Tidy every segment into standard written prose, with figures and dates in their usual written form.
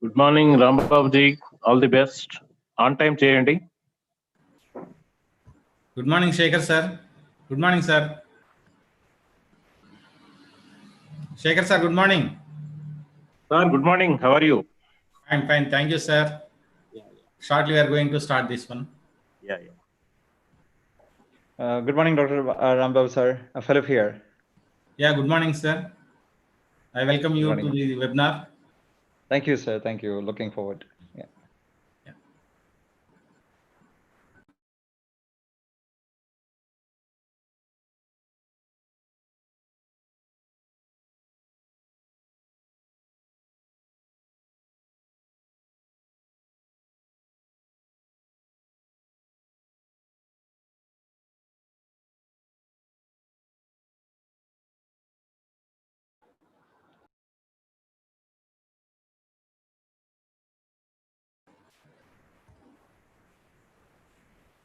Good morning Rambabuji, all the best. On time చేయండి. Good morning, Shekhar sir. Good morning, sir. Shekhar sir, good morning. Sir good morning, how are you? Fine, fine. Thank you, sir. Shortly, we are going to start this one. Yeah. Good morning, Dr. Rambabu sir. Philip here. Yeah, good morning, sir. I welcome you to the webinar. Thank you, sir. Thank you. Looking forward. Yeah.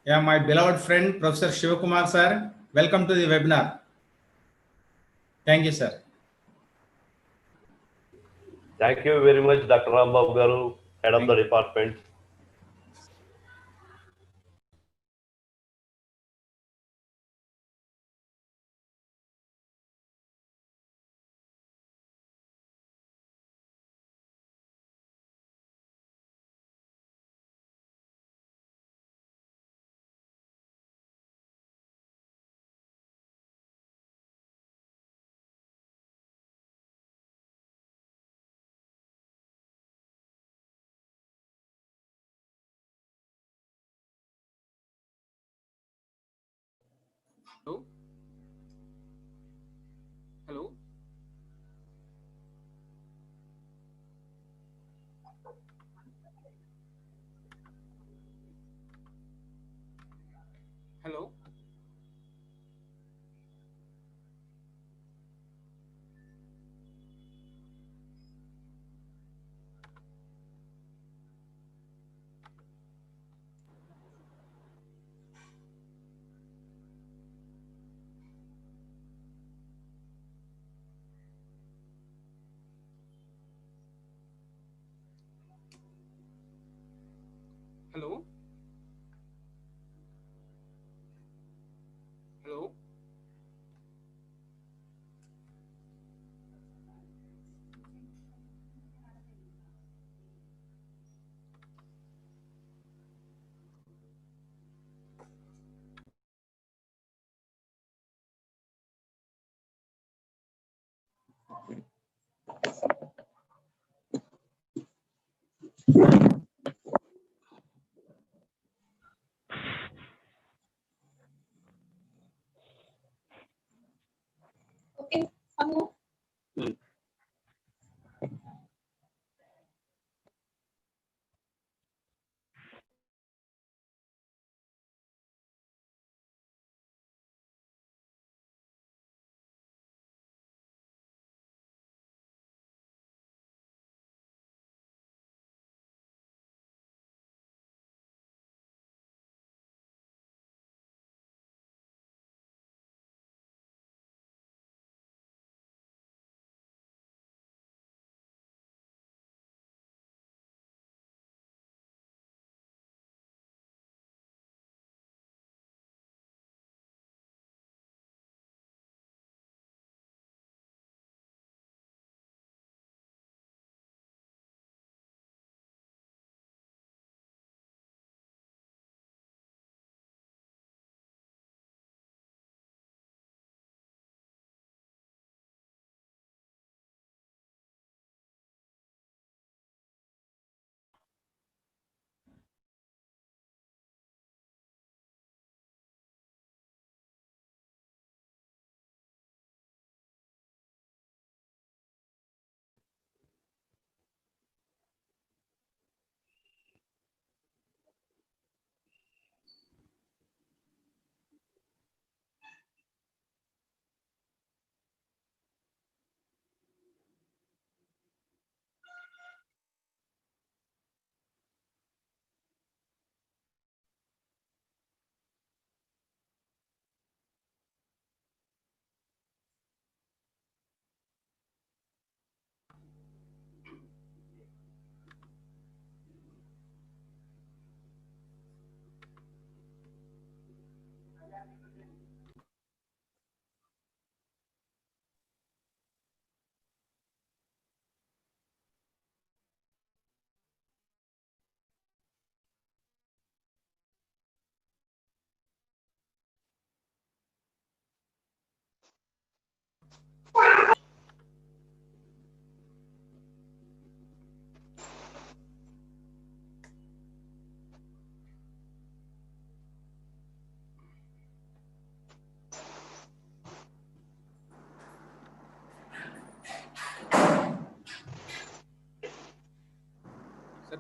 Yeah, my beloved friend, Professor Shivakumar sir, welcome to the webinar. Thank you, sir. Thank you very much, Dr. Rambabu Garu, head of the department. Hello. Hello. Hello. Hello.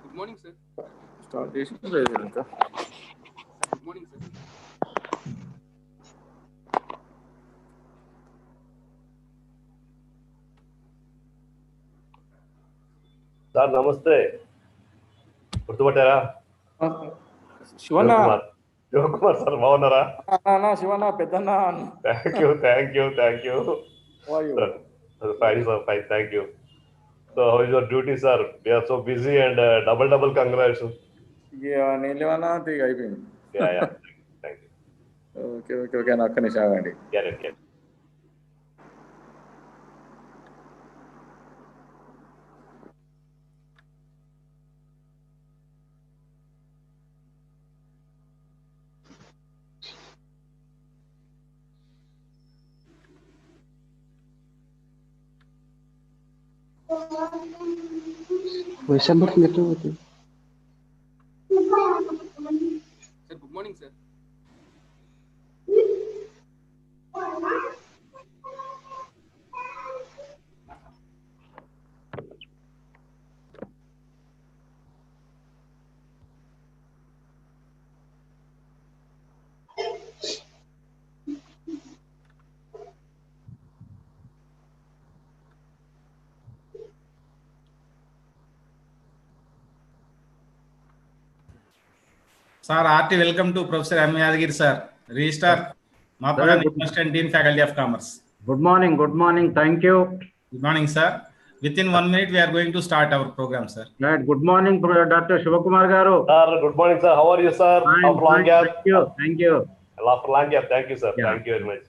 Good morning, sir. Start చేసిన లేదు ఇంకా. Good morning, sir. Sir నమస్తే గుర్తుపట్టారా? Shivanna Shivakumar sir బాగున్నారా? అన్న శివన్న పెద్దన్న thank you fine sir fine thank you. So how is your duty sir? We are so busy and double congrats. నేను లేవన్నా తీగ అయిపోయింది. Thank you. Okay okay okay అన్న, ఒక్క నిమిషం ఆగండి. Sir, good morning, sir. Sir, hearty welcome to Professor M. Yadagiri, sir, Registrar, Mapagan University and Dean Faculty of Commerce. Good morning. Thank you. Good morning, sir. Within 1 minute, we are going to start our program, sir. Right. Good morning, Dr. Shivakumar Garu. Sir, good morning, sir. How are you, sir? After long gap. Thank you. After long gap. Thank you, sir. Yeah. Thank you very much.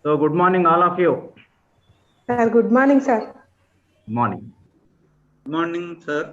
So, good morning, all of you. Sir, good morning, sir. Morning. Good morning, sir.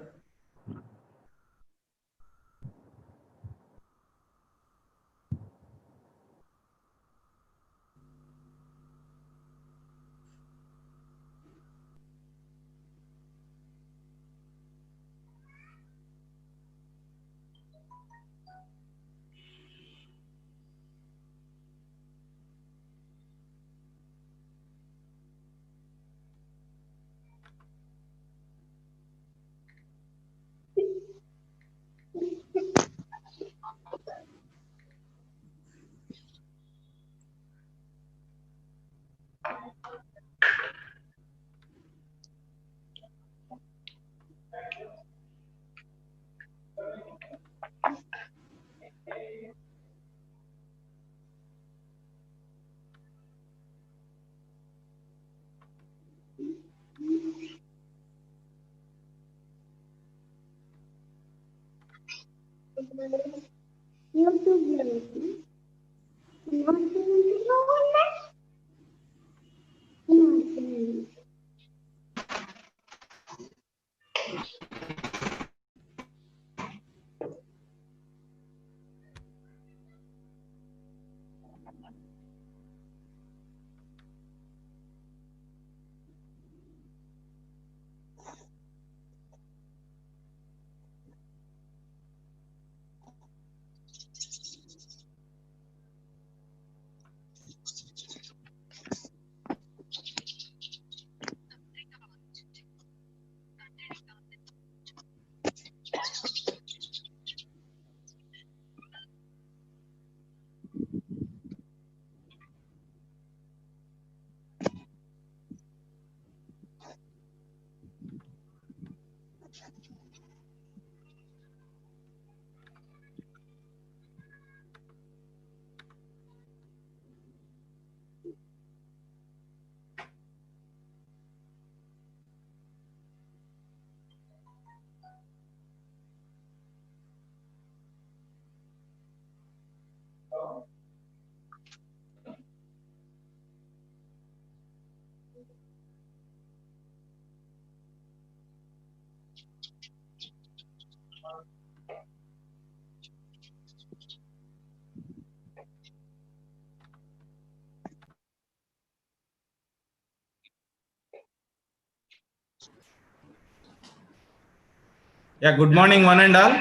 Yeah, good morning, one and all.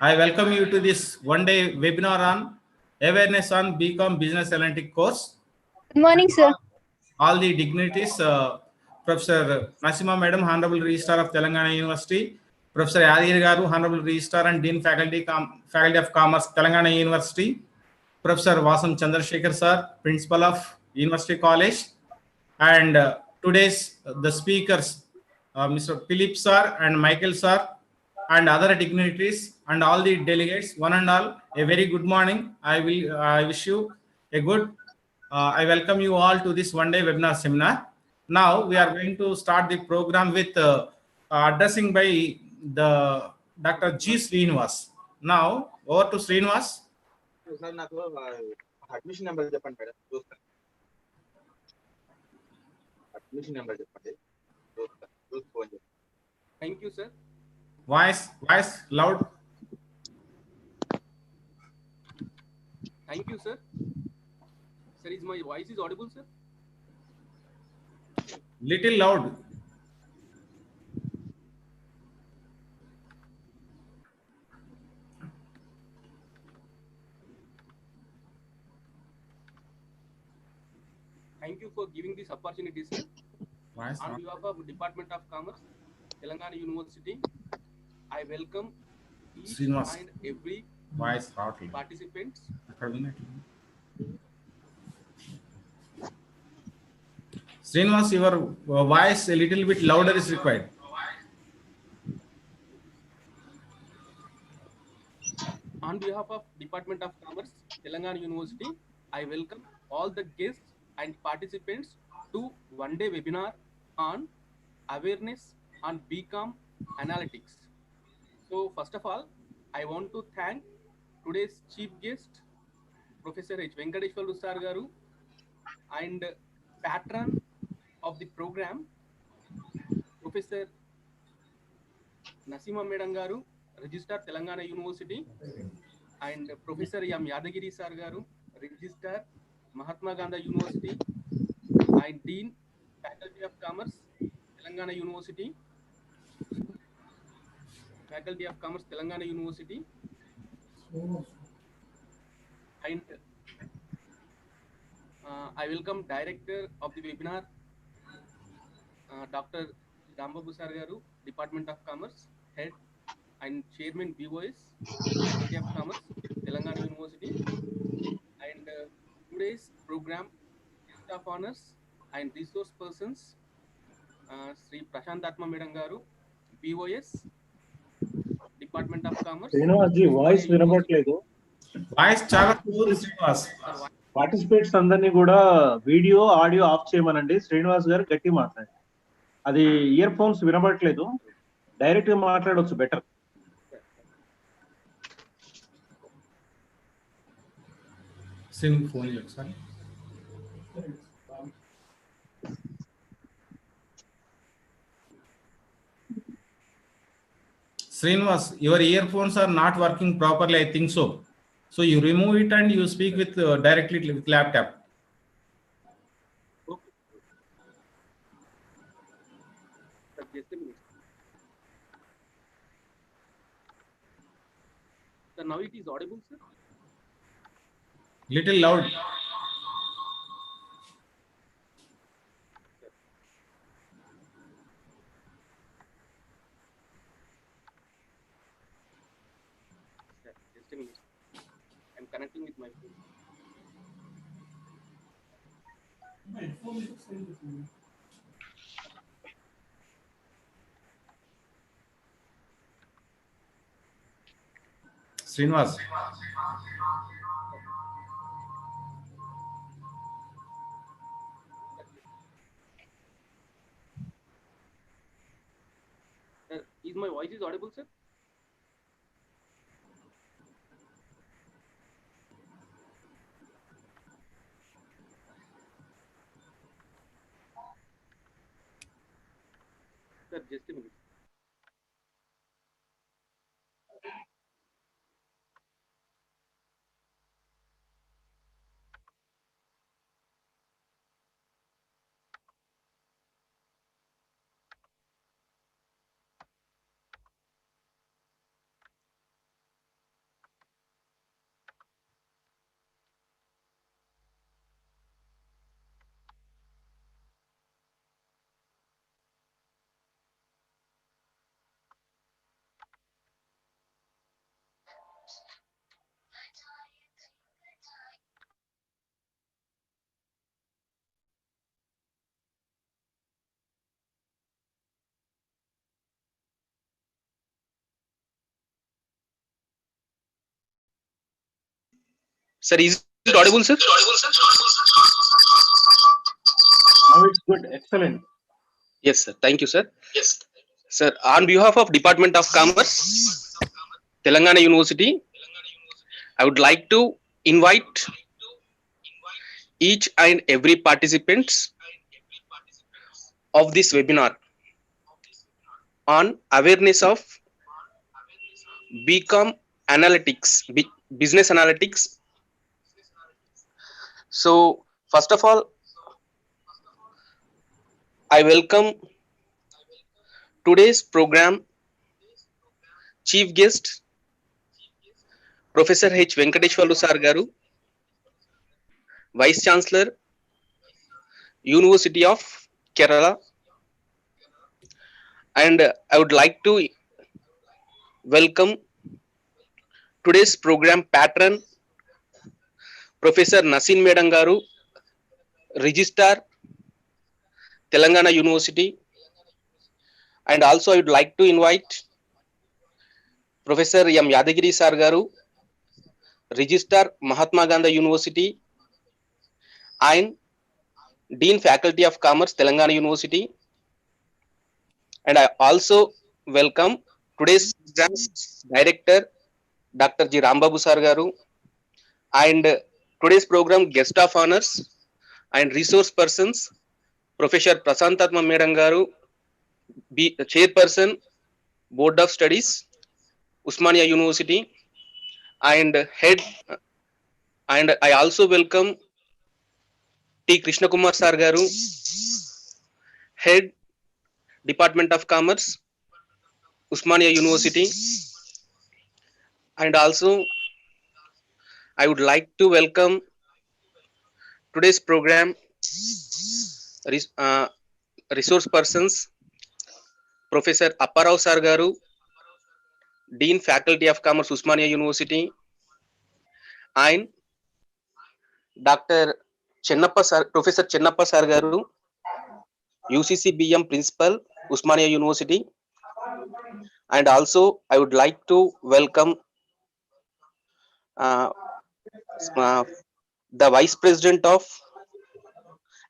I welcome you to this one-day webinar on awareness on BCom Business Analytics course. Good morning, sir. All the dignitaries, Professor Nasima Madam, Honorable Registrar of Telangana University, Professor Yadgiri Garu, Honorable Registrar and Dean Faculty of Commerce, Telangana University. Professor Vasam Chandrasekhar sir, Principal of University College. And today's the speakers, Mr. Philip sir and Michael sir, and other dignitaries and all the delegates, one and all, a very good morning. I wish you a good. I welcome you all to this one-day webinar seminar. Now we are going to start the program with addressing by the Dr. G. Srinivas. Now over to Srinivas. Sir నాకు admission number చెప్పండి madam చూస్తాను admission number చెప్పండి చూసి phone చేస్తాను Thank you, sir. Voice loud. Thank you, sir. Sir, is my voice is audible, sir? Little loud. Thank you for giving this opportunity, sir. Voice On loud. behalf of Department of Commerce, Telangana University, I welcome each Srinivas. and every Voice loud. participants. Srinivas, your voice a little bit louder is required. On behalf of Department of Commerce, Telangana University, I welcome all the guests and participants to one-day webinar on awareness on BCom analytics. So first of all, I want to thank today's chief guest, Professor H. Venkateshwar Sir Garu, and patron of the program, Professor Nasima Madam Garu, Registrar Telangana University, and Professor Yam Yadagiri Sir Garu, Registrar Mahatma Gandhi University, and Dean Faculty of Commerce, Telangana University, Faculty of Commerce, Telangana University, and I welcome Director of the webinar, Dr. Rambabu Sir Garu, Department of Commerce, Head and Chairman BOS, Faculty of Commerce, Telangana University, and today's program guest of honors and resource persons, Sri Prashant Atma Madam Garu, BOS, Department of Commerce. Srinivas ji voice వినపట్లేదు. Voice చాలా slow, Srinivas. Participants అందరినీ కూడా video audio of చేయమనండి. శ్రీనివాస్ గారు గట్టి మాట్లాడండి. అది ear phones వినబడట్లేదు. Direct గా మాట్లాడవచ్చు better. Sing phone sorry. Srinivas, your earphones are not working properly, I think so. So you remove it and you speak with directly with laptop. Okay. Sir, just a minute. Sir, now it is audible, sir? Little loud. Sir, just a minute. I'm connecting with my phone. Srinivas. Sir, is my voice is audible, sir? Sir, just a minute. Sir, is it audible, sir? Now it's good. Excellent. Yes, sir. Thank you, sir. Yes. Sir, on behalf of Department of Commerce, Telangana University, I would like to invite each and every participants of this webinar on awareness of BCom analytics, business analytics. So, first of all, I welcome today's program chief guest Professor H. Venkateshwarlu Sir Garu, Vice Chancellor, University of Kerala, and I would like to welcome today's program patron Professor Nasin Medam Garu, Registrar, Telangana University, and also I would like to invite Professor M. Yadagiri Sir Garu, Registrar, Mahatma Gandhi University, and Dean Faculty of Commerce, Telangana University. And I also welcome today's program director, Dr. G. Rambabu Sir Garu, and today's program guest of honors and resource persons, Professor Prasantatma Medam Garu, Chairperson, Board of Studies, Usmania University, and head. And I also welcome T. Krishna Kumar Sir Garu, Head, Department of Commerce, Usmania University, and also I would like to welcome today's program resource persons, Professor Apparao Sir Garu, Dean Faculty of Commerce, Usmania University, and Dr. Chennappa Sir, Professor Chennappa Sir Garu, UCC BM Principal, Usmania University, and also I would like to welcome the Vice President of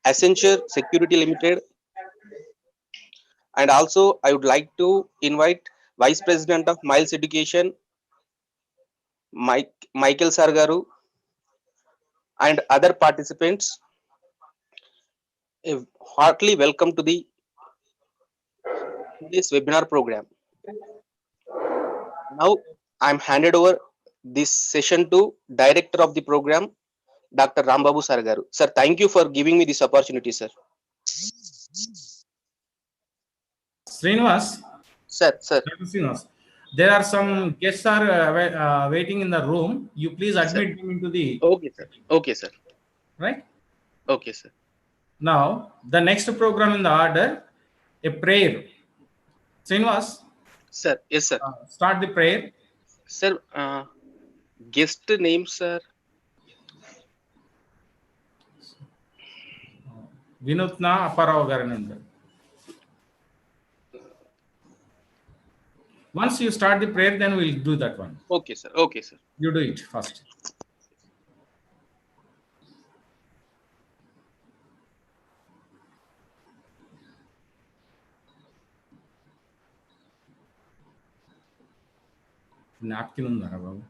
Accenture Security Limited, and also I would like to invite Vice President of Miles Education, Michael Sir Garu, and other participants. Heartily welcome to this webinar program. Now I'm handed over this session to Director of the program, Dr. Rambabu Sir Garu. Sir, thank you for giving me this opportunity, sir. Srinivas. Sir. Srinivas. There are some guests are waiting in the room. You please admit them into the. Okay, sir. Okay, sir. Right? Okay, sir. Now, the next program in the order, a prayer. Srinivas. Sir, yes, sir. Start the prayer. Sir, guest name, sir. Vinutna Apparao Garananda. Once you start the prayer, then we'll do that one. Okay, sir. Okay, sir. You do it first. Napkin undara babu.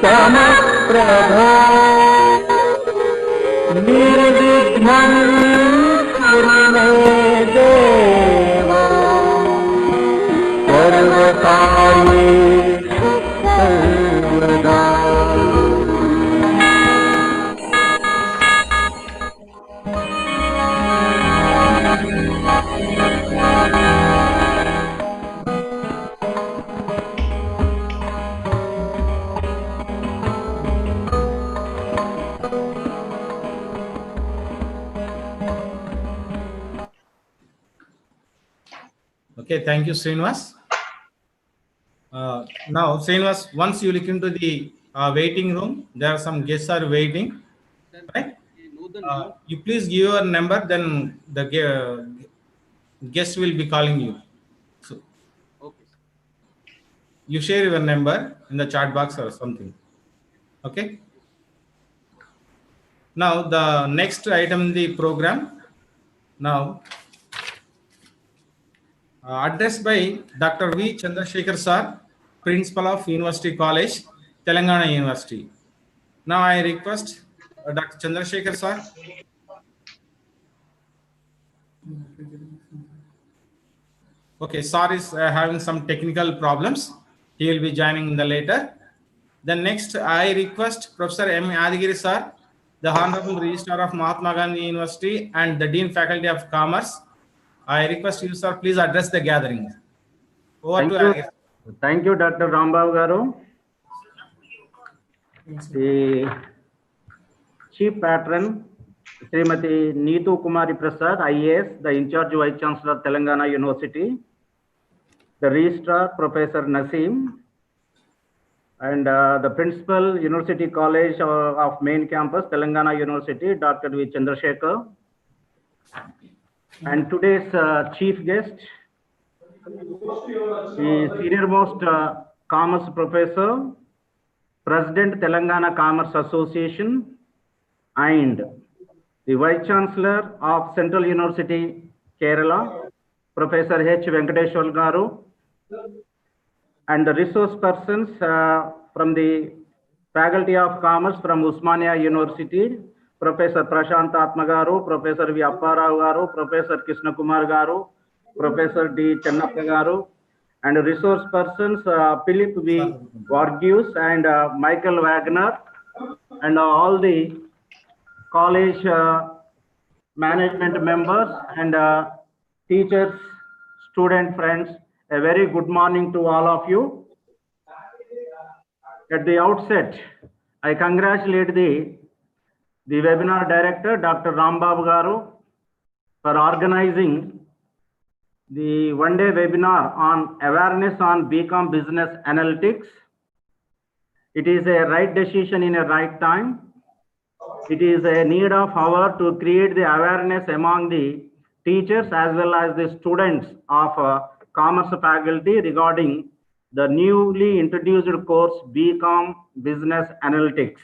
समप्रभा निर्विघ्नं कुरु मे देव सर्वकार्येषु सर्वदा। Okay, thank you, Srinivas. Now, Srinivas, once you look into the waiting room, there are some guests are waiting, Sir, right? I know the name. You please give your number, then the guest will be calling you. So Okay, sir. you share your number in the chat box or something. Okay. Now the next item in the program. Now addressed by Dr. V. Chandrasekhar Sir, Principal of University College, Telangana University. Now I request Dr. Chandrasekhar Sir. Okay, Sir is having some technical problems. He will be joining in the later. Then next, I request Professor M. Adigiri Sir, the Honorable Registrar of Mahatma Gandhi University and the Dean Faculty of Commerce. I request you, sir, please address the gathering. Over Thank to you. Adigiri. Thank you, Dr. Rambabu Garu. The Chief Patron, Srimati Neetu Kumari Prasad, IAS, the In-Charge Vice Chancellor, Telangana University, the Registrar, Professor Naseem, and the Principal, University College of Main Campus, Telangana University, Dr. V. Chandrasekhar, and today's chief guest, the senior most Commerce Professor, President, Telangana Commerce Association, and the Vice Chancellor of Central University, Kerala, Professor H. Venkateshwar Garu, and the resource persons from the Faculty of Commerce from Usmania University, Professor Prashant Atmagaru, Professor V. Apparao Garu, Professor Krishna Kumar Garu, Professor D. Chennappa Garu, and resource persons Philip V. Vargius and Michael Wagner, and all the college management members and teachers, student friends, a very good morning to all of you. At the outset, I congratulate the webinar director, Dr. Rambabu Garu, for organizing the one-day webinar on awareness on BCom Business Analytics. It is a right decision in a right time. It is a need of hour to create the awareness among the teachers as well as the students of commerce faculty regarding the newly introduced course BCom Business Analytics.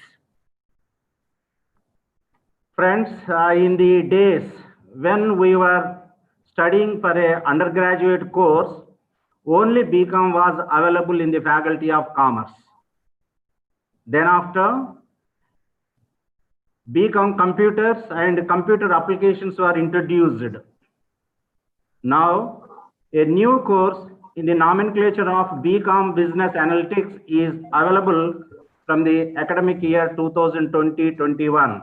Friends, in the days when we were studying for an undergraduate course, only BCom was available in the Faculty of Commerce. Then after, BCom computers and computer applications were introduced. Now, a new course in the nomenclature of BCom Business Analytics is available from the academic year 2020-21.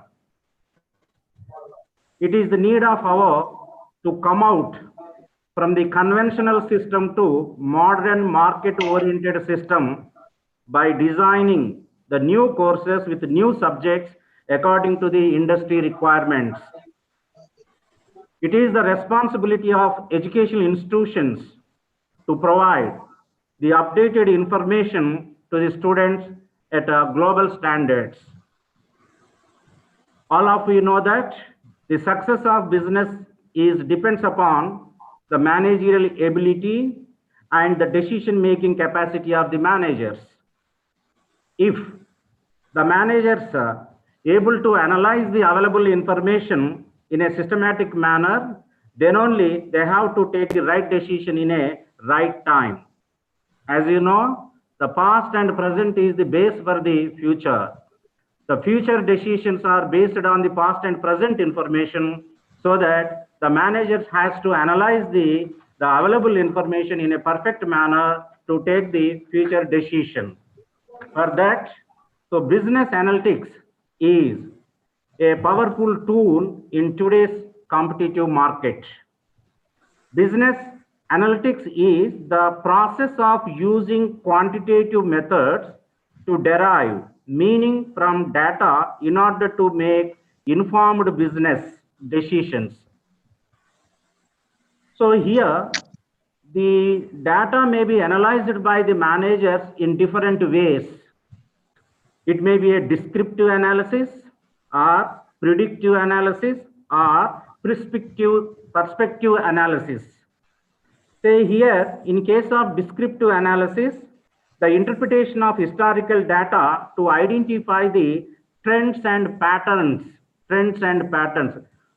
It is the need of our to come out from the conventional system to modern market-oriented system by designing the new courses with new subjects according to the industry requirements. It is the responsibility of educational institutions to provide the updated information to the students at global standards. All of you know that the success of business depends upon the managerial ability and the decision-making capacity of the managers. If the managers are able to analyze the available information in a systematic manner, then only they have to take the right decision in a right time. As you know, the past and present is the base for the future. The future decisions are based on the past and present information, so that the manager has to analyze the available information in a perfect manner to take the future decision. For that, so business analytics is a powerful tool in today's competitive market. Business analytics is the process of using quantitative methods to derive meaning from data in order to make informed business decisions. So here, the data may be analyzed by the managers in different ways. It may be a descriptive analysis or predictive analysis or perspective analysis. Say here, in case of descriptive analysis, the interpretation of historical data to identify the trends and patterns.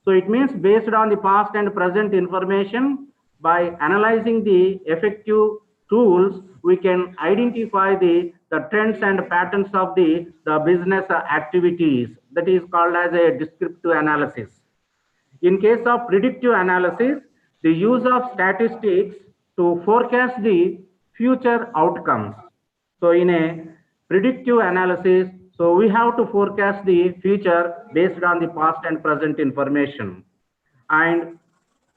So it means based on the past and present information, by analyzing the effective tools, we can identify the trends and patterns of the business activities. That is called as a descriptive analysis. In case of predictive analysis, the use of statistics to forecast the future outcomes. So in a predictive analysis, so we have to forecast the future based on the past and present information. And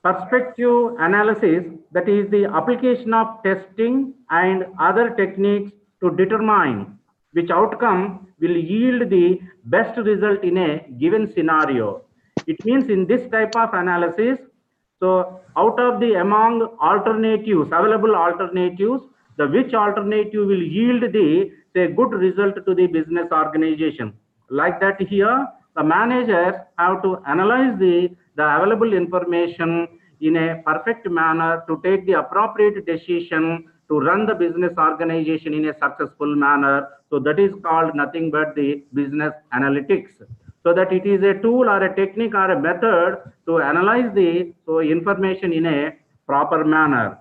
perspective analysis, that is the application of testing and other techniques to determine which outcome will yield the best result in a given scenario. It means in this type of analysis, so out of the among alternatives, available alternatives, the which alternative will yield the say good result to the business organization. Like that here, the managers have to analyze the available information in a perfect manner to take the appropriate decision to run the business organization in a successful manner. So that is called nothing but the business analytics. So that it is a tool or a technique or a method to analyze the information in a proper manner.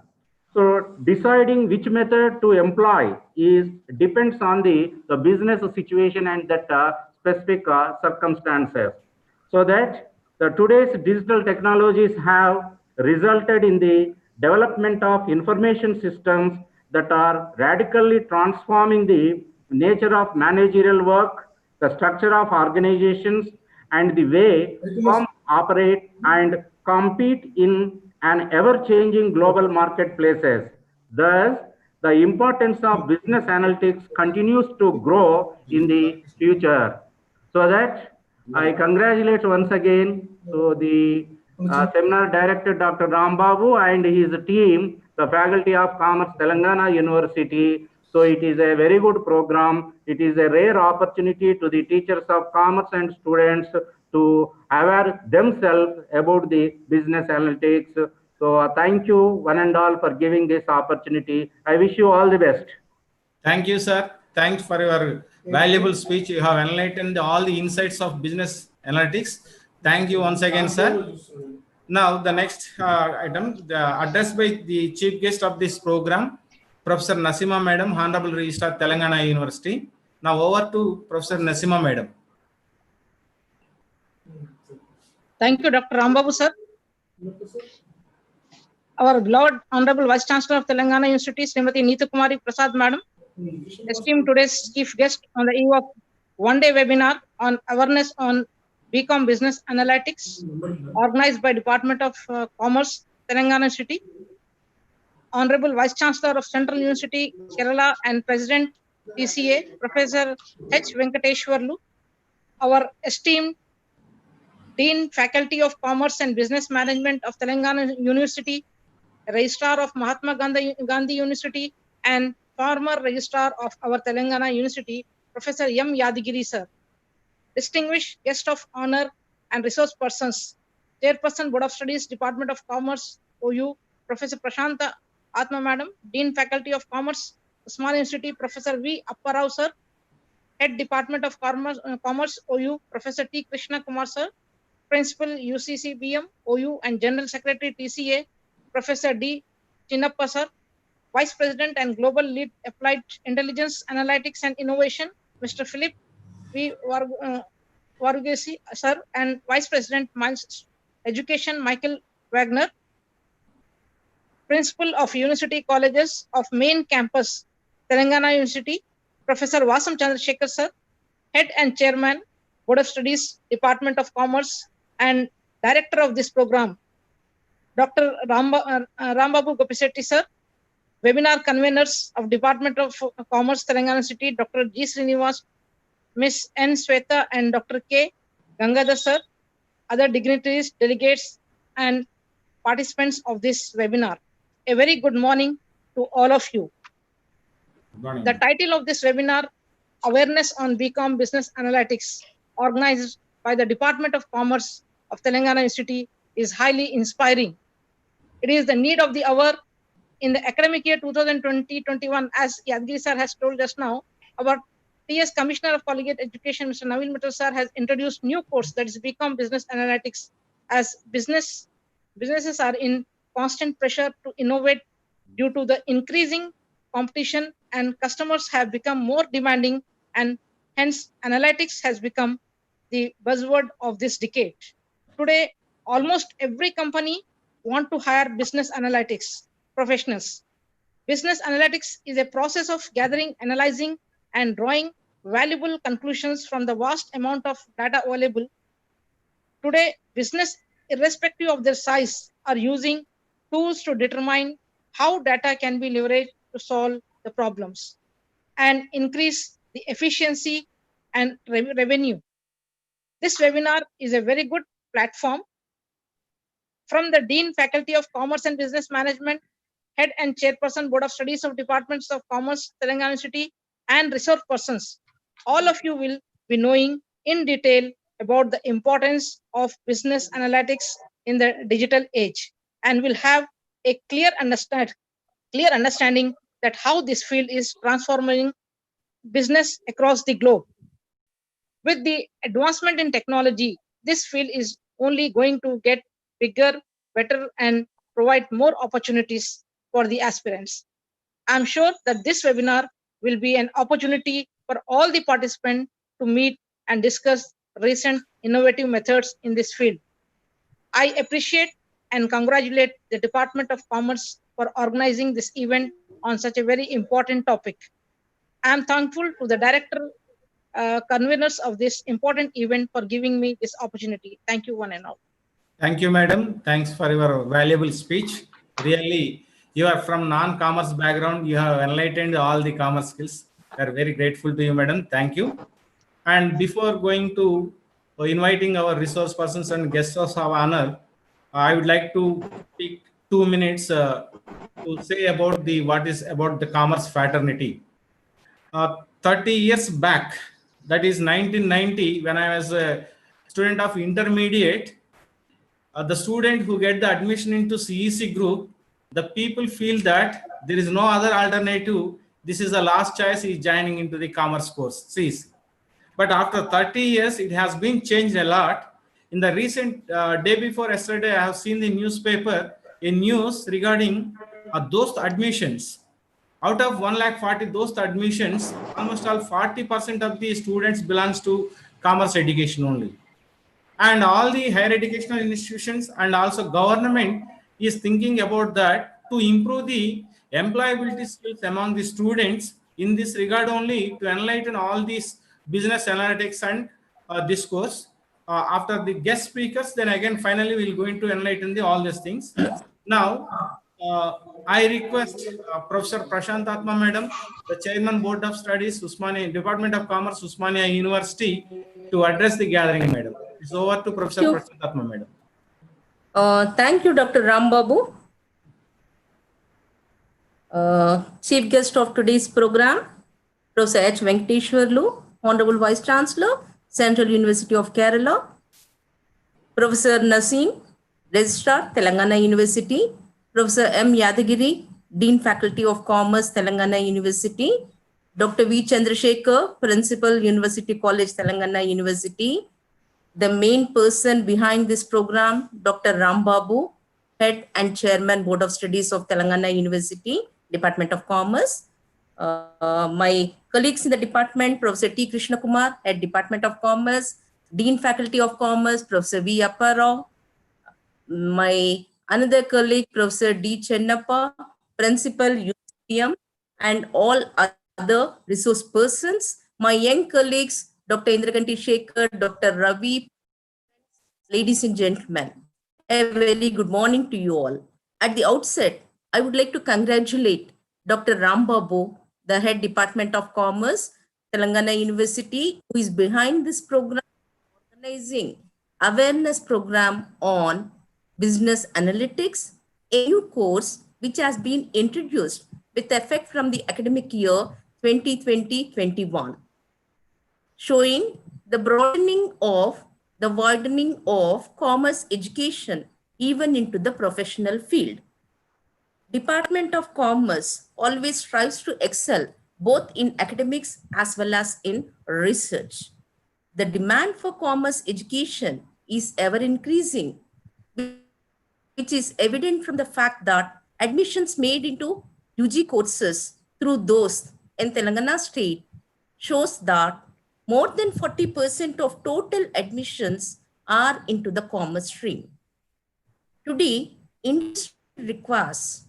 So deciding which method to employ depends on the business situation and that specific circumstances. So that today's digital technologies have resulted in the development of information systems that are radically transforming the nature of managerial work, the structure of organizations, and the way firms operate and compete in an ever-changing global marketplaces. Thus, the importance of business analytics continues to grow in the future. So that I congratulate once again to the seminar director, Dr. Rambabu, and his team, the Faculty of Commerce, Telangana University. So it is a very good program. It is a rare opportunity to the teachers of commerce and students to aware themselves about the business analytics. So thank you one and all for giving this opportunity. I wish you all the best. Thank you, sir. Thanks for your valuable speech. You have enlightened all the insights of business analytics. Thank you once again, sir. Now, the next item, the address by the chief guest of this program, Professor Nasima Madam, Honorable Registrar, Telangana University. Now over to Professor Nasima Madam. Thank you, Dr. Rambabu, sir. Our beloved Honorable Vice Chancellor of Telangana University, Srimati Neetu Kumari Prasad Madam, esteemed today's chief guest on the eve of one-day webinar on awareness on BCom Business Analytics, organized by Department of Commerce, Telangana City. Honorable Vice Chancellor of Central University, Kerala, and President TCA, Professor H. Venkateshwarlu. Our esteemed Dean, Faculty of Commerce and Business Management of Telangana University, Registrar of Mahatma Gandhi University, and former Registrar of our Telangana University, Professor M. Yadagiri, sir. Distinguished guest of honor and resource persons, Chairperson, Board of Studies, Department of Commerce, OU, Professor Prashanta Atma Madam, Dean, Faculty of Commerce, Small University, Professor V. Apparao, sir. Head Department of Commerce, OU, Professor T. Krishna Kumar, sir. Principal, UCCBM, OU, and General Secretary, TCA, Professor D. Chinnappa, sir. Vice President and Global Lead Applied Intelligence, Analytics and Innovation, Mr. Philip V. Varugesi, sir, and Vice President, Education, Michael Wagner. Principal of University Colleges of Main Campus, Telangana University, Professor Vasam Chandrasekhar, sir. Head and Chairman, Board of Studies, Department of Commerce, and Director of this program, Dr. Rambabu Gopisetti, sir. Webinar conveners of Department of Commerce, Telangana City, Dr. G. Srinivas, Ms. N. Sweta, and Dr. K. Gangadhar, sir. Other dignitaries, delegates, and participants of this webinar. A very good morning to all of you. Good morning. The title of this webinar, Awareness on BCom Business Analytics, organized by the Department of Commerce of Telangana University, is highly inspiring. It is the need of the hour in the academic year 2020-21, as Yadgiri sir has told us now. Our TS Commissioner of Collegiate Education, Mr. Naveen Mittal sir, has introduced new course, that is BCom Business Analytics, as businesses are in constant pressure to innovate due to the increasing competition, and customers have become more demanding, and hence analytics has become the buzzword of this decade. Today, almost every company want to hire business analytics professionals. Business analytics is a process of gathering, analyzing, and drawing valuable conclusions from the vast amount of data available. Today, business, irrespective of their size, are using tools to determine how data can be leveraged to solve the problems and increase the efficiency and revenue. This webinar is a very good platform. From the Dean, Faculty of Commerce and Business Management, Head and Chairperson, Board of Studies of Departments of Commerce, Telangana University, and resource persons, all of you will be knowing in detail about the importance of business analytics in the digital age, and will have a clear understanding that how this field is transforming business across the globe. With the advancement in technology, this field is only going to get bigger, better, and provide more opportunities for the aspirants. I'm sure that this webinar will be an opportunity for all the participants to meet and discuss recent innovative methods in this field. I appreciate and congratulate the Department of Commerce for organizing this event on such a very important topic. I'm thankful to the director, conveners of this important event for giving me this opportunity. Thank you, one and all. Thank you, madam. Thanks for your valuable speech. Really, you are from non-commerce background. You have enlightened all the commerce skills. We are very grateful to you, madam. Thank you. And before going to inviting our resource persons and guests of honor, I would like to take 2 minutes to say about what is about the commerce fraternity. 30 years back, that is 1990, when I was a student of intermediate, the student who get the admission into CEC group, the people feel that there is no other alternative. This is the last choice, is joining into the commerce course, CEC. But after 30 years, it has been changed a lot. In the recent day before yesterday, I have seen the newspaper, a news regarding those admissions. Out of 140 those admissions, almost all 40% of the students belongs to commerce education only. And all the higher educational institutions and also government is thinking about that to improve the employability skills among the students in this regard only, to enlighten all these business analytics and this course. After the guest speakers, then again finally we'll going to enlighten all these things. Now, I request Professor Prashant Atma Madam, the Chairman Board of Studies, Usmania Department of Commerce, Usmania University, to address the gathering, Madam. It's over to Professor Prashant Atma Madam. Thank you, Dr. Rambabu. Chief guest of today's program, Professor H. Venkateshwarlu, Honorable Vice Chancellor, Central University of Kerala, Professor Naseem, Registrar, Telangana University, Professor M. Yadagiri, Dean Faculty of Commerce, Telangana University, Dr. V. Chandrasekhar, Principal, University College, Telangana University, the main person behind this program, Dr. Rambabu, Head and Chairman, Board of Studies of Telangana University, Department of Commerce, my colleagues in the department, Professor T. Krishna Kumar, Head Department of Commerce, Dean Faculty of Commerce, Professor V. Apparao, my another colleague, Professor D. Chennappa, Principal, UCM, and all other resource persons, my young colleagues, Dr. Indrakanti Shekhar, Dr. Ravi, ladies and gentlemen, a very good morning to you all. At the outset, I would like to congratulate Dr. Rambabu, the Head Department of Commerce, Telangana University, who is behind this program, organizing awareness program on business analytics, a new course which has been introduced with effect from the academic year 2020-21, showing the widening of commerce education even into the professional field. Department of Commerce always strives to excel both in academics as well as in research. The demand for commerce education is ever increasing, which is evident from the fact that admissions made into UG courses through those in Telangana state shows that more than 40% of total admissions are into the commerce stream. Today, industry requires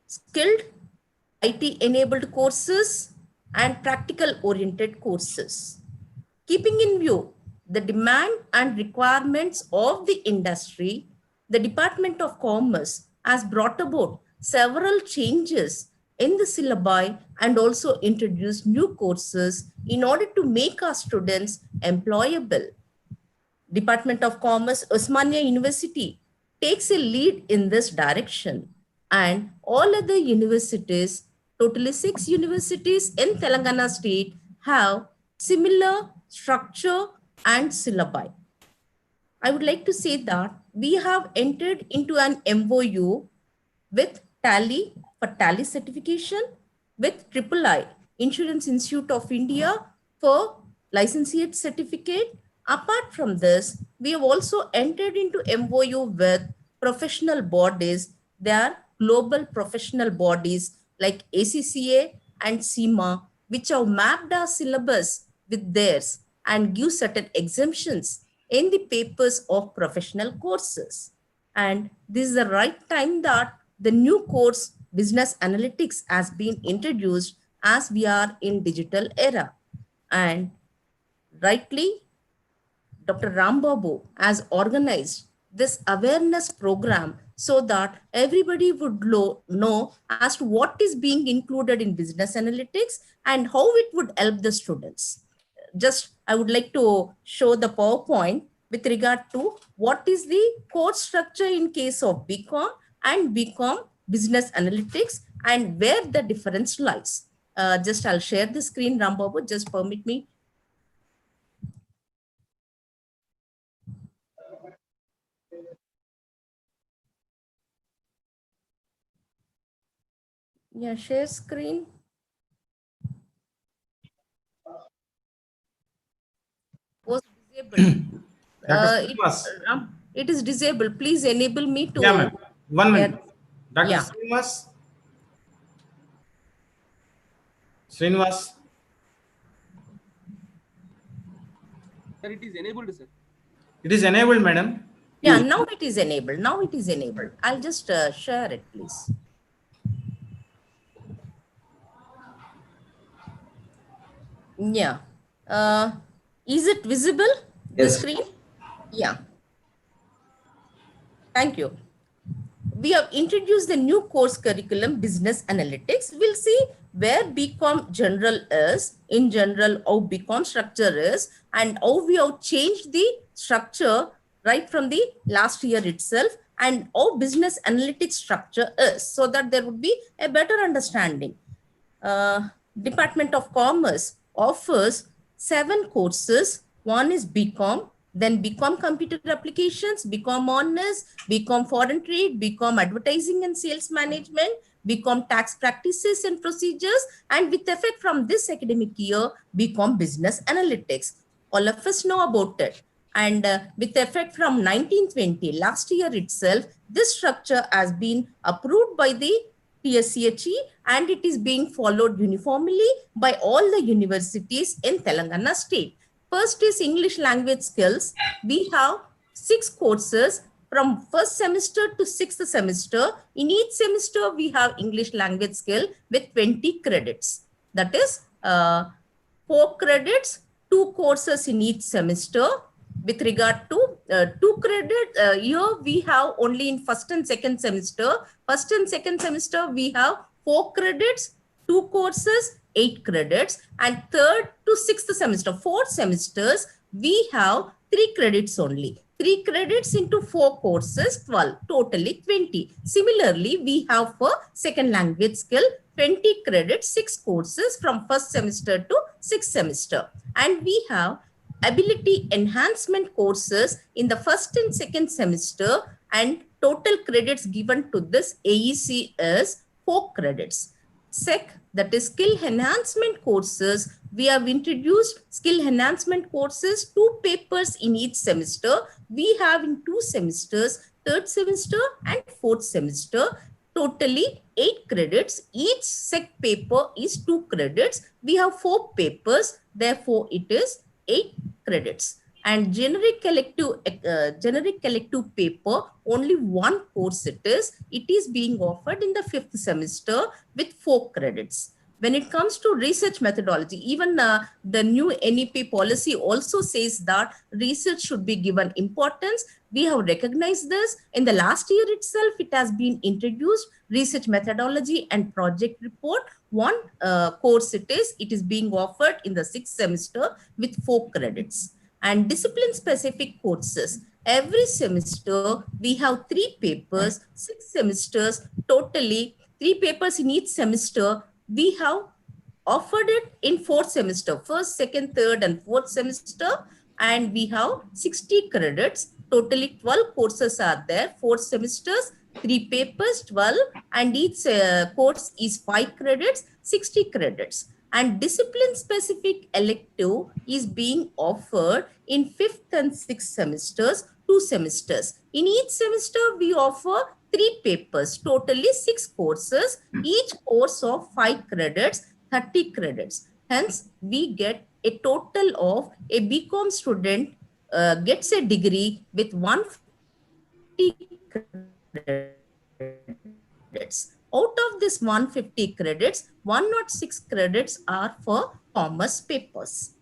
skilled IT-enabled courses and practical-oriented courses. Keeping in view the demand and requirements of the industry, the Department of Commerce has brought about several changes in the syllabi and also introduced new courses in order to make our students employable. Department of Commerce, Osmania University takes a lead in this direction, and all other universities, totally 6 universities in Telangana state, have similar structure and syllabi. I would like to say that we have entered into an MOU with Tally for Tally certification, with III, Insurance Institute of India for licentiate certificate. Apart from this, we have also entered into MOU with professional bodies. They are global professional bodies like ACCA and CIMA, which have mapped our syllabus with theirs and give certain exemptions in the papers of professional courses. And this is the right time that the new course, Business Analytics, has been introduced as we are in digital era. And rightly, Dr. Rambabu has organized this awareness program so that everybody would know as to what is being included in business analytics and how it would help the students. Just, I would like to show the PowerPoint with regard to what is the course structure in case of BCom and BCom business analytics and where the difference lies. Just I'll share the screen, Rambabu, just permit me. Yeah, share screen. Was disabled. It is disabled. Please enable me to. Yeah, ma'am. 1 minute. Dr. Yeah. Srinivas. Sir, it is enabled, sir. It is enabled, madam. Yeah, now it is enabled. Now it is enabled. I'll just share it, please. Yeah. Is it visible, the screen? Yeah. Thank you. We have introduced the new course curriculum, Business Analytics. We'll see where BCom General is, in general, how BCom structure is, and how we have changed the structure right from the last year itself, and how Business Analytics structure is, so that there would be a better understanding. Department of Commerce offers 7 courses. One is BCom, then BCom Computer Applications, BCom Honors, BCom Foreign Trade, BCom Advertising and Sales Management, BCom Tax Practices and Procedures, and with effect from this academic year, BCom Business Analytics. All of us know about it. And with effect from 1920, last year itself, this structure has been approved by the TSCHE and it is being followed uniformly by all the universities in Telangana state. First is English language skills. We have 6 courses from first semester to 6th semester. In each semester, we have English language skill with 20 credits. That is 4 credits, 2 courses in each semester. With regard to 2 credits, here we have only in first and second semester. First and second semester, we have 4 credits, 2 courses, 8 credits, and third to 6th semester, 4 semesters, we have 3 credits only. 3 credits into 4 courses, 12, totally 20. Similarly, we have for second language skill, 20 credits, 6 courses from first semester to 6th semester. And we have ability enhancement courses in the first and second semester, and total credits given to this AEC is 4 credits. SEC, that is skill enhancement courses, we have introduced skill enhancement courses, 2 papers in each semester. We have in 2 semesters, 3rd semester and 4th semester, totally 8 credits. Each SEC paper is 2 credits. We have 4 papers, therefore it is 8 credits. And generic collective paper, only 1 course it is being offered in the 5th semester with 4 credits. When it comes to research methodology, even the new NEP policy also says that research should be given importance. We have recognized this. In the last year itself, it has been introduced, research methodology and project report. 1 course it is being offered in the 6th semester with 4 credits. And discipline specific courses. Every semester, we have 3 papers, 6 semesters, totally 3 papers in each semester. We have offered it in 4th semester, 1st, 2nd, 3rd and 4th semester. And we have 60 credits, totally 12 courses are there, 4 semesters, 3 papers, 12, and each course is 5 credits, 60 credits. And discipline specific elective is being offered in 5th and 6th semesters, 2 semesters. In each semester, we offer 3 papers, totally 6 courses, each course of 5 credits, 30 credits. Hence, we get a total of a BCom student gets a degree with 150 credits. Out of this 150 credits, 106 credits are for commerce papers.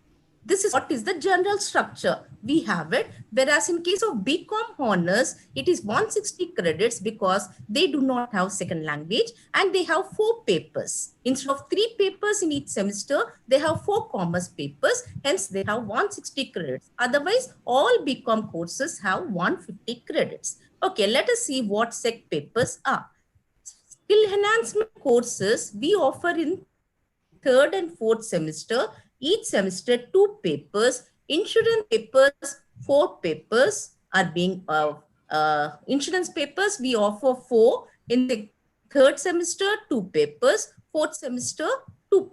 This is what is the general structure. We have it. Whereas in case of BCom honors, it is 160 credits because they do not have second language and they have 4 papers. Instead of 3 papers in each semester, they have 4 commerce papers. Hence, they have 160 credits. Otherwise, all BCom courses have 150 credits. Okay, let us see what SEC papers are. Skill enhancement courses we offer in 3rd and 4th semester. Each semester 2 papers. Insurance papers 4 papers are being insurance papers we offer 4 in the 3rd semester, 2 papers, 4th semester 2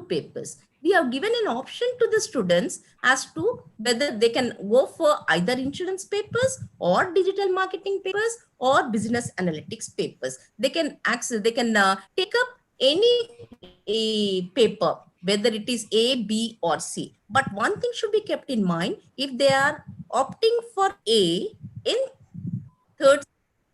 papers. We have given an option to the students as to whether they can go for either insurance papers or digital marketing papers or business analytics papers. They can access, they can take up any paper, whether it is A, B or C. But one thing should be kept in mind, if they are opting for A in 3rd,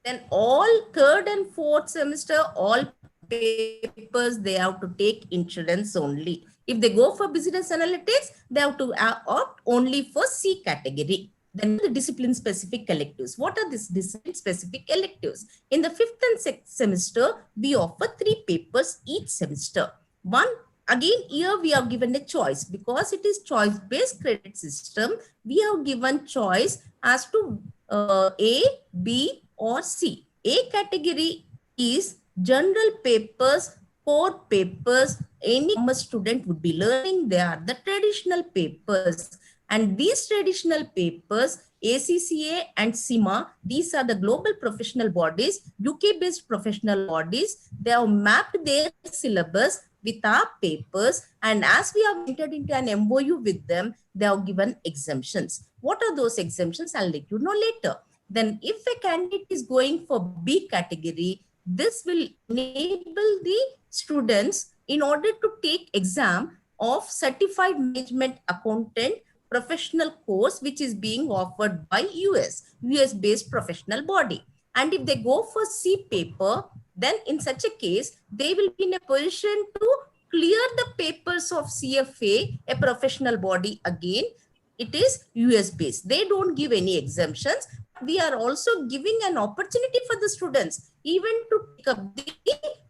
then all 3rd and 4th semester, all papers, they have to take insurance only. If they go for business analytics, they have to opt only for C category. Then the discipline specific electives. What are these discipline specific electives? In the 5th and 6th semester, we offer 3 papers each semester. One, again, here we are given a choice because it is choice based credit system. We have given choice as to A, B or C. A category is general papers, core papers, any commerce student would be learning. They are the traditional papers. And these traditional papers, ACCA and CIMA, these are the global professional bodies, UK-based professional bodies. They have mapped their syllabus with our papers. And as we have entered into an MOU with them, they have given exemptions. What are those exemptions? I'll let you know later. Then if a candidate is going for B category, this will enable the students in order to take exam of Certified Management Accountant professional course, which is being offered by US-based professional body. And if they go for C paper, then in such a case, they will be in a position to clear the papers of CFA, a professional body again. It is US-based. They don't give any exemptions. We are also giving an opportunity for the students even to pick up the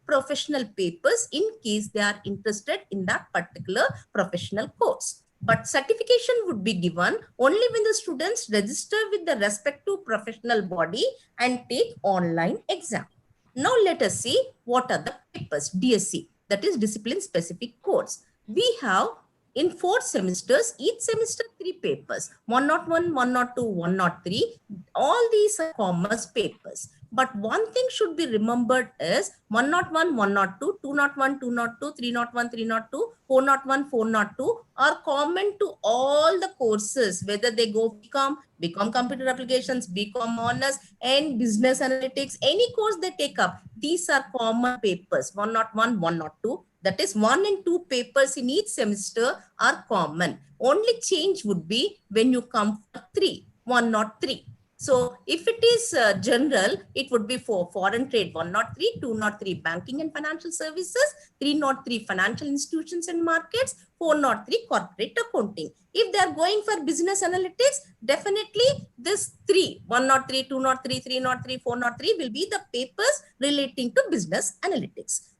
professional papers in case they are interested in that particular professional course. but certification would be given only when the students register with the respective professional body and take online exam. Now let us see what are the papers, DSC, that is discipline specific course. We have in 4 semesters, each semester 3 papers, 101, 102, 103. All these are commerce papers. But one thing should be remembered is 101, 102, 201, 202, 301, 302, 401, 402 are common to all the courses, whether they go BCom Computer Applications, BCom Honors, and Business Analytics, any course they take up. These are common papers, 101, 102. That is 1 and 2 papers in each semester are common. Only change would be when you come for 3, 103. So if it is general, it would be for foreign trade 103, 203 banking and financial services, 303 financial institutions and markets, 403 corporate accounting. If they are going for business analytics, definitely this 3, 103, 203, 303, 403 will be the papers relating to business analytics.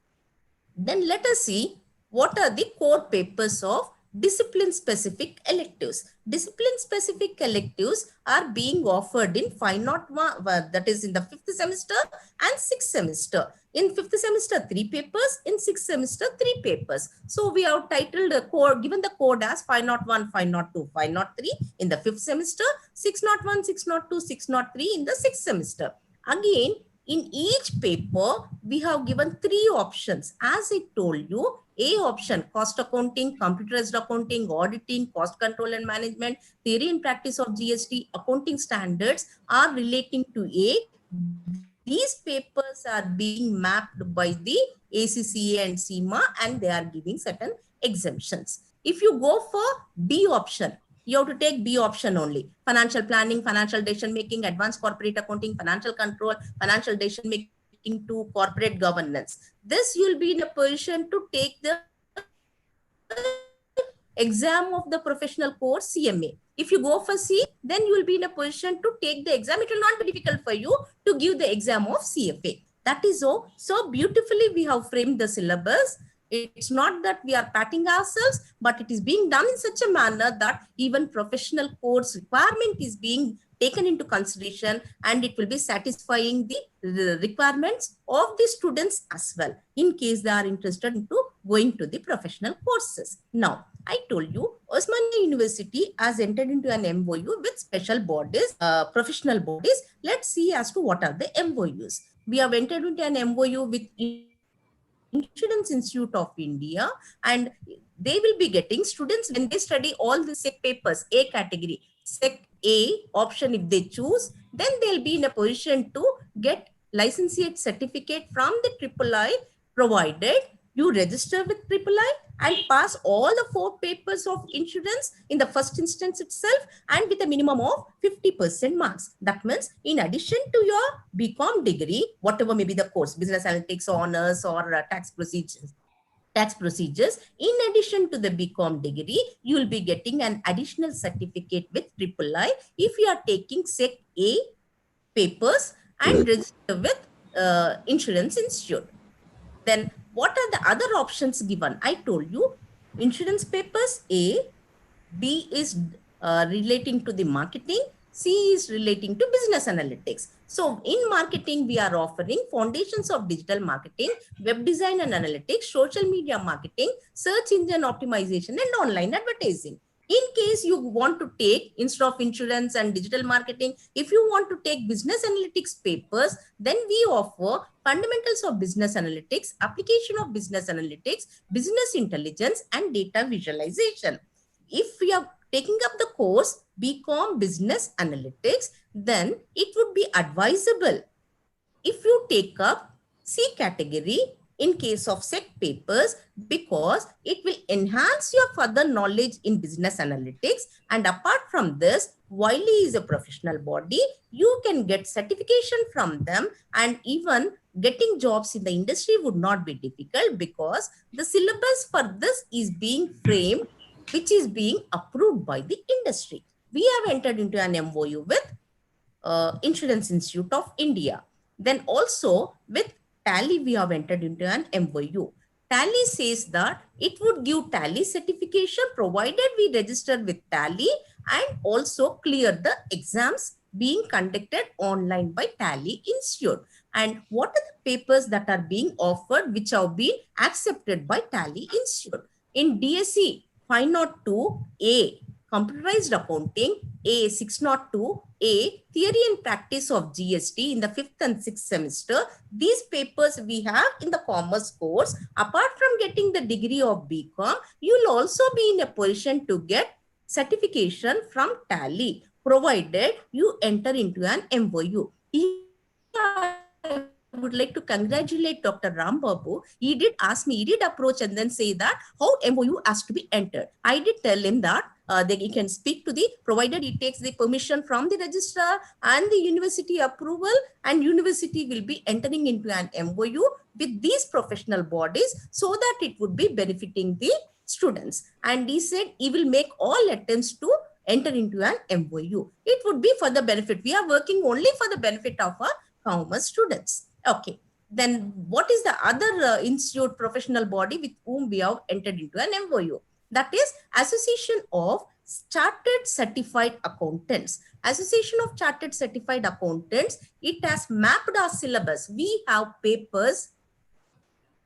Then let us see what are the core papers of discipline specific electives. Discipline specific electives are being offered in 501, that is in the 5th semester and 6th semester. In 5th semester 3 papers, in 6th semester 3 papers. So we have titled the code, given the code as 501, 502, 503 in the 5th semester, 601, 602, 603 in the 6th semester. Again, in each paper, we have given 3 options. As I told you, A option, cost accounting, computerized accounting, auditing, cost control and management, theory and practice of GST, accounting standards are relating to A. These papers are being mapped by the ACCA and CIMA, and they are giving certain exemptions. If you go for B option, you have to take B option only. Financial planning, financial decision making, advanced corporate accounting, financial control, financial decision making to corporate governance. This you'll be in a position to take the exam of the professional course CMA. If you go for C, then you will be in a position to take the exam. It will not be difficult for you to give the exam of CFA. That is so beautifully we have framed the syllabus. It's not that we are patting ourselves, but it is being done in such a manner that even professional course requirement is being taken into consideration, and it will be satisfying the requirements of the students as well, in case they are interested into going to the professional courses. Now, I told you, Osmania University has entered into an MOU with special bodies, professional bodies. Let's see as to what are the MOUs. We have entered into an MOU with Insurance Institute of India, and they will be getting students when they study all the SEC papers, A category, SEC A option if they choose, then they'll be in a position to get licentiate certificate from the III, provided you register with III and pass all the 4 papers of insurance in the first instance itself, and with a minimum of 50% marks. That means in addition to your BCom degree, whatever may be the course, business analytics, honors, or tax procedures, in addition to the BCom degree, you will be getting an additional certificate with III if you are taking SEC A papers and register with Insurance Institute. Then what are the other options given? I told you insurance papers A, B is relating to the marketing, C is relating to business analytics. So in marketing, we are offering foundations of digital marketing, web design and analytics, social media marketing, search engine optimization, and online advertising. In case you want to take, instead of insurance and digital marketing, if you want to take business analytics papers, then we offer fundamentals of business analytics, application of business analytics, business intelligence, and data visualization. If we are taking up the course BCom Business Analytics, then it would be advisable if you take up C category in case of SEC papers, because it will enhance your further knowledge in business analytics. And apart from this, Wiley is a professional body. You can get certification from them, and even getting jobs in the industry would not be difficult, because the syllabus for this is being framed, which is being approved by the industry. We have entered into an MOU with Insurance Institute of India. Then also with Tally, we have entered into an MOU. Tally says that it would give Tally certification provided we register with Tally and also clear the exams being conducted online by Tally Institute. And what are the papers that are being offered which have been accepted by Tally Institute? In DSE 502A, computerized accounting, A 602A, theory and practice of GST in the 5th and 6th semester. These papers we have in the commerce course. Apart from getting the degree of BCom, you'll also be in a position to get certification from Tally, provided you enter into an MOU. I would like to congratulate Dr. Ram Babu. He did ask me, he did approach and then say that how MOU has to be entered. I did tell him that he can speak to the, provided he takes the permission from the registrar and the university approval, and university will be entering into an MOU with these professional bodies so that it would be benefiting the students. And he said he will make all attempts to enter into an MOU. It would be for the benefit. We are working only for the benefit of our commerce students. Okay. Then what is the other institute professional body with whom we have entered into an MOU? That is Association of Chartered Certified Accountants. Association of Chartered Certified Accountants, it has mapped our syllabus. We have papers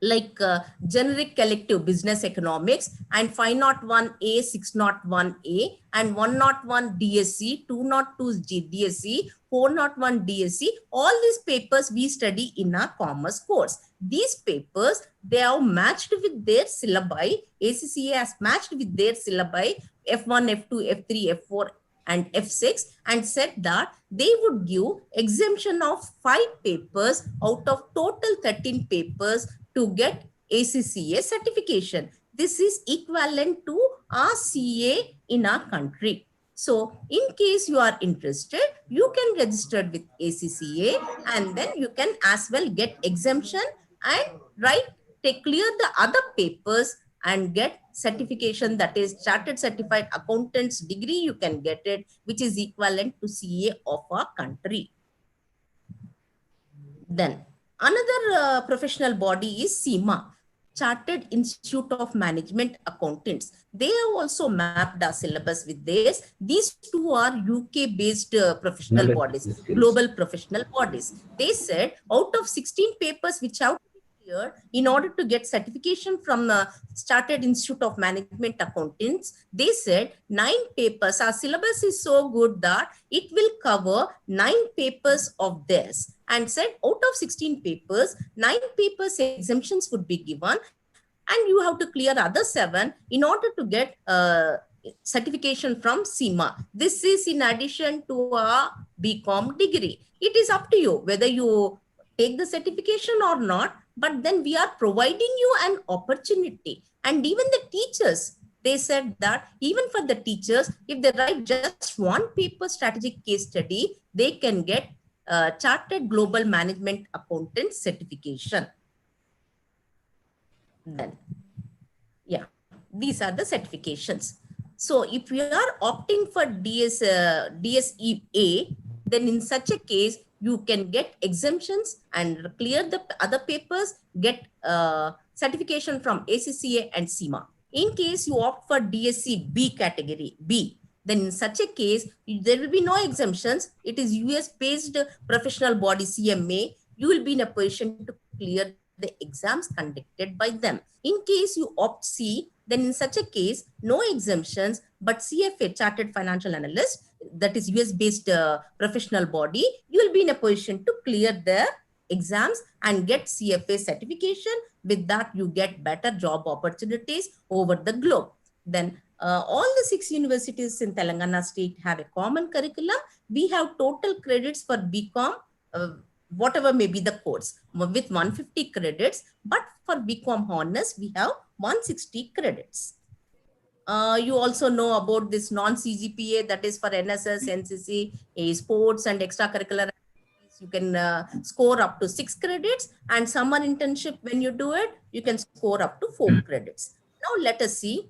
like generic collective business economics and 501A, 601A and 101 DSC, 202 DSC, 401 DSC. All these papers we study in our commerce course. These papers, they are matched with their syllabi. ACCA has matched with their syllabi F1, F2, F3, F4 and F6 and said that they would give exemption of 5 papers out of total 13 papers to get ACCA certification. This is equivalent to our CA in our country. So in case you are interested, you can register with ACCA and then you can as well get exemption and clear the other papers and get certification, that is Chartered Certified Accountants degree. You can get it, which is equivalent to CA of our country. Then another professional body is CIMA, Chartered Institute of Management Accountants. They have also mapped our syllabus with this. These two are UK-based professional bodies, global professional bodies. They said out of 16 papers which have here, in order to get certification from the Chartered Institute of Management Accountants, they said 9 papers. Our syllabus is so good that it will cover 9 papers of this, and said out of 16 papers, 9 papers exemptions would be given and you have to clear other 7 in order to get certification from CIMA. This is in addition to a BCom degree. It is up to you whether you take the certification or not, but then we are providing you an opportunity. And even the teachers, they said that even for the teachers, if they write just 1 paper strategic case study, they can get Chartered Global Management Accountant certification. Then, yeah, these are the certifications. So if you are opting for DSEA, then in such a case, you can get exemptions and clear the other papers, get certification from ACCA and CIMA. In case you opt for DSC B category B, then in such a case, there will be no exemptions. It is US-based professional body CMA. You will be in a position to clear the exams conducted by them. In case you opt C, then in such a case, no exemptions, but CFA, Chartered Financial Analyst, that is US-based professional body, you will be in a position to clear the exams and get CFA certification. With that, you get better job opportunities over the globe. Then all the 6 universities in Telangana state have a common curriculum. We have total credits for BCom, whatever may be the course, with 150 credits, but for BCom Honors, we have 160 credits. You also know about this non-CGPA, that is for NSS, NCC, sports and extracurricular activities. You can score up to 6 credits, and summer internship, when you do it, you can score up to 4 credits. Now let us see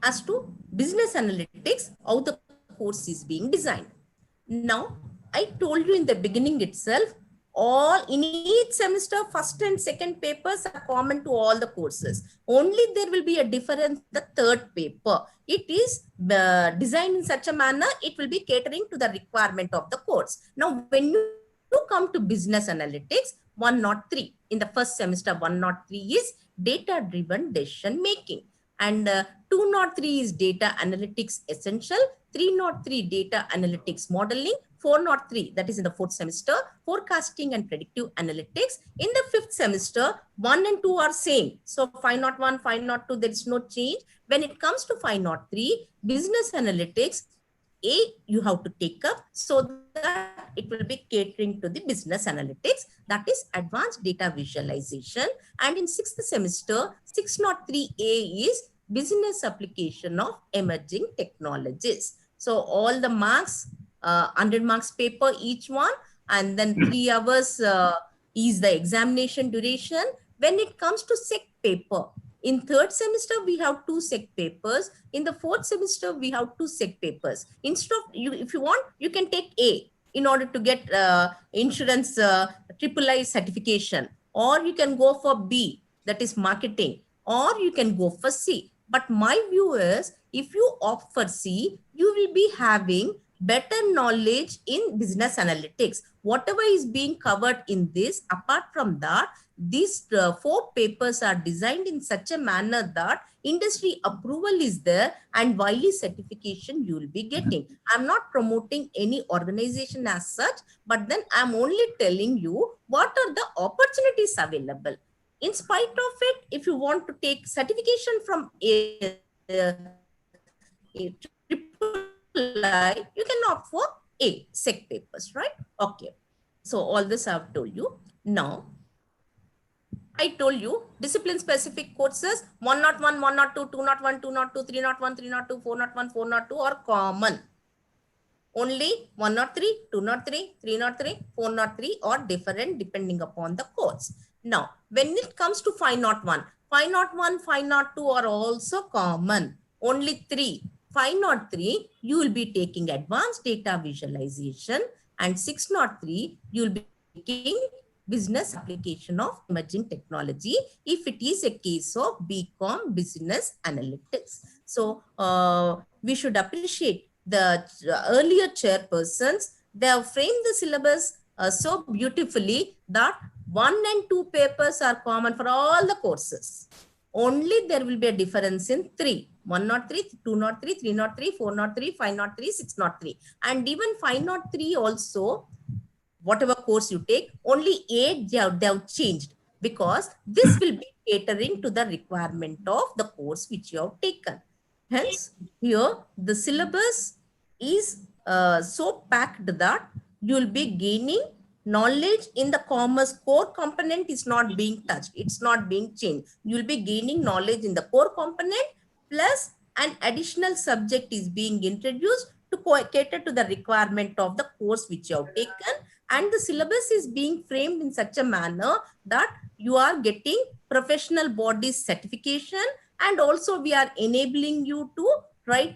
as to business analytics, how the course is being designed. Now, I told you in the beginning itself, all in each semester, first and second papers are common to all the courses. Only there will be a difference the third paper. It is designed in such a manner, it will be catering to the requirement of the course. Now, when you come to business analytics, 103 in the first semester, 103 is data driven decision making, and 203 is data analytics essential, 303 data analytics modeling, 403 that is in the fourth semester, forecasting and predictive analytics. In the fifth semester, 1 and 2 are same, so 501, 502, there is no change. When it comes to 503 business analytics, you have to take up so that it will be catering to the business analytics, that is advanced data visualization. And in sixth semester, 603A is business application of emerging technologies. So all the marks, 100 marks paper each one, and then 3 hours is the examination duration. When it comes to sec paper, in third semester, we have 2 sec papers. In the fourth semester, we have 2 sec papers. Instead of, if you want, you can take A in order to get insurance III certification, or you can go for B, that is marketing, or you can go for C. But my view is, if you opt for C, you will be having better knowledge in business analytics. Whatever is being covered in this, apart from that, these 4 papers are designed in such a manner that industry approval is there and Wiley certification you will be getting. I'm not promoting any organization as such, but then I'm only telling you what are the opportunities available. In spite of it, if you want to take certification from a III, you can opt for A, sec papers, right? Okay. So all this I've told you. Now, I told you discipline specific courses 101, 102, 201, 202, 301, 302, 401, 402 are common. Only 103, 203, 303, 403 are different depending upon the course. Now, when it comes to 501, 501, 502 are also common. Only 3. 503, you will be taking advanced data visualization, and 603, you will be taking business application of emerging technology if it is a case of BCom business analytics. So we should appreciate the earlier chairpersons. They have framed the syllabus so beautifully that 1 and 2 papers are common for all the courses. Only there will be a difference in 3. 103, 203, 303, 403, 503, 603. And even 503 also, whatever course you take, only 8 they have changed, because this will be catering to the requirement of the course which you have taken. Hence, here the syllabus is so packed that you will be gaining knowledge in the commerce. Core component is not being touched. It's not being changed. You will be gaining knowledge in the core component, plus an additional subject is being introduced to cater to the requirement of the course which you have taken. And the syllabus is being framed in such a manner that you are getting professional bodies certification, and also we are enabling you to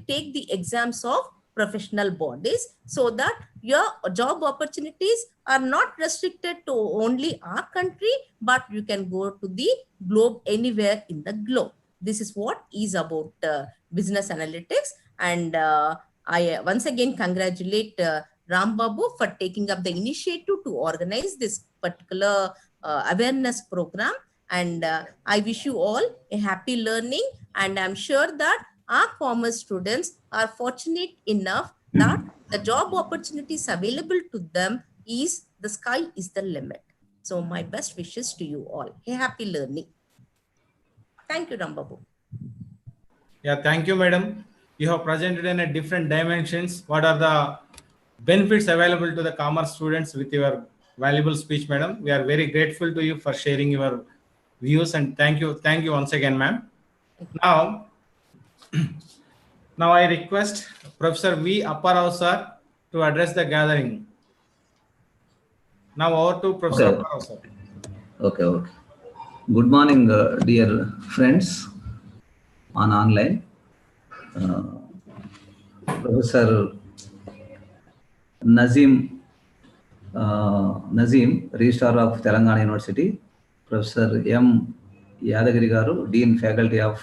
take the exams of professional bodies, so that your job opportunities are not restricted to only our country, but you can go to the globe, anywhere in the globe. This is what is about business analytics. And I once again congratulate Ram Babu for taking up the initiative to organize this particular awareness program. And I wish you all a happy learning. And I'm sure that our commerce students are fortunate enough that the job opportunities available to them is, the sky is the limit. So my best wishes to you all. A happy learning. Thank you, Ram Babu. Yeah, thank you, madam. You have presented in a different dimensions what are the benefits available to the commerce students with your valuable speech, madam. We are very grateful to you for sharing your views, and thank you once again, ma'am. Now I request Professor V. Apparao sir to address the gathering. Now over to Professor Apparao sir. Okay. Good morning, dear friends on online. Professor Nazim Nazim, Registrar of Telangana University, Professor M. Yadagiri Garu, Dean Faculty of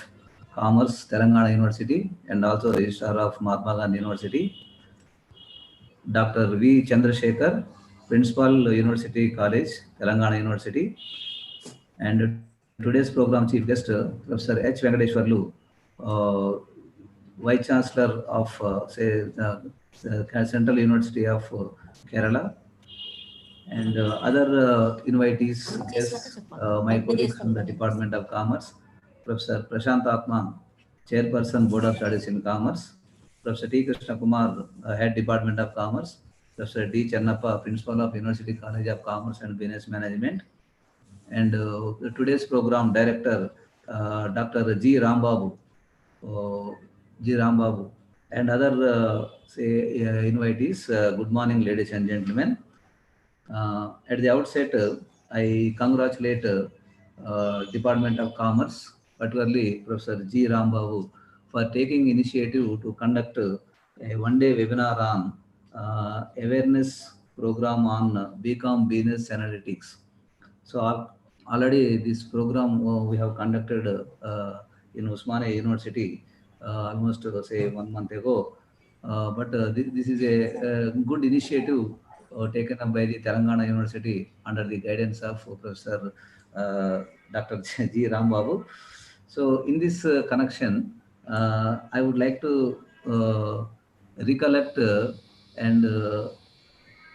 Commerce, Telangana University, and also Registrar of Mahatma Gandhi University, Dr. V. Chandrasekhar, Principal, University College, Telangana University, and today's program chief guest, Professor H. Venkateshwarlu, Vice Chancellor of Central University of Kerala, and other invitees, guests, my colleagues from the Department of Commerce, Professor Prashant Atma, Chairperson, Board of Studies in Commerce, Professor T. Krishna Kumar, Head Department of Commerce, Professor D. Channappa, Principal of University College of Commerce and Business Management, and today's program director, Dr. G. Rambabu, and other invitees. Good morning, ladies and gentlemen. At the outset, I congratulate Department of Commerce, particularly Professor G. Rambabu, for taking initiative to conduct a one-day webinar on awareness program on BCom Business Analytics. So already this program we have conducted in Osmania University almost say 1 month ago. But this is a good initiative taken up by the Telangana University under the guidance of Professor Dr. G. Rambabu. So in this connection, I would like to recollect and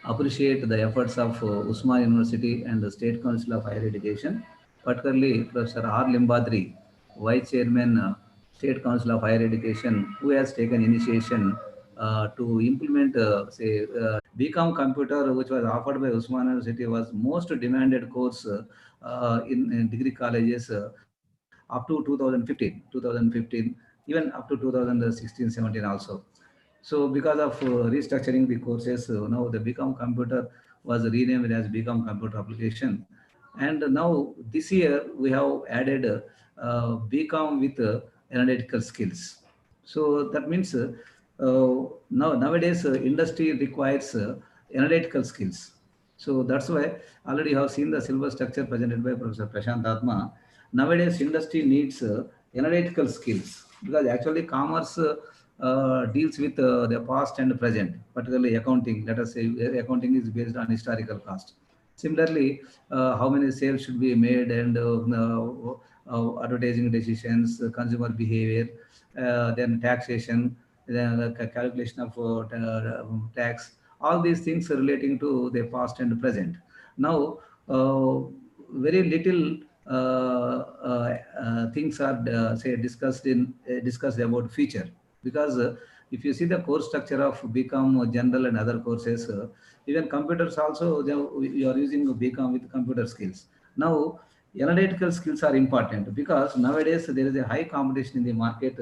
appreciate the efforts of Usman University and the State Council of Higher Education, particularly Professor R. Limbadri, Vice Chairman, State Council of Higher Education, who has taken initiation to implement, BCom Computer, which was offered by Usman University, was most demanded course in degree colleges up to 2015, even up to 2016-17 also. So because of restructuring the courses, now the BCom Computer was renamed as BCom Computer Application. And now this year we have added BCom with analytical skills. So that means nowadays industry requires analytical skills. So that's why already you have seen the syllabus structure presented by Professor Prashant Atma. Nowadays industry needs analytical skills, because actually commerce deals with the past and present, particularly accounting. Let us say accounting is based on historical cost. Similarly, how many sales should be made, and advertising decisions, consumer behavior, then taxation, then the calculation of tax, all these things are relating to the past and present. Now, very little things are say discussed about future, because if you see the course structure of BCom general and other courses, even computers also you are using BCom with computer skills. Now analytical skills are important, because nowadays there is a high competition in the market,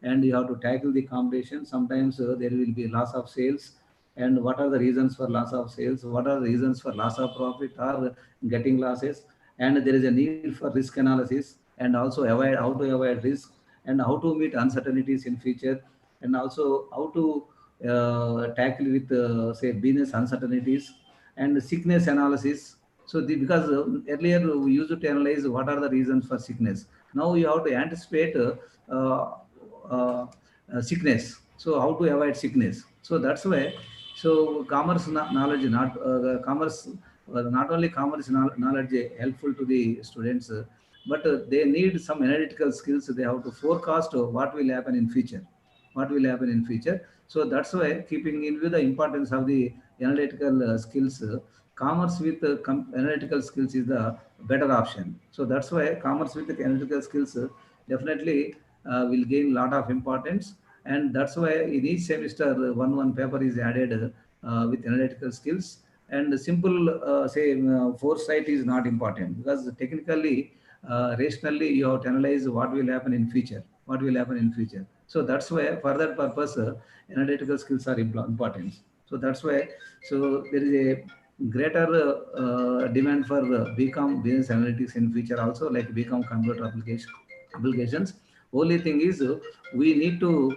and you have to tackle the competition. Sometimes there will be loss of sales, and what are the reasons for loss of sales, what are the reasons for loss of profit or getting losses, and there is a need for risk analysis, and also how to avoid risk, and how to meet uncertainties in future, and also how to tackle with say business uncertainties, and sickness analysis. So because earlier we used to analyze what are the reasons for sickness. Now you have to anticipate sickness. So how to avoid sickness. So that's why. So commerce knowledge, not commerce, not only commerce knowledge helpful to the students, but they need some analytical skills. They have to forecast what will happen in future, what will happen in future. So that's why, keeping in view the importance of the analytical skills, commerce with analytical skills is the better option. So that's why commerce with analytical skills definitely will gain a lot of importance. And that's why in each semester one paper is added with analytical skills. And simple foresight is not important, because technically rationally you have to analyze what will happen in future, what will happen in future. So that's why for that purpose analytical skills are important. So that's why, so there is a greater demand for BCom business analytics in future also, like BCom computer applications. Only thing is we need to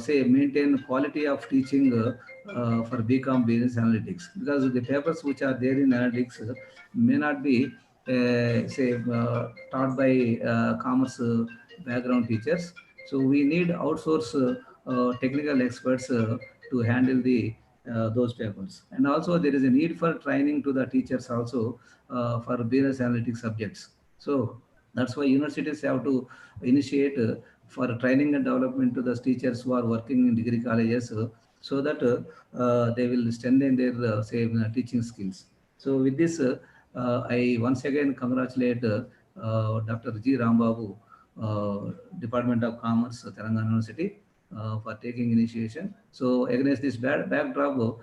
say maintain quality of teaching for BCom business analytics, because the papers which are there in analytics may not be taught by commerce background teachers. So we need outsource technical experts to handle the those papers. And also there is a need for training to the teachers also for business analytics subjects. So that's why universities have to initiate for training and development to the teachers who are working in degree colleges, so that they will strengthen their teaching skills. So with this, I once again congratulate Dr. G. Rambabu, Department of Commerce, Telangana University, for taking initiation. So against this backdrop,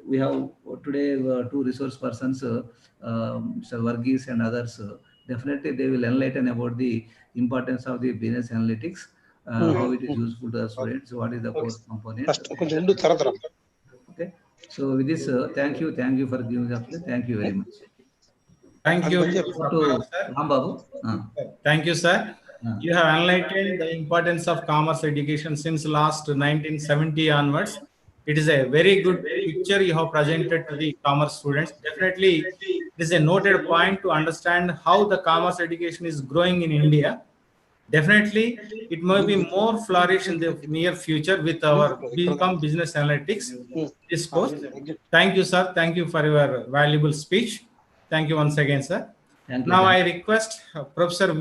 we have today two resource persons, Mr. Varghese and others. Definitely they will enlighten about the importance of the business analytics, how it is useful to the students, what is the core component. Okay. So with this, thank you for giving the opportunity. Thank you very much. Thank you, To Rambabu. Thank you, sir. You have enlightened the importance of commerce education since last 1970 onwards. It is a very good picture you have presented to the commerce students. Definitely, it is a noted point to understand how the commerce education is growing in India. Definitely, it may be more flourish in the near future with our BCom Business Analytics discourse. Thank you, sir. Thank you for your valuable speech. Thank you once again, sir. Now I request Professor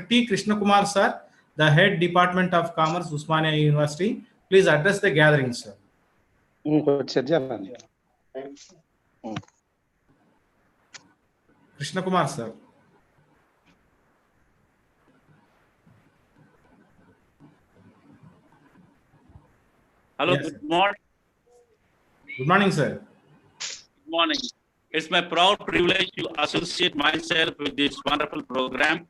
T. Krishna Kumar, sir, the Head Department of Commerce, Usmania University. Please address the gathering, sir. Krishna Kumar, sir. Hello, yes. Good morning. Good morning, sir. Good morning. It's my proud privilege to associate myself with this wonderful program.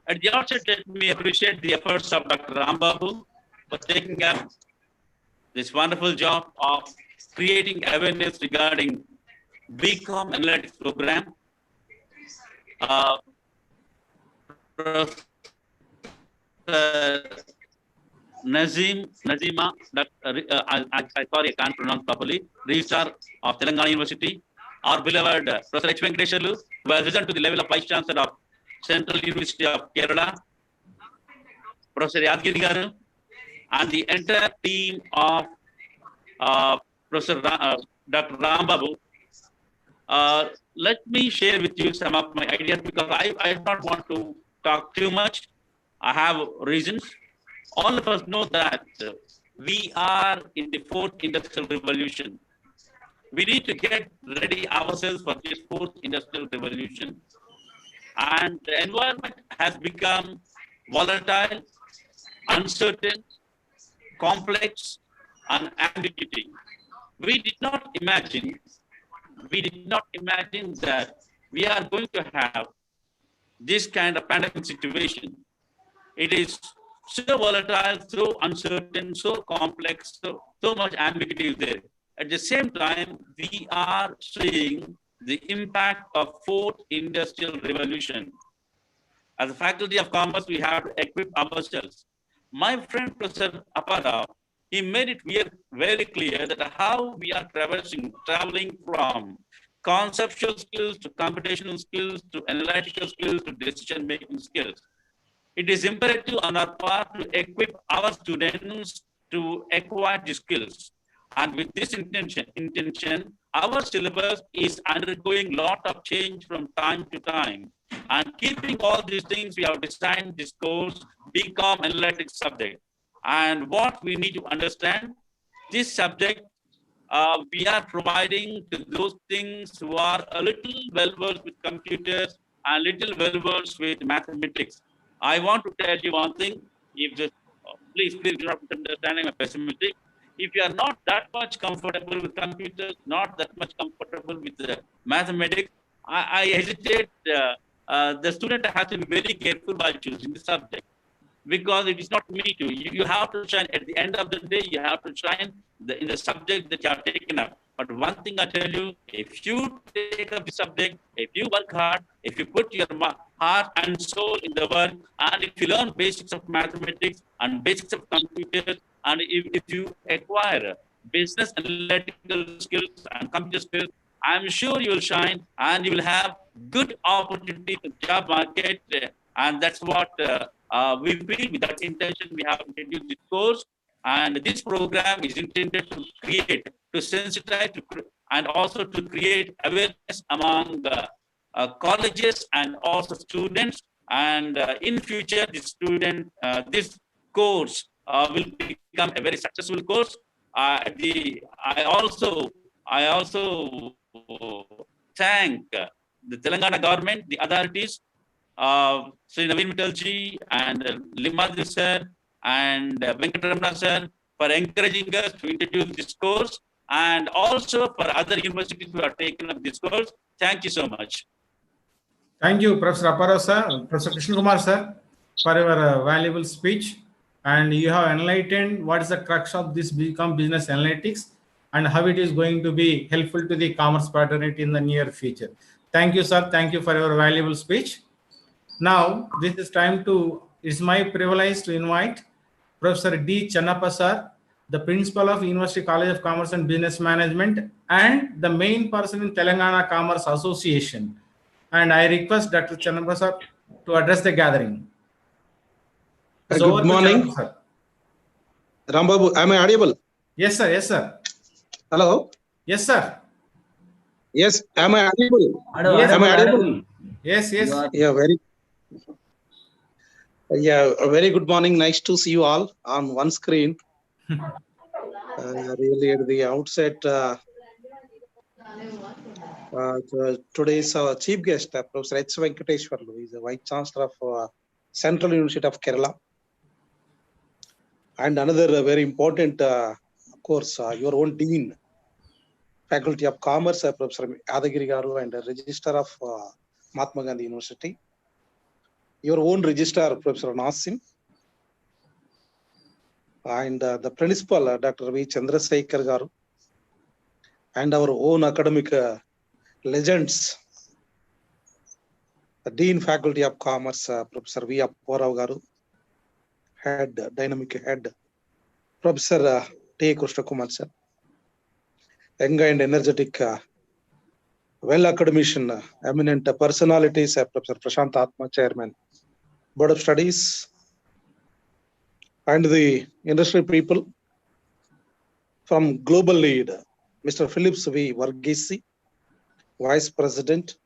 At the outset, let me appreciate the efforts of Dr. Rambabu for taking up this wonderful job of creating awareness regarding BCom Analytics program. Nazima, sorry, I can't pronounce properly, Registrar of Telangana University, our beloved Professor H. Venkateshwarlu, who has risen to the level of Vice Chancellor of Central University of Kerala, Professor Yadgiri Garu, and the entire team of Professor Dr. Rambabu. Let me share with you some of my ideas, because I don't want to talk too much. I have reasons. All of us know that we are in the fourth industrial revolution. We need to get ready ourselves for this fourth industrial revolution. And the environment has become volatile, uncertain, complex, and ambiguity. We did not imagine that we are going to have this kind of pandemic situation. It is so volatile, so uncertain, so complex, so much ambiguity is there. At the same time, we are seeing the impact of fourth industrial revolution. As a faculty of commerce, we have to equip ourselves. My friend Professor Apara, he made it very clear that how we are traveling from conceptual skills to computational skills to analytical skills to decision-making skills. It is imperative on our part to equip our students to acquire the skills. And with this intention, our syllabus is undergoing a lot of change from time to time. And keeping all these things, we have designed this course, BCom Analytics subject. And what we need to understand, this subject, we are providing to those things who are a little well-versed with computers and little well-versed with mathematics. I want to tell you one thing. Please do not understand my pessimistic. If you are not that much comfortable with computers, not that much comfortable with mathematics, I hesitate. The student has to be very careful while choosing the subject, because it is not me too. You have to shine. At the end of the day, you have to shine in the subject that you have taken up. But one thing I tell you, if you take up the subject, if you work hard, if you put your heart and soul in the work, and if you learn basics of mathematics and basics of computers, and if you acquire business analytical skills and computer skills, I'm sure you will shine and you will have good opportunity in the job market. And that's what we feel. With that intention, we have introduced this course. And this program is intended to create, to sensitize, and also to create awareness among colleges and also students. And in future, this course will become a very successful course. I also thank the Telangana government, the authorities, Sri Naveen Mittalji and Limadri sir and Venkatraman sir for encouraging us to introduce this course, and also for other universities who have taken up this course. Thank you so much. Thank you, Professor Apparao sir, Professor Krishna Kumar sir, for your valuable speech. And you have enlightened what is the crux of this become business analytics and how it is going to be helpful to the commerce fraternity in the near future. Thank you, sir. Thank you for your valuable speech. Now, this is time to, it's my privilege to invite Professor D. Channappa sir, the principal of University College of Commerce and Business Management and the main person in Telangana Commerce Association. And I request Dr. Channappa sir to address the gathering. So Good morning. Rambabu, am I audible? Yes, sir. Yes, sir. Hello? Yes, sir. Yes, am I audible? Yes, am I audible? Yes, yes. Yeah, a very good morning. Nice to see you all on one screen. Really, at the outset, today's chief guest, Professor H. Venkateshwarlu, is the Vice Chancellor of Central University of Kerala. And another very important, of course, your own Dean, Faculty of Commerce, Professor Adagiri Garu, and Registrar of Mahatma Gandhi University. Your own Registrar, Professor Nasim, and the Principal, Dr. V. Chandrasekhar Garu, and our own academic legends, the Dean Faculty of Commerce, Professor V. Apparao Garu, Dynamic Head, Professor T. Krishna Kumar sir, young and energetic, well academician, eminent personalities, Professor Prashant Atma, Chairman, Board of Studies, and the industry people from Global Lead, Mr. Phillips V. Varghese, Vice President,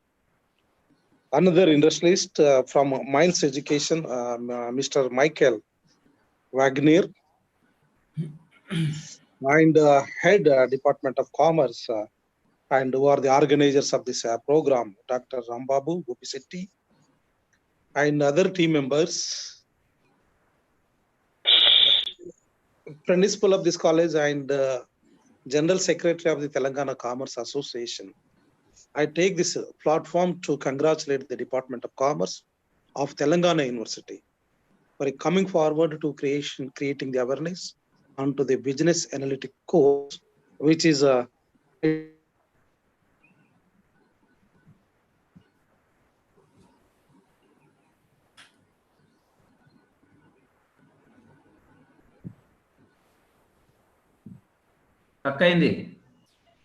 another industrialist from Miles Education, Mr. Michael Wagner, and Head Department of Commerce, and who are the organizers of this program, Dr. Rambabu Gopisetti, and other team members, principal of this college and General Secretary of the Telangana Commerce Association. I take this platform to congratulate the Department of Commerce of Telangana University for coming forward to creating the awareness onto the business analytic course, which is a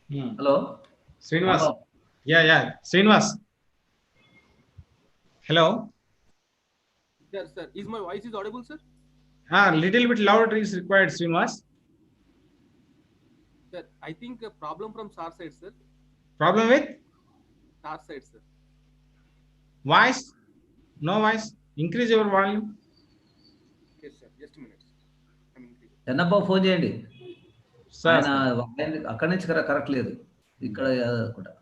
Hello? Srinivas. Yeah. Srinivas. Hello? Yes, sir. Is my voice is audible, sir? Little bit louder is required, Srinivas. Sir, I think a problem from SAR side, sir. Problem with? SAR side, sir. Voice? No voice. Increase your volume. Yes, sir. Just a minute. ఎన్నబ్బా phone చేయండి sir ఆయన అక్కడి నుంచి correct లేదు ఇక్కడ కూడా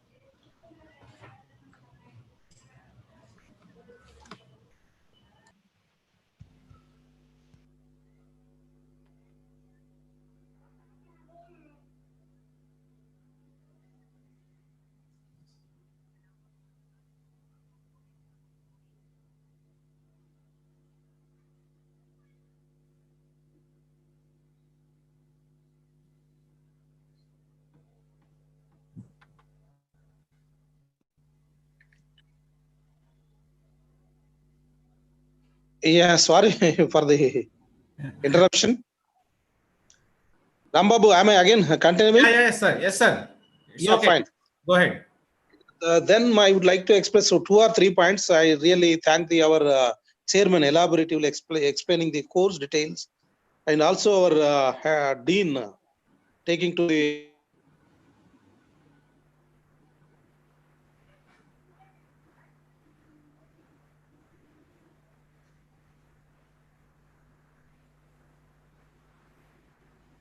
Yeah, sorry for the interruption. Rambabu, am I again continuing? Yes, sir. Yes, sir. It's Yeah, okay. fine. Go ahead. Then I would like to express 2 or 3 points. I really thank our chairman elaboratively explaining the course details, and also our dean taking to the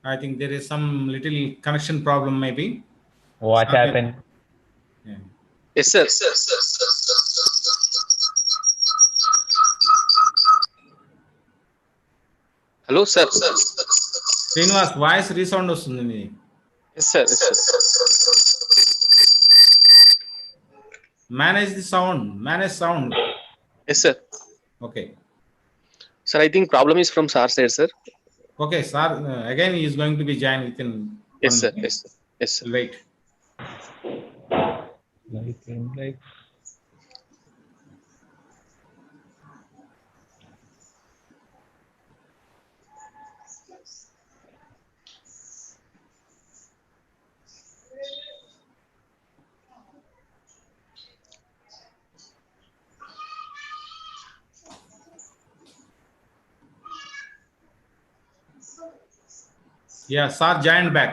I think there is some little connection problem, maybe. What happened? Yeah. Yes, sir. Hello, sir. Srinivas, voice resound వస్తుంది నీ. Yes, sir. Yes, sir. Manage the sound. Manage sound. Yes, sir. Okay. Sir, I think problem is from sir side, sir. Okay, sir. Again, he is going to be joined within. Yes, 1 sir. minute. Yes, sir. Yes, sir. Wait. Like. Yeah, sir joined back.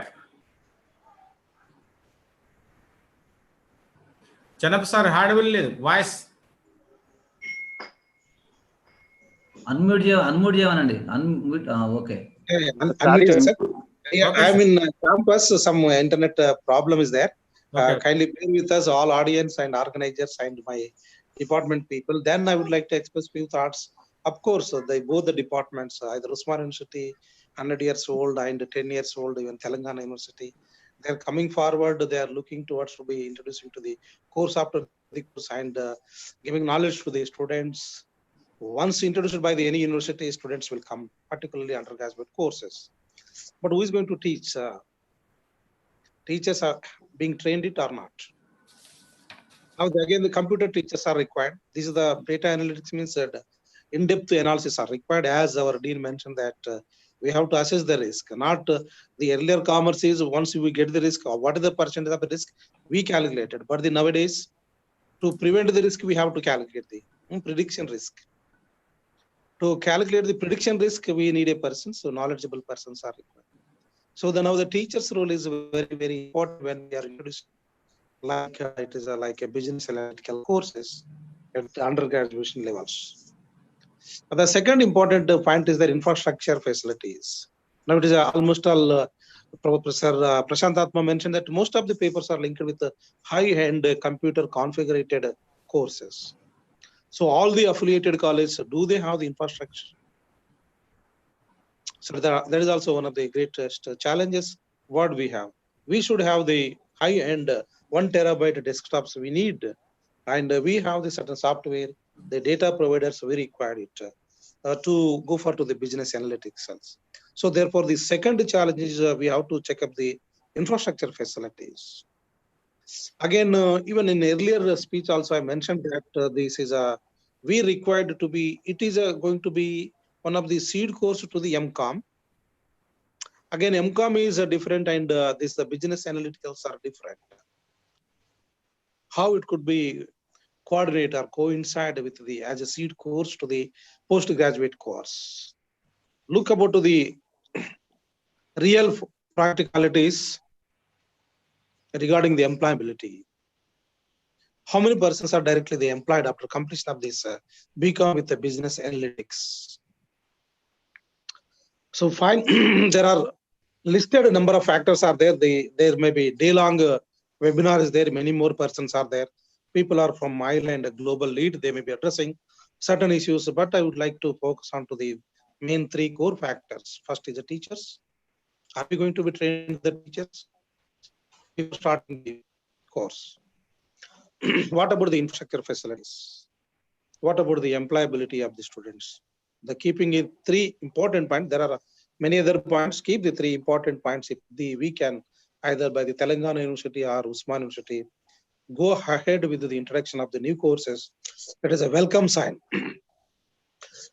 Chanap sir, hardware లేదు voice unmute చేయమనండి. Unmute. Okay. unmuted, sir. Yeah, Okay, I'm sir. in campus. Some internet problem is there. Okay. Kindly bear with us, all audience and organizers and my department people. Then I would like to express few thoughts. Of course, both the departments, either Usman University, 100 years old and 10 years old, even Telangana University, they're coming forward. They are looking towards to be introducing to the course after the course and giving knowledge to the students. Once introduced by the any university, students will come, particularly undergraduate courses. But who is going to teach? Teachers are being trained it or not? Now again, the computer teachers are required. This is the data analytics means that in-depth analysis are required. As our dean mentioned that we have to assess the risk. Not the earlier commerce is once we get the risk, what is the percentage of the risk we calculated. But the nowadays, to prevent the risk, we have to calculate the prediction risk. To calculate the prediction risk, we need a person. So knowledgeable persons are required. So now the teacher's role is very, very important when we are introduced. Like it is like a business analytical courses at undergraduate levels. The second important point is the infrastructure facilities. Now it is almost all Professor Prashant Atma mentioned that most of the papers are linked with the high-end computer configured courses. So all the affiliated colleges, do they have the infrastructure? So that is also one of the greatest challenges what we have. We should have the high-end 1 terabyte desktops we need, and we have the certain software, the data providers we require it to go for to the business analytics. So therefore, the second challenge is we have to check up the infrastructure facilities. Again, even in earlier speech also I mentioned that this is we required to be, it is going to be one of the seed course to the MCOM. Again, MCOM is different and the business analyticals are different. How it could be coordinate or coincide with the as a seed course to the postgraduate course. Look about to the real practicalities regarding the employability. How many persons are directly employed after completion of this BCom with the business analytics? So fine, there are listed number of factors are there. There may be day-long webinar is there. Many more persons are there. People are from mile and global lead. They may be addressing certain issues, but I would like to focus on to the main 3 core factors. First is the teachers. Are we going to be trained the teachers before starting the course? What about the infrastructure facilities? What about the employability of the students? The keeping it 3 important points. There are many other points. Keep the 3 important points. If we can either by the Telangana University or Usman University go ahead with the introduction of the new courses, it is a welcome sign.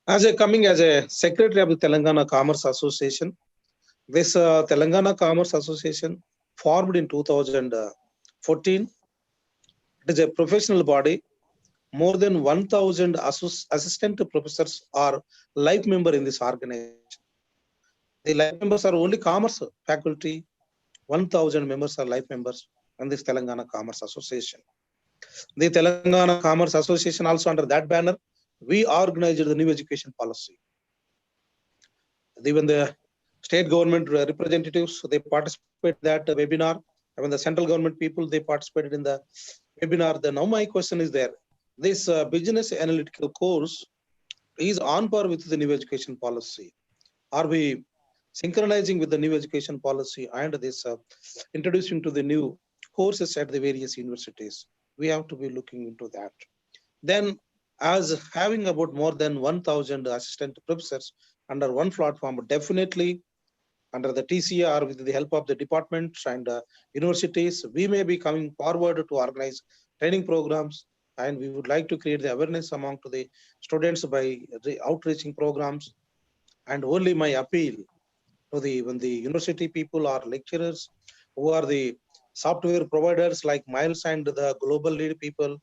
As a secretary of the Telangana Commerce Association, this Telangana Commerce Association formed in 2014. It is a professional body. More than 1,000 assistant professors are life member in this organization. The life members are only commerce faculty. 1,000 members are life members in this Telangana Commerce Association. The Telangana Commerce Association also under that banner, we organized the new education policy. Even the state government representatives, they participate that webinar. Even the central government people, they participated in the webinar. Now my question is there. This business analytical course is on par with the new education policy. Are we synchronizing with the new education policy and this introducing to the new courses at the various universities? We have to be looking into that. Then, as having about more than 1,000 assistant professors under one platform, definitely under the TCA or with the help of the departments and universities, we may be coming forward to organize training programs, and we would like to create the awareness among to the students by the outreaching programs. And only my appeal to the when the university people or lecturers who are the software providers like Miles and the global lead people,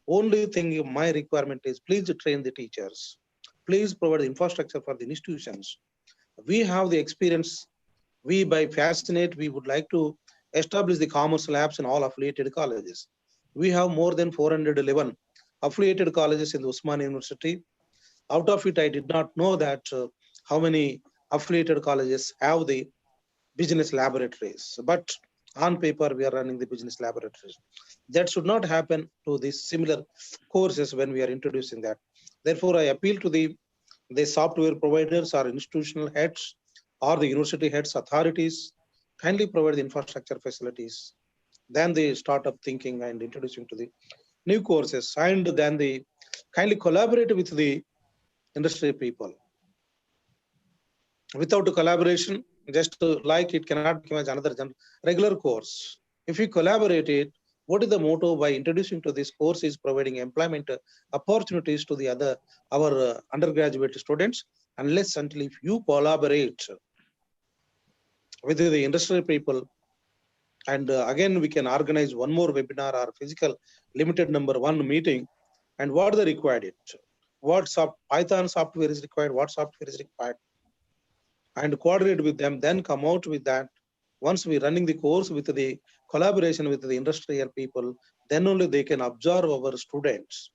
only thing my requirement is please train the teachers. Please provide the infrastructure for the institutions. We have the experience. We by Fascinate, we would like to establish the commerce labs in all affiliated colleges. We have more than 411 affiliated colleges in the Usman University. Out of it, I did not know that how many affiliated colleges have the business laboratories. But on paper, we are running the business laboratories. That should not happen to these similar courses when we are introducing that. Therefore, I appeal to the software providers or institutional heads or the university heads, authorities, kindly provide the infrastructure facilities. Then they start up thinking and introducing to the new courses, and then they kindly collaborate with the industry people. Without collaboration, just like it cannot become as another regular course. If we collaborate it, what is the motto by introducing to this course is providing employment opportunities to the our undergraduate students, unless until if you collaborate with the industry people, and again we can organize one more webinar or physical limited number one meeting, and what are the required what Python software is required, what software is required, and coordinate with them, then come out with that. Once we running the course with the collaboration with the industrial people, then only they can absorb our students.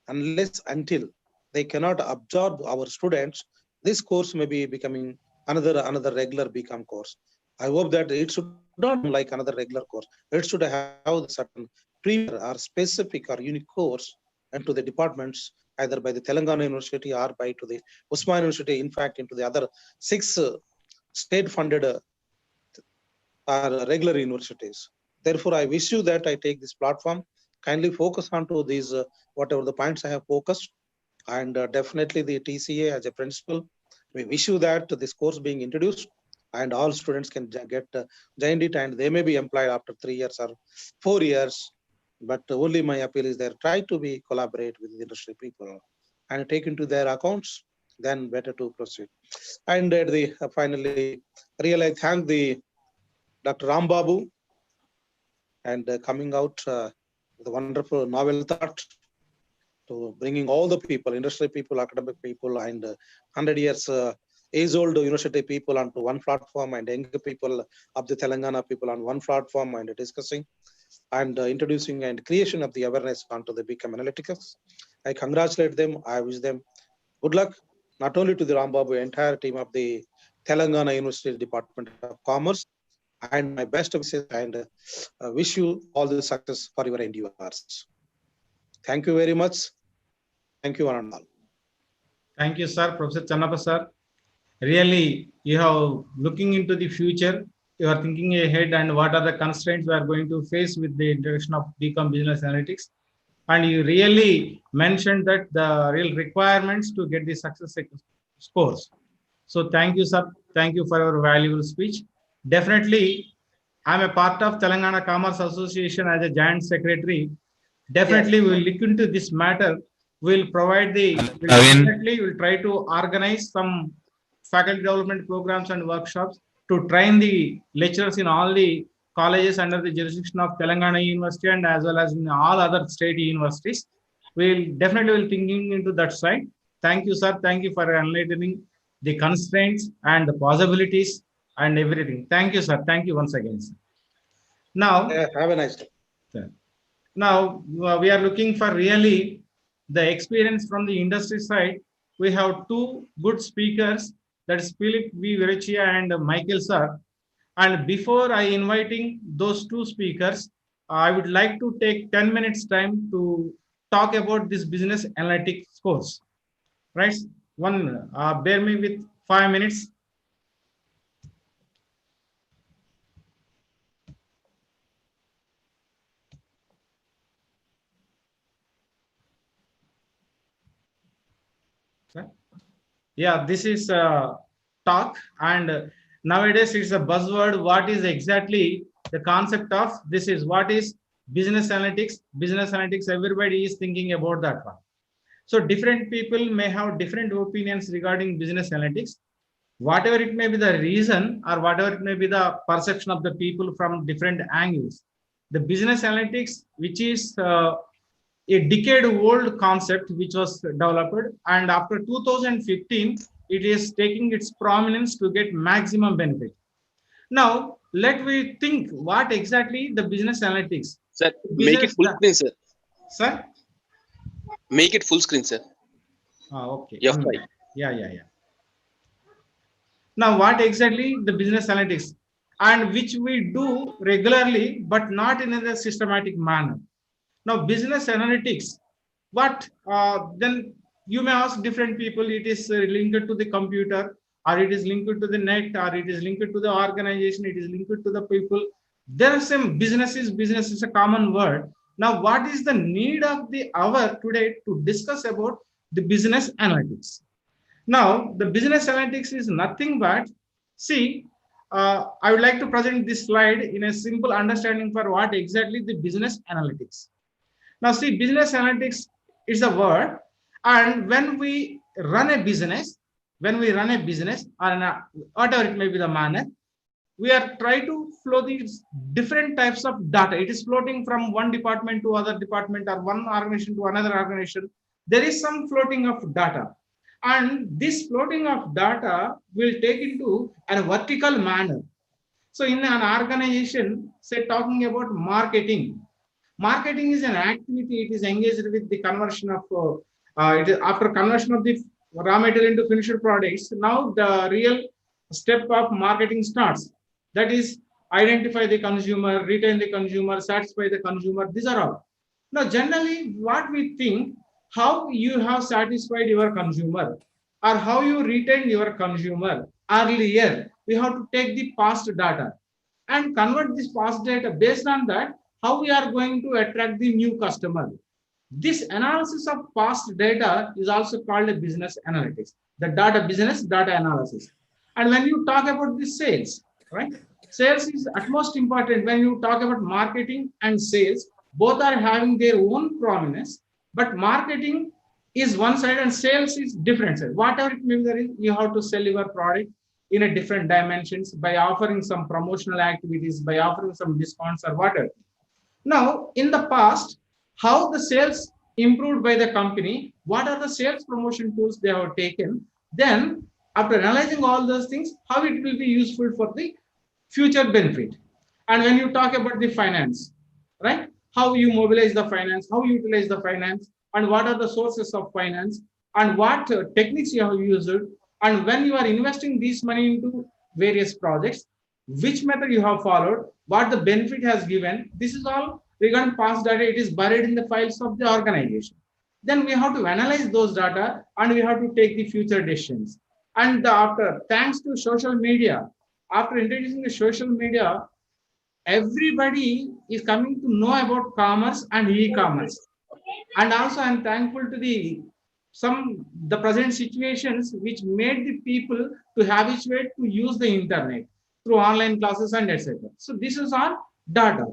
Unless until they cannot absorb our students, this course may be becoming another regular BCom course. I hope that it should not be like another regular course. It should have a certain premier or specific or unique course and to the departments, either by the Telangana University or by to the Usman University, in fact, into the other 6 state-funded regular universities. Therefore, I wish you that I take this platform, kindly focus on to these, whatever the points I have focused, and definitely the TCA as a principal, we wish you that this course being introduced and all students can get joined it, and they may be employed after 3 years or 4 years. But only my appeal is there, try to be collaborate with the industry people and take into their accounts, then better to proceed. And at the finally, really I thank the Dr. Rambabu and coming out with a wonderful novel thought to bringing all the people, industry people, academic people, and 100 years age-old university people onto one platform, and younger people of the Telangana people on one platform, and discussing and introducing and creation of the awareness onto the BCom Analytics. I congratulate them. I wish them good luck, not only to the Rambabu, entire team of the Telangana University Department of Commerce, and my best wishes, and wish you all the success for your endeavors. Thank you very much. Thank you, one and all. Thank you, sir, Professor Channappa, sir. Really, you have looking into the future. You are thinking ahead, and what are the constraints we are going to face with the introduction of BCom Business Analytics. And you really mentioned that the real requirements to get the success scores. So thank you, sir. Thank you for your valuable speech. Definitely, I'm a part of Telangana Commerce Association as a joint secretary. Definitely, we will look into this matter we'll provide the, we'll try to organize some faculty development programs and workshops to train the lecturers in all the colleges under the jurisdiction of Telangana University and as well as in all other state universities. We'll definitely thinking into that side. Thank you, sir. Thank you for enlightening the constraints and the possibilities and everything. Thank you, sir. Thank you once again, sir. Now, have a nice day. Now, we are looking for really the experience from the industry side. We have two good speakers, that is Philip V. Verechia and Michael sir. And before I inviting those two speakers, I would like to take 10 minutes time to talk about this business analytics course. Right? Bear me with 5 minutes. Yeah, this is a talk, and nowadays it's a buzzword. What is exactly the concept of this is what is business analytics? Business analytics, everybody is thinking about that one. So different people may have different opinions regarding business analytics. Whatever it may be the reason or whatever it may be the perception of the people from different angles. The business analytics, which is a decade-old concept which was developed, and after 2015, it is taking its prominence to get maximum benefit. Now, let me think what exactly the business analytics. Sir, make it full screen, sir. Sir? Make it full screen, sir. Okay. F5. Yeah. Now, what exactly the business analytics, and which we do regularly, but not in a systematic manner. Now, business analytics, what then you may ask different people, it is linked to the computer, or it is linked to the net, or it is linked to the organization, it is linked to the people. There are some businesses, business is a common word. Now, what is the need of the hour today to discuss about the business analytics? Now, the business analytics is nothing but, see, I would like to present this slide in a simple understanding for what exactly the business analytics. Now, see, business analytics is a word, and when we run a business, or whatever it may be the manner, we are trying to flow these different types of data. It is floating from one department to other department or one organization to another organization. There is some floating of data. And this floating of data will take into a vertical manner. So in an organization, say talking about marketing. Marketing is an activity, it is engaged with the conversion of, after conversion of the raw material into finished products, now the real step of marketing starts. That is, identify the consumer, retain the consumer, satisfy the consumer, these are all. Now, generally, what we think, how you have satisfied your consumer or how you retained your consumer earlier, we have to take the past data and convert this past data. Based on that, how we are going to attract the new customer. This analysis of past data is also called a business analytics, the business data analysis. And when you talk about the sales, right? Sales is utmost important. When you talk about marketing and sales, both are having their own prominence, but marketing is one side and sales is different side. Whatever it may be, you have to sell your product in a different dimensions by offering some promotional activities, by offering some discounts or whatever. Now, in the past, how the sales improved by the company, what are the sales promotion tools they have taken, then after analyzing all those things, how it will be useful for the future benefit. And when you talk about the finance, right? How you mobilize the finance, how you utilize the finance, and what are the sources of finance, and what techniques you have used, and when you are investing this money into various projects, which method you have followed, what the benefit has given. This is all regarding past data. It is buried in the files of the organization. Then we have to analyze those data and we have to take the future decisions. And after, thanks to social media, after introducing the social media, everybody is coming to know about commerce and e-commerce. And also I'm thankful to the present situations which made the people to habituate to use the internet through online classes and etc. So this is our data.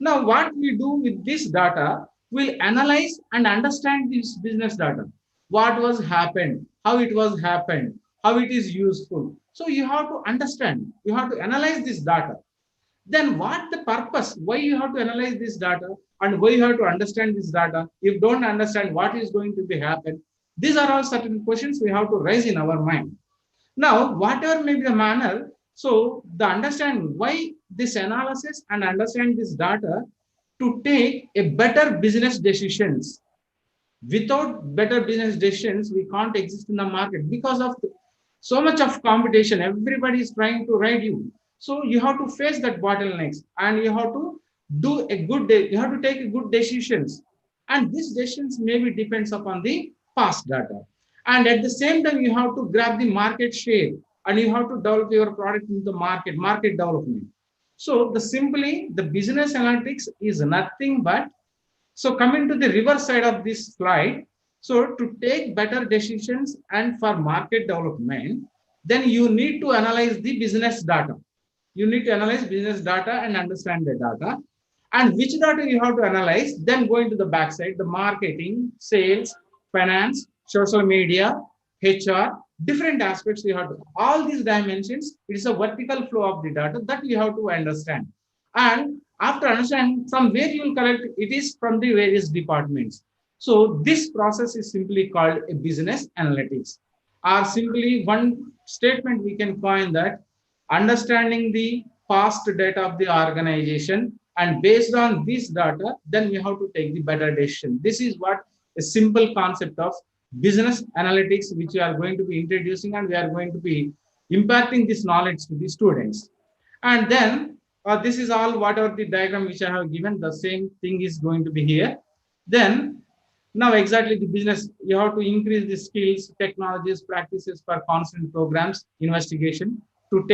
Now what we do with this data, will analyze and understand this business data. What was happened, how it was happened, how it is useful. So you have to understand, you have to analyze this data. Then what the purpose, why you have to analyze this data and why you have to understand this data? If you don't understand what is going to be happen, these are all certain questions we have to raise in our mind. Now, whatever may be the manner, so the understanding why this analysis and understand this data to take a better business decisions. Without better business decisions, we can't exist in the market because of so much of competition. Everybody is trying to ride you. So you have to face that bottlenecks and you have to do a good day. You have to take good decisions. And these decisions maybe depends upon the past data. And at the same time, you have to grab the market share and you have to develop your product in the market development. So the business analytics is nothing but, so coming to the reverse side of this slide, so to take better decisions and for market development, then you need to analyze the business data. You need to analyze business data and understand the data. And which data you have to analyze, then go into the backside, the marketing, sales, finance, social media, HR, different aspects you have to, all these dimensions, it is a vertical flow of the data that you have to understand. And after understanding from where you will collect, it is from the various departments. So this process is simply called a business analytics. Or simply one statement we can coin that understanding the past data of the organization, and based on this data, then we have to take the better decision. This is what a simple concept of business analytics, which we are going to be introducing, and we are going to be impacting this knowledge to the students. And then this is all whatever the diagram which I have given, the same thing is going to be here. Then now exactly the business, you have to increase the skills, technologies, practices for constant programs, investigation to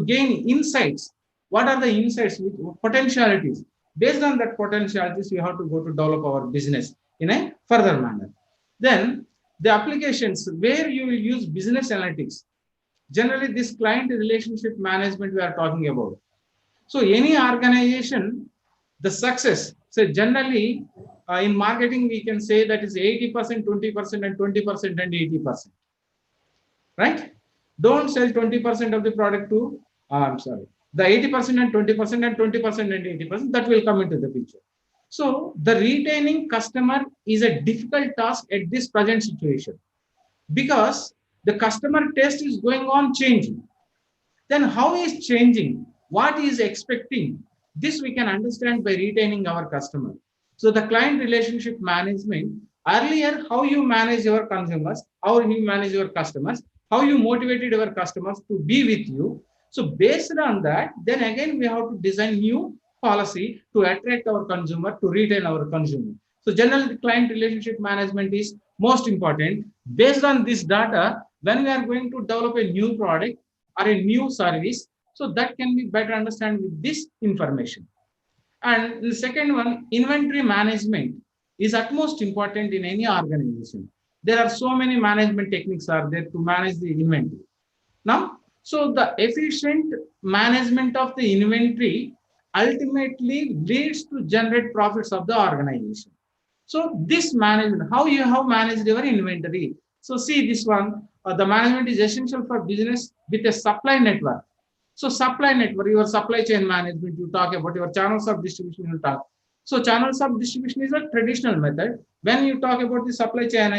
gain insights. What are the insights, potentialities? Based on that potentialities, you have to go to develop our business in a further manner. Then the applications where you will use business analytics. Generally, this client relationship management we are talking about. So any organization, the success, so generally in marketing, we can say that is 80%, 20% and 20% and 80%, right? Don't sell 20% of the product to, I'm sorry, the 80% and 20% and 20% and 80%, that will come into the picture. So the retaining customer is a difficult task at this present situation because the customer taste is going on changing. Then how is changing? What is expecting? This we can understand by retaining our customer. So the client relationship management, earlier, how you manage your consumers, how you manage your customers, how you motivated your customers to be with you. So based on that, then again, we have to design new policy to attract our consumer, to retain our consumer. So generally, client relationship management is most important. Based on this data, when we are going to develop a new product or a new service, so that can be better understand with this information. And the second one, inventory management is utmost important in any organization. There are so many management techniques are there to manage the inventory. Now, so the efficient management of the inventory ultimately leads to generate profits of the organization. So this management, how you have managed your inventory. So see this one, the management is essential for business with a supply network. So supply network, your supply chain management, you talk about your channels of distribution, you talk. So channels of distribution is a traditional method. When you talk about the supply chain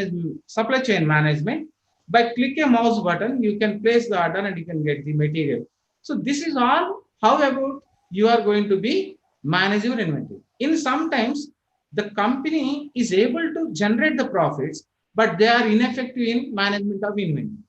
management, by click a mouse button, you can place the order and you can get the material. So this is all how about you are going to be manage your inventory. In sometimes the company is able to generate the profits, but they are ineffective in management of inventory.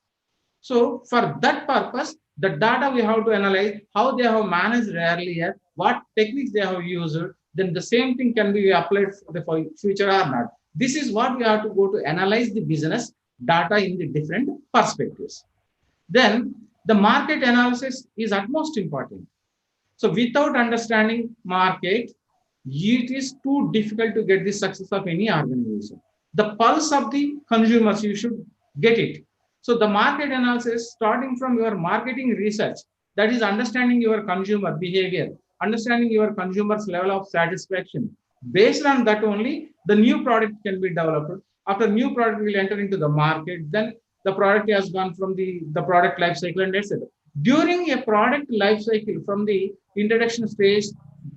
So for that purpose, the data we have to analyze how they have managed earlier, what techniques they have used, then the same thing can be applied for the future or not. This is what we have to go to analyze the business data in the different perspectives. Then the market analysis is utmost important. So without understanding market, it is too difficult to get the success of any organization. The pulse of the consumers, you should get it. So the market analysis, starting from your marketing research, that is understanding your consumer behavior, understanding your consumer's level of satisfaction, Based on that only, the new product can be developed. After new product will enter into the market, then the product has gone from the product life cycle and etc. During a product life cycle, from the introduction stage,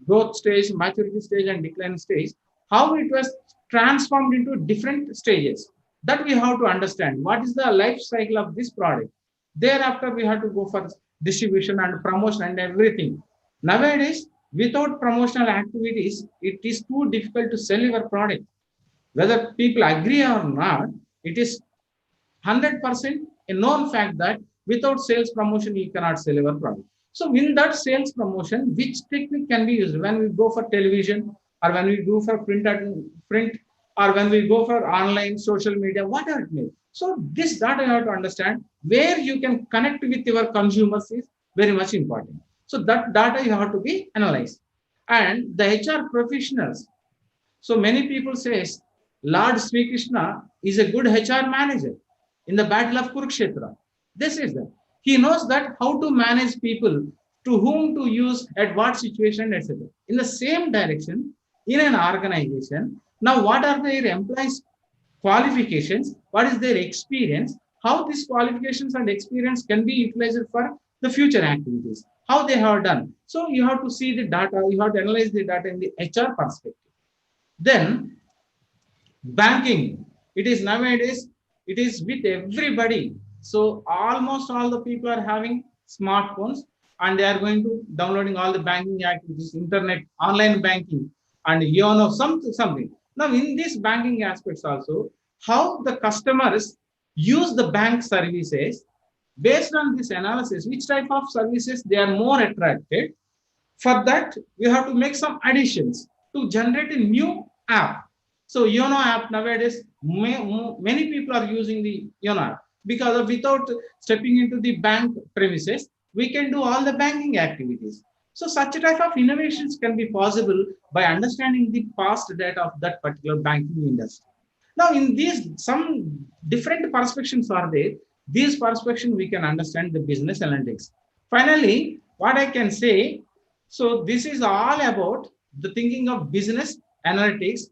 growth stage, maturity stage, and decline stage, how it was transformed into different stages. That we have to understand. What is the life cycle of this product? Thereafter, we have to go for distribution and promotion and everything. Nowadays, without promotional activities, it is too difficult to sell your product. Whether people agree or not, it is 100% a known fact that without sales promotion, you cannot sell your product. So in that sales promotion, which technique can be used when we go for television, or when we go for print, or when we go for online social media, whatever it may. So this data you have to understand where you can connect with your consumers is very much important. So that data you have to be analyzed. And the HR professionals. So many people says Lord Sri Krishna is a good HR manager in the battle of Kurukshetra. This is that. He knows that how to manage people, to whom to use, at what situation, etc. In the same direction, in an organization, now what are their employees' qualifications, what is their experience, how these qualifications and experience can be utilized for the future activities, how they have done. So you have to see the data, you have to analyze the data in the HR perspective. Then banking, it is nowadays, it is with everybody. So almost all the people are having smartphones and they are going to downloading all the banking activities, internet, online banking, and YONO, something. Now in these banking aspects also, how the customers use the bank services, based on this analysis, which type of services they are more attracted. For that, we have to make some additions to generate a new app. So YONO app nowadays, many people are using the YONO app because without stepping into the bank premises, we can do all the banking activities. So such a type of innovations can be possible by understanding the past data of that particular banking industry. Now in these, some different perspectives are there. These perspectives we can understand the business analytics. Finally, what I can say, so this is all about the thinking of business analytics.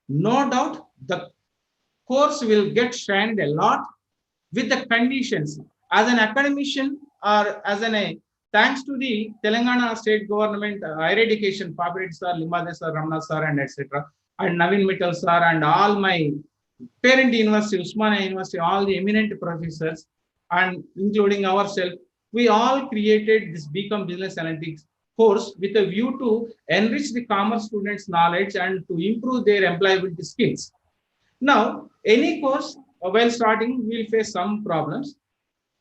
No doubt the course will get shined a lot with the conditions. As an academician or as thanks to the Telangana state government, higher education, Papiretti sir, Limbade sir, Ramana sir, and etc. and Naveen Mittal sir, and all my parent university, Usmania University, all the eminent professors, and including ourselves, we all created this Become Business Analytics course with a view to enrich the commerce students' knowledge and to improve their employability skills. Now, any course while starting will face some problems.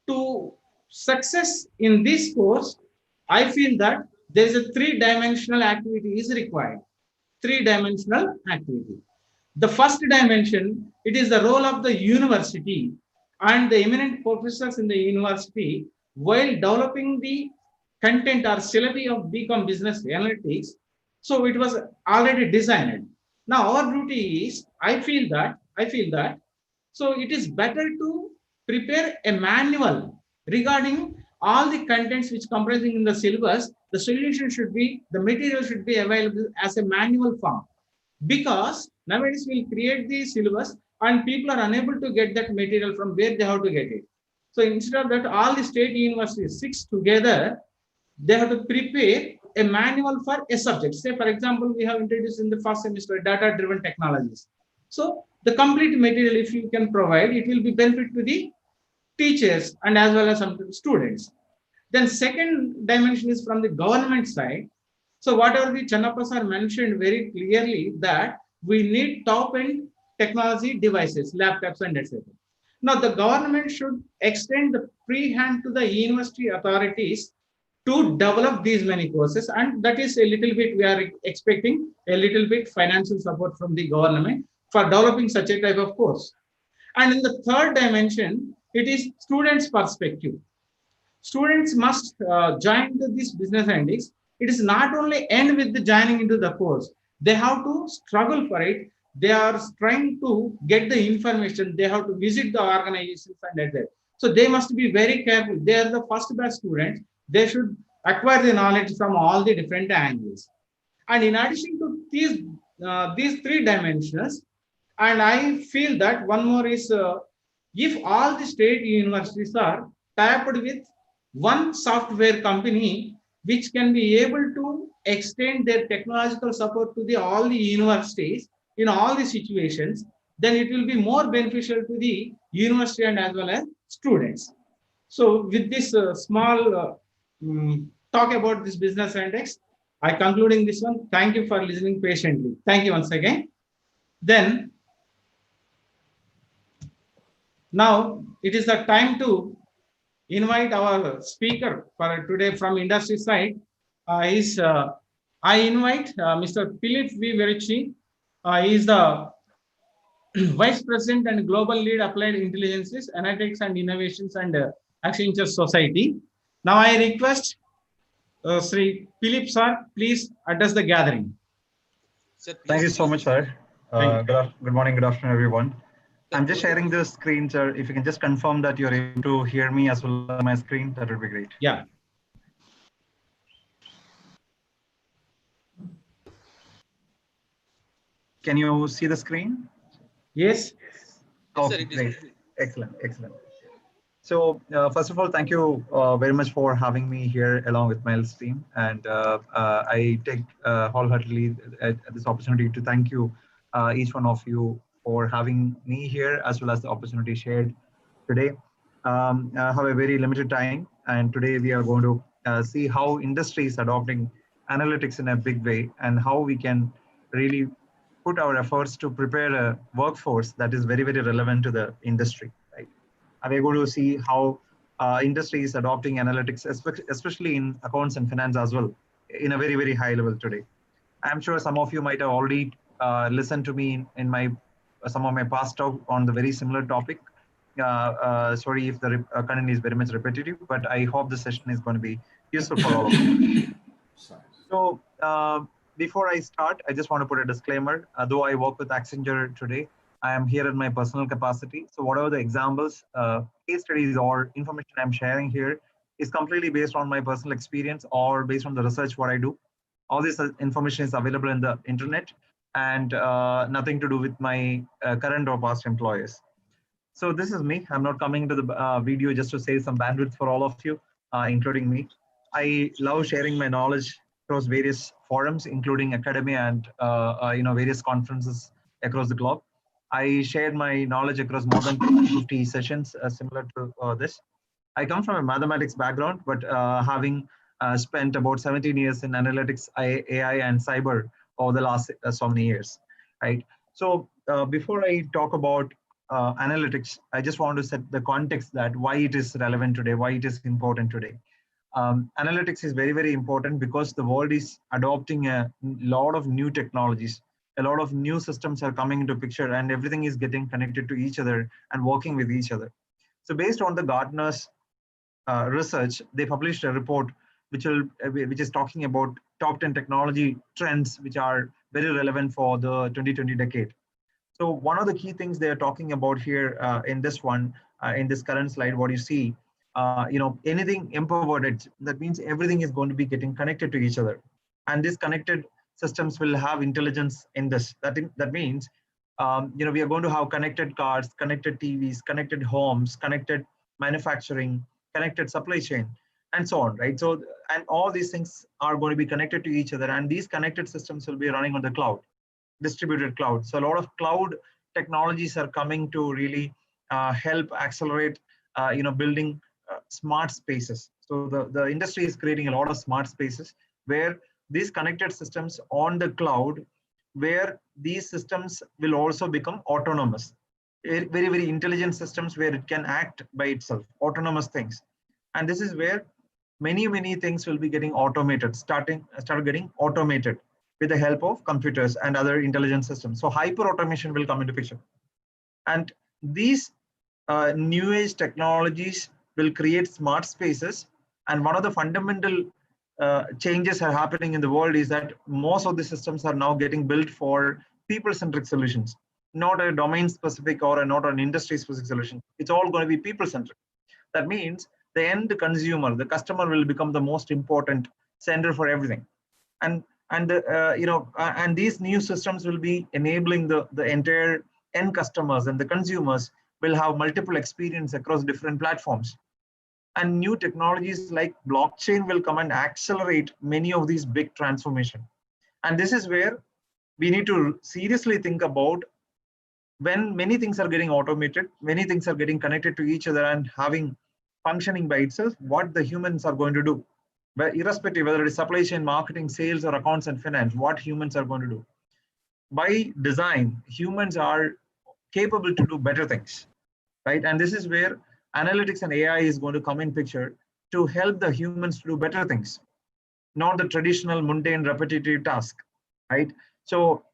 To success in this course, I feel that there is a three-dimensional activity is required. Three-dimensional activity. The first dimension, it is the role of the university and the eminent professors in the university while developing the content or syllabi of Become Business Analytics. So it was already designed. Now our duty is, I feel that, so it is better to prepare a manual regarding all the contents which comprising in the syllabus. The solution should be, the material should be available as a manual form. Because nowadays we'll create the syllabus and people are unable to get that material from where they have to get it. So instead of that, all the state universities, 6 together, they have to prepare a manual for a subject. Say, for example, we have introduced in the first semester data-driven technologies. So the complete material, if you can provide, it will be benefit to the teachers and as well as some students. Then second dimension is from the government side. So whatever the Channappa sir mentioned very clearly that we need top-end technology devices, laptops and etc. Now the government should extend the free hand to the university authorities to develop these many courses, and that is a little bit, we are expecting a little bit financial support from the government for developing such a type of course. And in the third dimension, it is students' perspective. Students must join this business analytics. It is not only end with the joining into the course. They have to struggle for it. They are trying to get the information. They have to visit the organizations and that. So they must be very careful. They are the first batch students. They should acquire the knowledge from all the different angles. And in addition to these these three dimensions. And I feel that one more is if all the state universities are tapped with one software company which can be able to extend their technological support to all the universities in all the situations, then it will be more beneficial to the university and as well as students. So with this small talk about this business index, I concluding this one. Thank you for listening patiently. Thank you once again. Then now it is the time to invite our speaker for today from industry side. I invite Mr. Philip V. Verici. He is the Vice President and Global Lead Applied Intelligences, Analytics and Innovations and Accenture Society. Now I request Sri Philip sir, please address the gathering. Sir, Thank you so much, sir. Good morning, good afternoon, everyone. I'm just sharing the screen, sir. If you can just confirm that you're able to hear me as well as my screen, that would be great. Yeah. Can you see the screen? Yes. Oh, great. Excellent, excellent. So first of all, thank you very much for having me here along with Miles' team. And I take wholeheartedly this opportunity to thank you, each one of you, for having me here as well as the opportunity shared today. I have a very limited time, and today we are going to see how industry is adopting analytics in a big way and how we can really put our efforts to prepare a workforce that is very, very relevant to the industry, right? And we're going to see how industry is adopting analytics, especially in accounts and finance as well, in a very, very high level today. I'm sure some of you might have already listened to me in my some of my past talk on the very similar topic. Sorry if the content is very much repetitive, but I hope the session is going to be useful for all of you. So before I start, I just want to put a disclaimer. Though I work with Accenture today, I am here in my personal capacity. So whatever the examples, case studies, or information I'm sharing here is completely based on my personal experience or based on the research what I do. All this information is available in the internet and nothing to do with my current or past employers. So this is me. I'm not coming to the video just to save some bandwidth for all of you, including me. I love sharing my knowledge across various forums, including academia and various conferences across the globe. I shared my knowledge across more than 50 sessions similar to this. I come from a mathematics background, but having spent about 17 years in analytics, AI, and cyber over the last so many years, right? So before I talk about analytics, I just want to set the context that why it is relevant today, why it is important today. Analytics is very, very important because the world is adopting a lot of new technologies. A lot of new systems are coming into picture and everything is getting connected to each other and working with each other. So based on the Gartner's research, they published a report which is talking about top 10 technology trends which are very relevant for the 2020 decade. So one of the key things they are talking about here in this one, in this current slide, what you see, anything empowered, that means everything is going to be getting connected to each other. And these connected systems will have intelligence in this. That means, we are going to have connected cars, connected TVs, connected homes, connected manufacturing, connected supply chain, and so on, right? So, and all these things are going to be connected to each other, and these connected systems will be running on the cloud, distributed cloud. So a lot of cloud technologies are coming to really help accelerate, building smart spaces. So the industry is creating a lot of smart spaces where these connected systems on the cloud, where these systems will also become autonomous. Very, very intelligent systems where it can act by itself, autonomous things. And this is where many things will be getting automated, start getting automated with the help of computers and other intelligent systems. So hyper automation will come into picture. And these new age technologies will create smart spaces. And one of the fundamental changes are happening in the world is that most of the systems are now getting built for people-centric solutions, not a domain-specific or not an industry-specific solution. It's all going to be people-centric. That means the end consumer, the customer, will become the most important center for everything. And And and these new systems will be enabling the entire end customers, and the consumers will have multiple experience across different platforms. And new technologies like blockchain will come and accelerate many of these big transformation. And this is where we need to seriously think about, when many things are getting automated, many things are getting connected to each other and having functioning by itself, what the humans are going to do. But irrespective whether it is supply chain, marketing, sales, or accounts and finance, what humans are going to do. By design, humans are capable to do better things, right? And this is where analytics and AI is going to come in picture to help the humans to do better things, not the traditional mundane repetitive task, right? So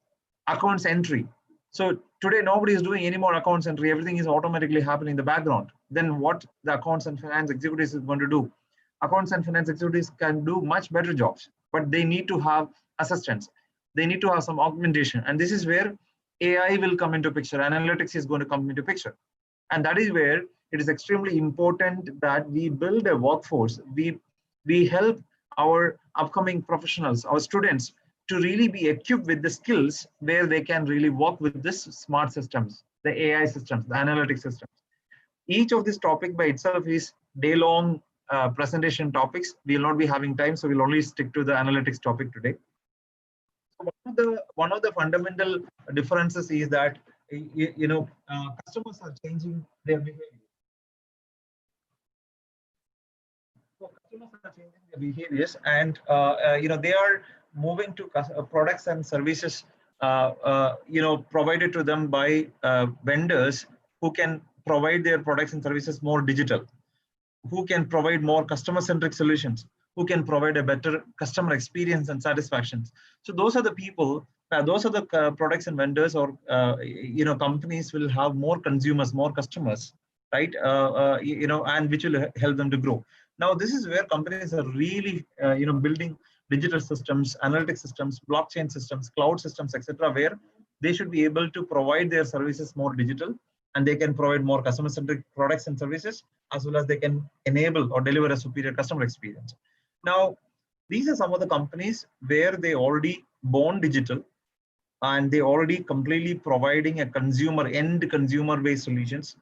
accounts entry. So today nobody is doing any more accounts entry, everything is automatically happening in the background. Then what the accounts and finance executives is going to do? Accounts and finance executives can do much better jobs, but they need to have assistance. They need to have some augmentation. And this is where AI will come into picture. Analytics is going to come into picture. And that is where it is extremely important that we build a workforce. We help our upcoming professionals, our students, to really be equipped with the skills where they can really work with this smart systems, the AI systems, the analytic systems. Each of this topic by itself is day-long presentation topics. We will not be having time, so we'll only stick to the analytics topic today. So one of the fundamental differences is that customers are changing their behavior. So customers are changing their behaviors, and they are moving to products and services provided to them by vendors who can provide their products and services more digital, who can provide more customer-centric solutions, who can provide a better customer experience and satisfaction. So those are the people, those are the products and vendors, or companies will have more consumers, more customers, right? And which will help them to grow. Now, this is where companies are really, building digital systems, analytic systems, blockchain systems, cloud systems, etc., where they should be able to provide their services more digital, and they can provide more customer-centric products and services, as well as they can enable or deliver a superior customer experience. Now, these are some of the companies where they already born digital, and they already completely providing a end consumer-based solutions,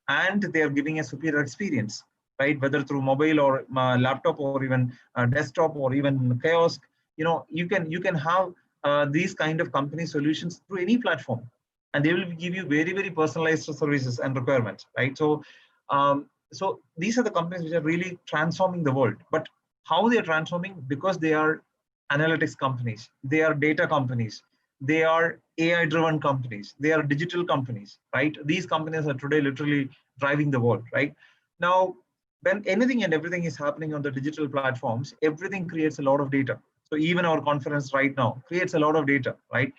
and they are giving a superior experience, right? Whether through mobile or laptop, or even desktop, or even kiosk, you can have these kind of company solutions through any platform, and they will give you very, very personalized services and requirements, right? So so these are the companies which are really transforming the world. But how they are transforming? Because they are analytics companies, they are data companies, they are AI driven companies, they are digital companies, right? These companies are today literally driving the world, right? Now, when anything and everything is happening on the digital platforms, everything creates a lot of data. So even our conference right now creates a lot of data, right?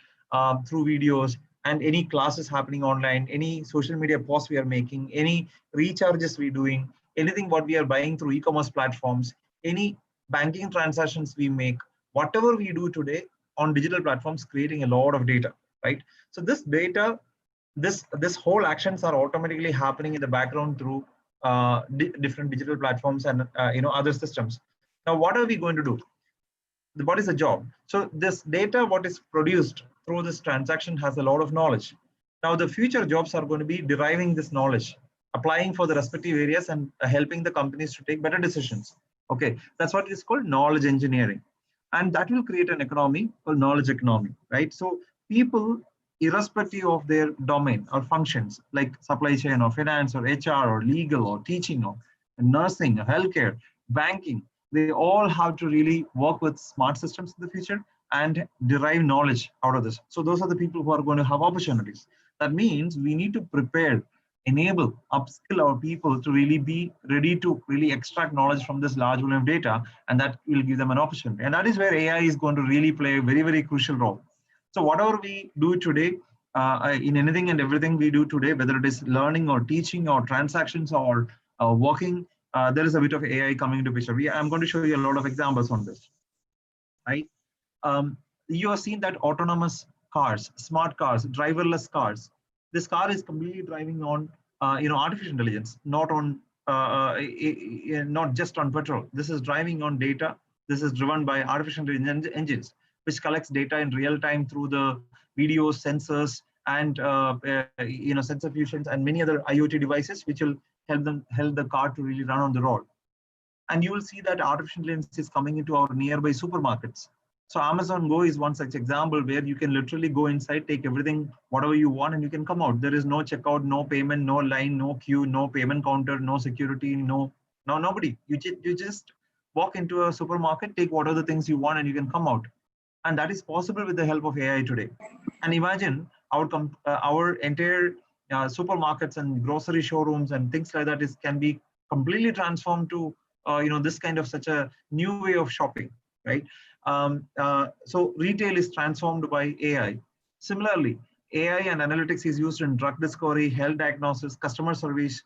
Through videos, and any classes happening online, any social media posts we are making, any recharges we're doing, anything what we are buying through e-commerce platforms, any banking transactions we make, whatever we do today on digital platforms, creating a lot of data, right? So this data, this whole actions are automatically happening in the background through different digital platforms and other systems. Now, what are we going to do? What is the job? So this data, what is produced through this transaction, has a lot of knowledge. Now, the future jobs are going to be deriving this knowledge, applying for the respective areas, and helping the companies to take better decisions. Okay, that's what is called knowledge engineering. And that will create an economy called knowledge economy, right? So people, irrespective of their domain or functions, like supply chain or finance or HR or legal or teaching or nursing or healthcare, banking, they all have to really work with smart systems in the future and derive knowledge out of this. So those are the people who are going to have opportunities. That means we need to prepare, enable, upskill our people to really be ready to really extract knowledge from this large volume of data, and that will give them an opportunity. And that is where AI is going to really play a very, very crucial role. So whatever we do today, in anything and everything we do today, whether it is learning or teaching or transactions or working, there is a bit of AI coming into picture. I'm going to show you a lot of examples on this, right? You have seen that autonomous cars, smart cars, driverless cars. This car is completely driving on, artificial intelligence, not on, not just on petrol. This is driving on data. This is driven by artificial intelligence engines. which collects data in real time through the videos, sensors, and sensor fusions and many other IoT devices, which will help the car to really run on the road. And you will see that artificial intelligence is coming into our nearby supermarkets. So Amazon Go is one such example where you can literally go inside, take everything, whatever you want, and you can come out. There is no checkout, no payment, no line, no queue, no payment counter, no security, nobody. You just walk into a supermarket, take whatever the things you want, and you can come out. And that is possible with the help of AI today. And imagine our entire supermarkets and grocery showrooms and things like that can be completely transformed to this kind of such a new way of shopping, right? So retail is transformed by AI. Similarly, AI and analytics is used in drug discovery, health diagnosis, customer service,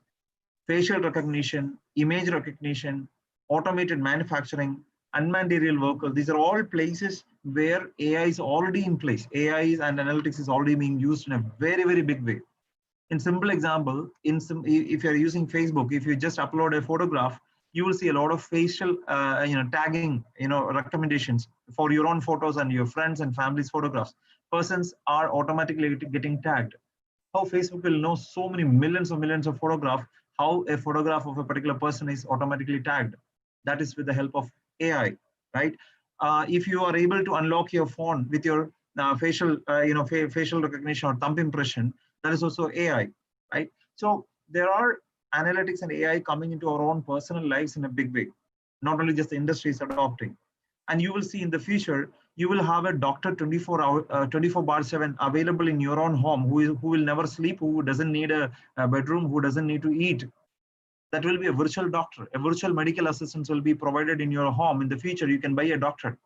facial recognition, image recognition, automated manufacturing, unmanned aerial workers. These are all places where AI is already in place. AI and analytics is already being used in a very, very big way. In simple example, if you're using Facebook, if you just upload a photograph, you will see a lot of facial tagging, recommendations for your own photos and your friends and family's photographs. Persons are automatically getting tagged. How Facebook will know so many millions of photographs, how a photograph of a particular person is automatically tagged. That is with the help of AI, right? If you are able to unlock your phone with your facial recognition or thumb impression, that is also AI, right? So there are analytics and AI coming into our own personal lives in a big way. Not only just the industry is adopting. And you will see in the future, you will have a doctor 24/7 available in your own home who will never sleep, who doesn't need a bedroom, who doesn't need to eat. That will be a virtual doctor. A virtual medical assistant will be provided in your home. In the future, you can buy a doctor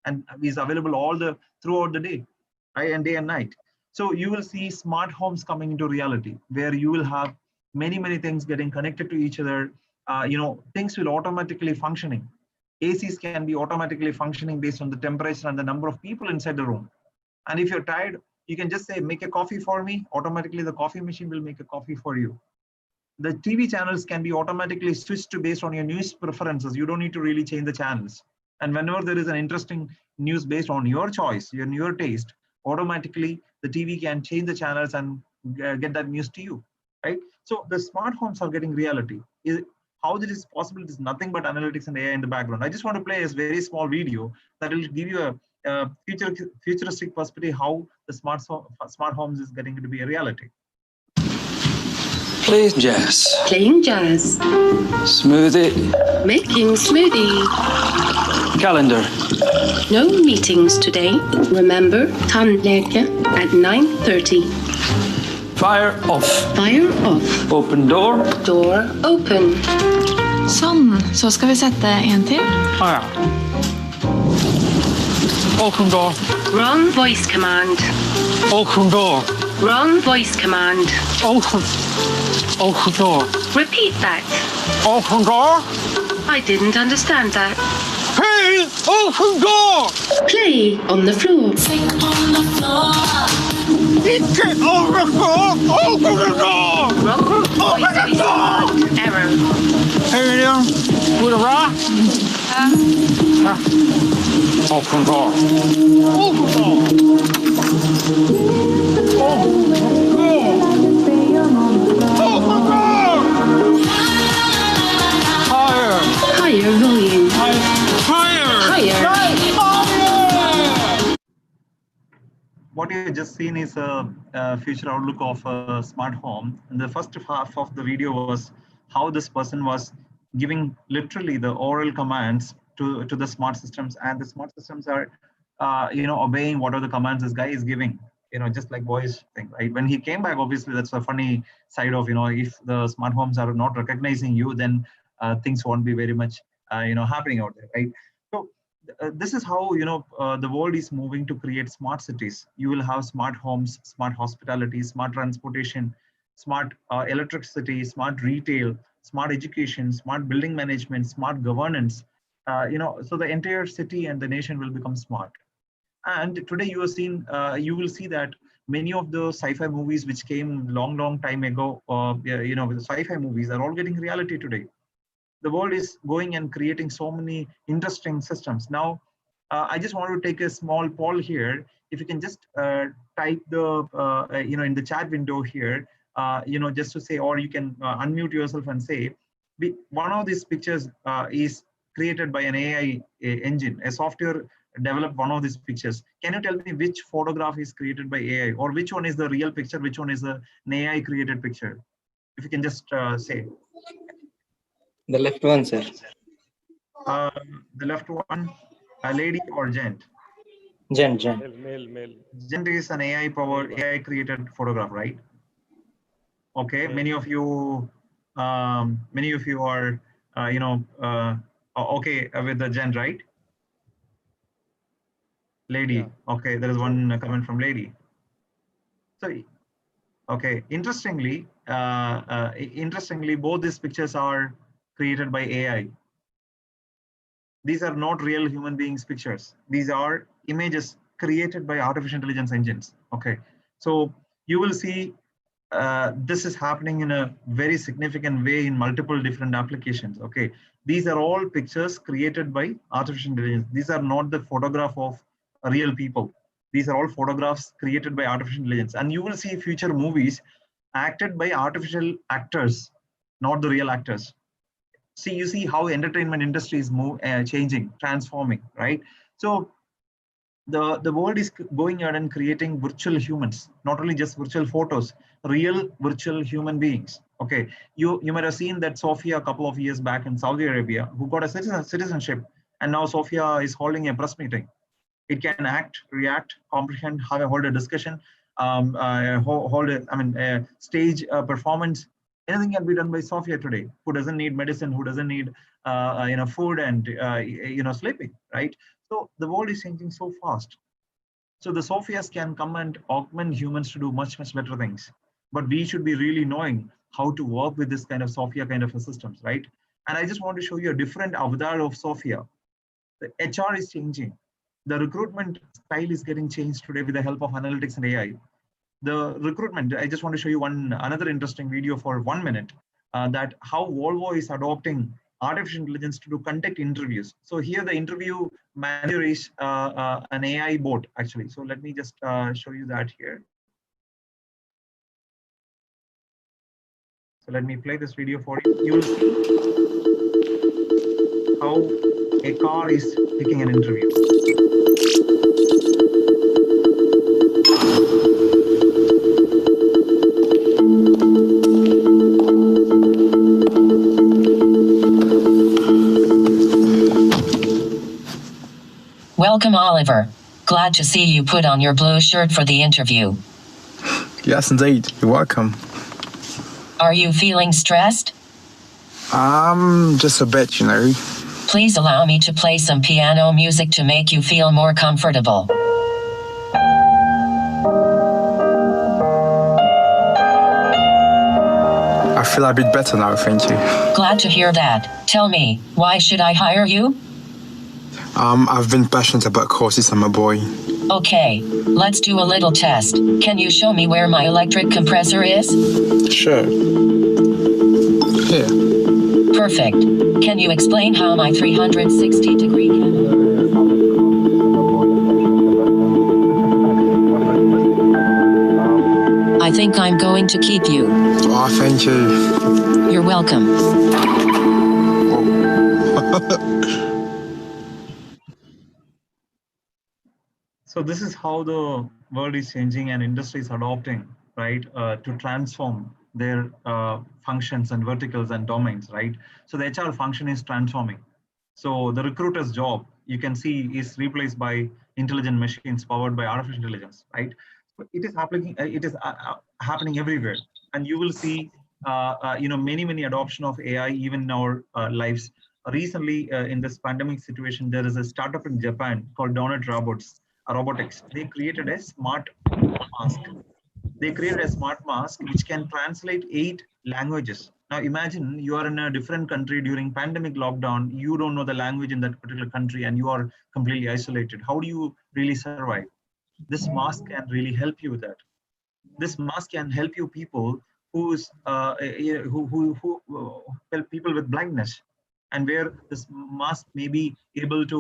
and he's available throughout the day, right? And day and night. So you will see smart homes coming into reality where you will have many things getting connected to each other. Things will automatically functioning. ACs can be automatically functioning based on the temperature and the number of people inside the room. And if you're tired, you can just say, make a coffee for me. Automatically, the coffee machine will make a coffee for you. The TV channels can be automatically switched to based on your news preferences. You don't need to really change the channels. And whenever there is an interesting news based on your choice, your taste, automatically the TV can change the channels and get that news to you, right? So the smart homes are getting reality. How this is possible is nothing but analytics and AI in the background. I just want to play a very small video that will give you a futuristic perspective how the smart homes is getting to be a reality. Playing jazz. Playing jazz. Smoothie. Making smoothie. Calendar. No meetings today. Remember, tandläkare at 9:30. Fire off. Fire off. Open door. Door open. Sånn, så skal vi sette en til. Ja. Open door. Wrong voice command. Open door. Wrong voice command. Open door. Repeat that. Open door. I didn't understand that. Hey, open door. Play on the floor. Get on the floor. Open the door. Wrong voice command. Error. Hey there, with a rock. Open door. Open door. Open door. Higher. Higher volume. Higher. Higher. What you just seen is a future outlook of a smart home. And the first half of the video was how this person was giving literally the oral commands to the smart systems, and the smart systems are obeying what are the commands this guy is giving, just like voice thing, right? When he came back, obviously that's a funny side of, if the smart homes are not recognizing you, then things won't be very much happening out there, right? So this is how the world is moving to create smart cities. You will have smart homes, smart hospitality, smart transportation, smart electricity, smart retail, smart education, smart building management, smart governance. So the entire city and the nation will become smart. And today you will see that many of the sci-fi movies which came long time ago, the sci-fi movies are all getting reality today. The world is going and creating so many interesting systems. Now, I just want to take a small poll here. If you can just type the, in the chat window here, just to say, or you can unmute yourself and say, one of these pictures is created by an AI engine, a software developed one of these pictures. Can you tell me which photograph is created by AI, or which one is the real picture, which one is an AI created picture? If you can just say. The left one, sir. The left one, a lady or gent? Gent. Male. Gent is an AI powered, AI created photograph, right? Okay, many of you are, okay with the gent, right? Lady. Yeah. Okay, there is one comment from lady. So, okay, interestingly, both these pictures are created by AI. These are not real human beings pictures. These are images created by artificial intelligence engines. Okay, so you will see this is happening in a very significant way in multiple different applications. Okay, these are all pictures created by artificial intelligence. These are not the photograph of real people. These are all photographs created by artificial intelligence. And you will see future movies acted by artificial actors, not the real actors. See, you see how entertainment industry is changing, transforming, right? So the world is going out and creating virtual humans, not only just virtual photos, real virtual human beings. Okay, you might have seen that Sophia a couple of years back in Saudi Arabia, who got a citizenship, and now Sophia is holding a press meeting. It can act, react, comprehend, hold a discussion, stage performance. Anything can be done by Sophia today. Who doesn't need medicine? Who doesn't need food and sleeping, right? So the world is changing so fast. So the Sophias can come and augment humans to do much better things. But we should be really knowing how to work with this kind of Sophia kind of systems, right? And I just want to show you a different avatar of Sophia. The HR is changing. The recruitment style is getting changed today with the help of analytics and AI. The recruitment, I just want to show you another interesting video for 1 minute, that how Volvo is adopting artificial intelligence to conduct interviews. So here the interview manager is an AI bot actually. So let me just show you that here. So let me play this video for you. You will see how a car is taking an interview. Welcome, Oliver. Glad to see you put on your blue shirt for the interview. Yes, indeed. You're welcome. Are you feeling stressed? Just a bit, you know. Please allow me to play some piano music to make you feel more comfortable. I feel a bit better now, thank you. Glad to hear that. Tell me, why should I hire you? I've been passionate about courses, I'm a boy. Okay, let's do a little test. Can you show me where my electric compressor is? Sure. Here. Perfect. Can you explain how my 360-degree camera... I think I'm going to keep you. Oh, thank you. You're welcome. So this is how the world is changing and industry is adopting, right, to transform their functions and verticals and domains, right? So the HR function is transforming. So the recruiter's job, you can see, is replaced by intelligent machines powered by artificial intelligence, right? It is happening. It is happening everywhere, and you will see, many adoption of AI even in our lives. Recently, in this pandemic situation, there is a startup in Japan called Donut Robotics. They created a smart mask. They created a smart mask which can translate 8 languages. Now imagine you are in a different country during pandemic lockdown. You don't know the language in that particular country and you are completely isolated. How do you really survive? This mask can really help you with that. This mask can help you people who help people with blindness. and where this must may be able to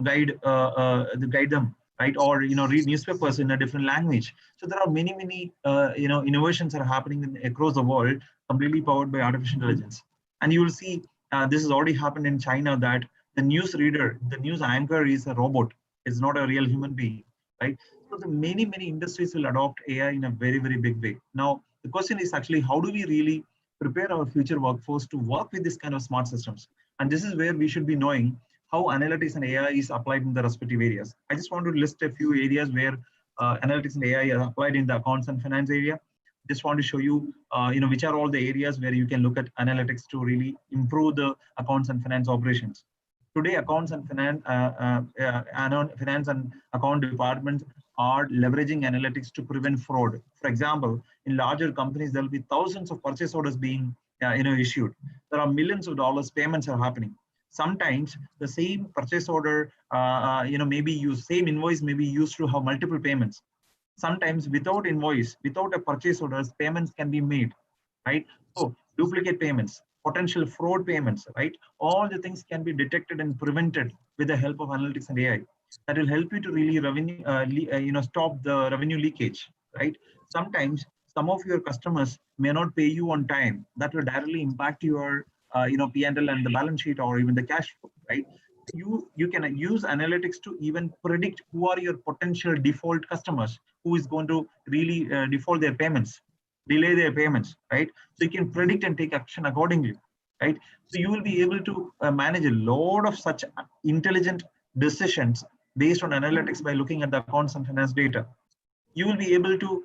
guide them, right? Or read newspapers in a different language. So there are many innovations are happening across the world, completely powered by artificial intelligence. And you will see this has already happened in China, that the news reader, the news anchor is a robot. It's not a real human being, right? So the many industries will adopt AI in a very big way. Now the question is actually, how do we really prepare our future workforce to work with this kind of smart systems? And this is where we should be knowing how analytics and AI is applied in the respective areas. I just want to list a few areas where analytics and AI are applied in the accounts and finance area. Just want to show you, which are all the areas where you can look at analytics to really improve the accounts and finance operations. Today, accounts and finance and account departments are leveraging analytics to prevent fraud. For example, in larger companies, there will be thousands of purchase orders being issued. There are millions of dollars payments are happening. Sometimes the same purchase order, same invoice may be used to have multiple payments. Sometimes without invoice, without a purchase orders, payments can be made, right? So duplicate payments, potential fraud payments, right? All the things can be detected and prevented with the help of analytics and AI. That will help you to really stop the revenue leakage, right? Sometimes some of your customers may not pay you on time. That will directly impact your P&L and the balance sheet, or even the cash flow, right? You can use analytics to even predict who are your potential default customers, who is going to really default their payments, delay their payments, right? So you can predict and take action accordingly, right? So you will be able to manage a lot of such intelligent decisions based on analytics by looking at the accounts and finance data. You will be able to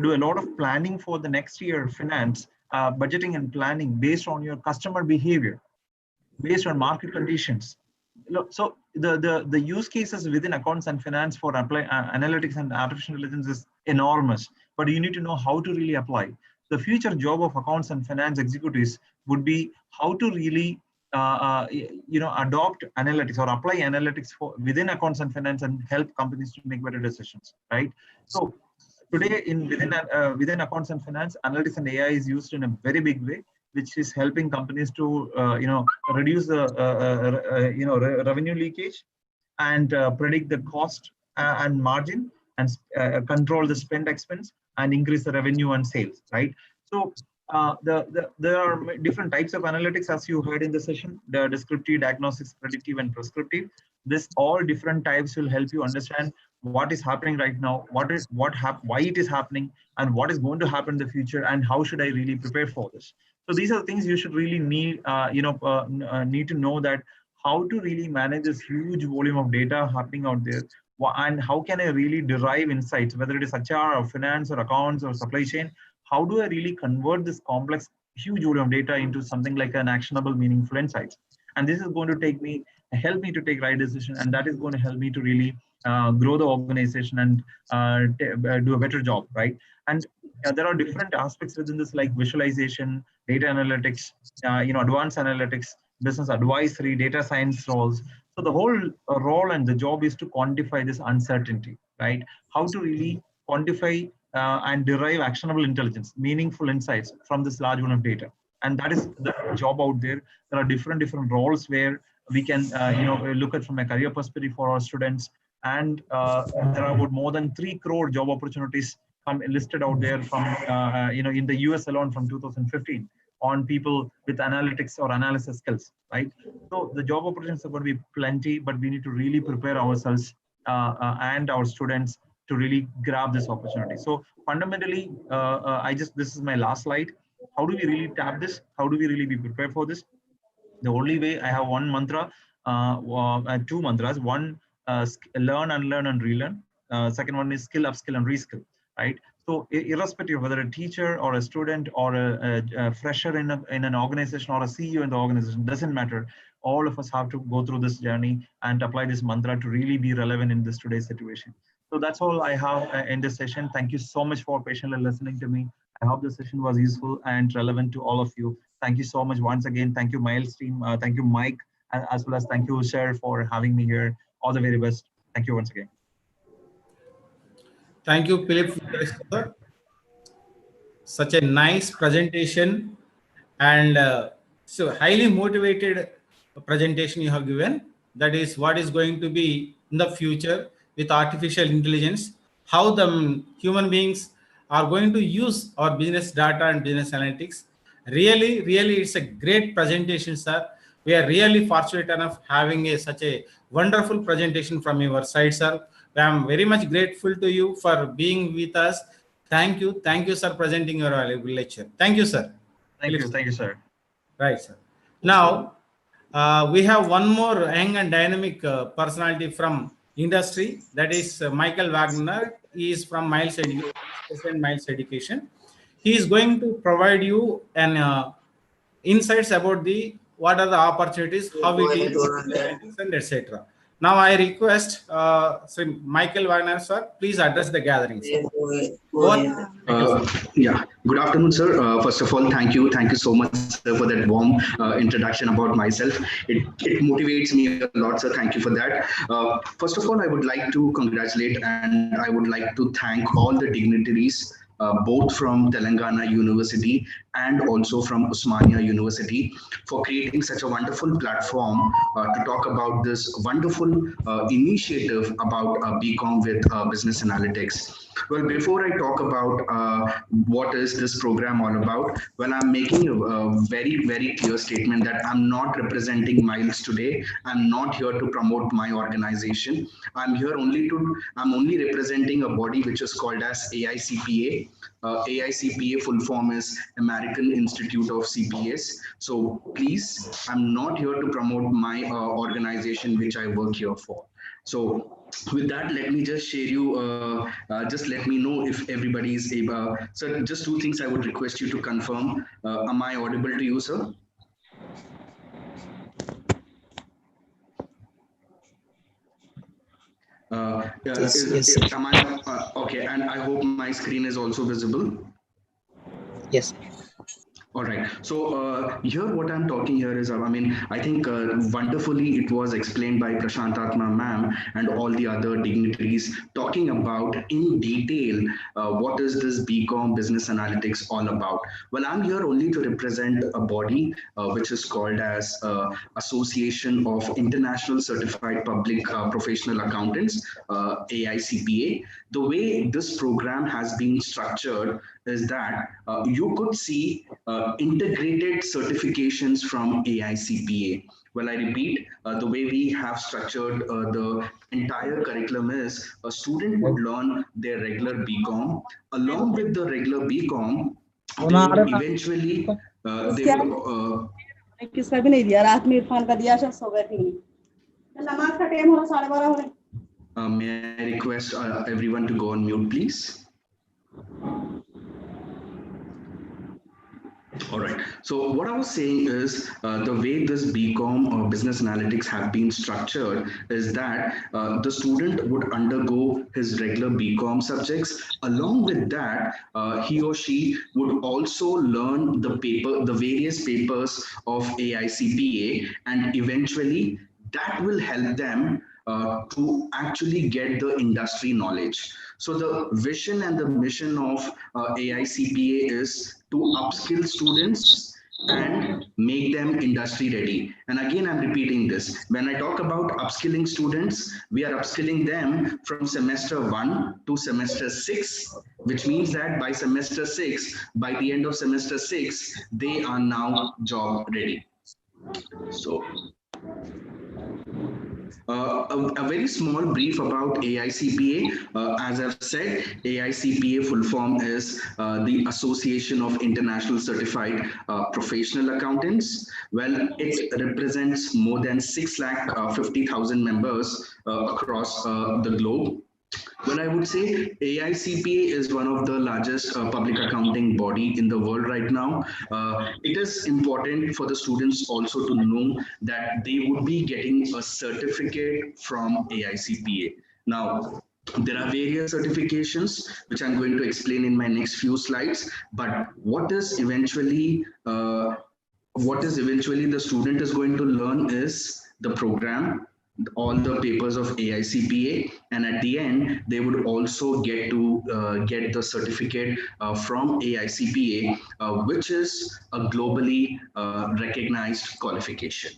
do a lot of planning for the next year finance, budgeting and planning based on your customer behavior, based on market conditions. So the use cases within accounts and finance for analytics and artificial intelligence is enormous, but you need to know how to really apply. The future job of accounts and finance executives would be how to really adopt analytics or apply analytics for within accounts and finance and help companies to make better decisions, right? So today within accounts and finance, analytics and AI is used in a very big way, which is helping companies to reduce the revenue leakage and predict the cost and margin, and control the spend expense and increase the revenue and sales, right? So there are different types of analytics, as you heard in the session: the descriptive, diagnostics, predictive, and prescriptive. This all different types will help you understand what is happening right now, why it is happening, and what is going to happen in the future, and how should I really prepare for this. So these are the things you should really need to know, that how to really manage this huge volume of data happening out there, and how can I really derive insights, whether it is HR or finance or accounts or supply chain. How do I really convert this complex, huge volume of data into something like an actionable, meaningful insights? And this is going to help me to take right decision, and that is going to help me to really grow the organization and do a better job, right? And there are different aspects within this, like visualization, data analytics, advanced analytics, business advisory, data science roles. So the whole role and the job is to quantify this uncertainty, right? How to really quantify and derive actionable intelligence, meaningful insights from this large amount of data. And that is the job out there. There are different roles where we can look at from a career perspective for our students. And there are about more than 3 crore job opportunities listed out there from in the US alone from 2015 on people with analytics or analysis skills, right? So the job opportunities are going to be plenty, but we need to really prepare ourselves and our students to really grab this opportunity. So fundamentally, this is my last slide. How do we really tap this? How do we really be prepared for this? The only way, I have one mantra, two mantras. One, learn, unlearn, and relearn. Second one is skill, upskill, and reskill, right? So irrespective of whether a teacher or a student or a fresher in an organization or a CEO in the organization, doesn't matter. All of us have to go through this journey and apply this mantra to really be relevant in this today's situation. So that's all I have in this session. Thank you so much for patiently listening to me. I hope the session was useful and relevant to all of you. Thank you so much once again. Thank you, Miles team. Thank you, Mike, as well as thank you, Sir, for having me here. All the very best. Thank you once again. Thank you, Philip, sir. Such a nice presentation, and so highly motivated presentation you have given. That is what is going to be in the future with artificial intelligence, how the human beings are going to use our business data and business analytics. Really, it's a great presentation, sir. We are really fortunate enough having such a wonderful presentation from your side, sir. I am very much grateful to you for being with us. Thank you, sir, presenting your valuable lecture. Thank you, sir. Thank you, sir. Right, sir. Now, we have one more young and dynamic personality from industry, that is Michael Wagner. He is from Miles Education. He is going to provide you an insights about what are the opportunities, how it is, and etc. Now I request Michael Wagner, sir, please address the gathering. Yeah, good afternoon, sir. First of all, thank you so much, sir, for that warm introduction about myself. It motivates me a lot, sir. Thank you for that. First of all, I would like to congratulate and I would like to thank all the dignitaries, both from Telangana University and also from Osmania University, for creating such a wonderful platform to talk about this wonderful initiative about BCom with business analytics. Well, before I talk about what is this program all about, well, I'm making a very, very clear statement that I'm not representing Miles today. I'm not here to promote my organization. I'm only representing a body which is called as AICPA. AICPA full form is American Institute of CPAs. So please, I'm not here to promote my organization which I work here for. So with that, let me just share you, just let me know if everybody is able. So just two things I would request you to confirm. Am I audible to you, sir? Yes. Am I, okay, and I hope my screen is also visible. Yes. All right. So here, what I'm talking here is, I think wonderfully it was explained by Prashantatma ma'am and all the other dignitaries, talking about in detail what is this BCom business analytics all about. Well, I'm here only to represent a body which is called as Association of International Certified Public Professional Accountants, AICPA. The way this program has been structured is that you could see integrated certifications from AICPA. Well, I repeat, the way we have structured the entire curriculum is a student would learn their regular BCom. Along with the regular BCom, they would eventually, किसका भी नहीं दिया रात में इरफान का दिया शायद सो गए थे नमाज का टाइम हो रहा 12:30 हो रहे may I request everyone to go on mute, please? All right. So what I was saying is the way this BCom or business analytics have been structured is that the student would undergo his regular BCom subjects. Along with that, he or she would also learn the various papers of AICPA, and eventually that will help them to actually get the industry knowledge. So the vision and the mission of AICPA is to upskill students and make them industry ready. And again, I'm repeating this. When I talk about upskilling students, we are upskilling them from semester 1 to semester 6, which means that by semester 6, by the end of semester 6, they are now job ready. So a very small brief about AICPA. As I've said, AICPA full form is the Association of International Certified Professional Accountants. Well, it represents more than 650,000 members across the globe. Well, I would say AICPA is one of the largest public accounting body in the world right now. It is important for the students also to know that they would be getting a certificate from AICPA. Now, there are various certifications, which I'm going to explain in my next few slides, but what is eventually the student is going to learn is the program, all the papers of AICPA, and at the end they would also get to get the certificate from AICPA, which is a globally recognized qualification.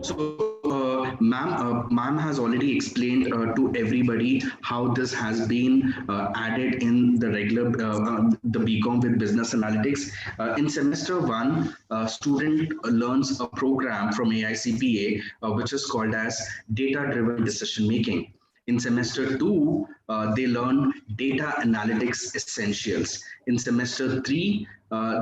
So, ma'am has already explained to everybody how this has been added in the regular the BCom with business analytics. In semester one, student learns a program from AICPA, which is called as data-driven decision making. In semester two, they learn data analytics essentials. In semester three,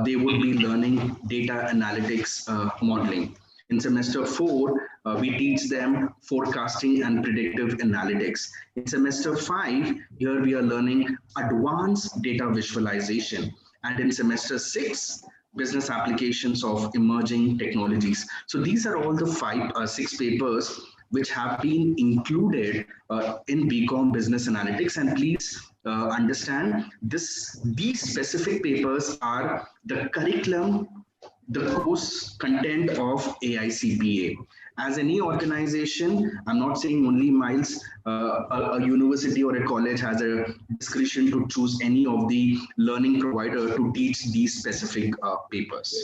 they would be learning data analytics modeling. In semester four, we teach them forecasting and predictive analytics. In semester five, here we are learning advanced data visualization. And in semester six, business applications of emerging technologies. So these are all the six papers which have been included in BCom Business Analytics. And please understand these specific papers are the curriculum, the course content of AICPA. As any organization, I'm not saying only Miles, a university or a college has a discretion to choose any of the learning provider to teach these specific papers.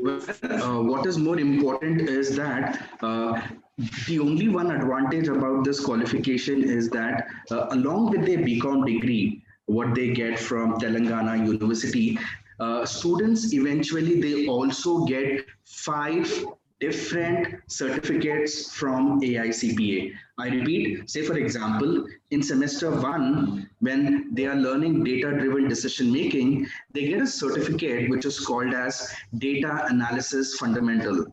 Well, what is more important is that the only one advantage about this qualification is that along with their BCom degree, what they get from Telangana University, students eventually they also get 5 different certificates from AICPA. I repeat, say for example, in semester 1, when they are learning data-driven decision making, they get a certificate which is called as Data Analysis Fundamental.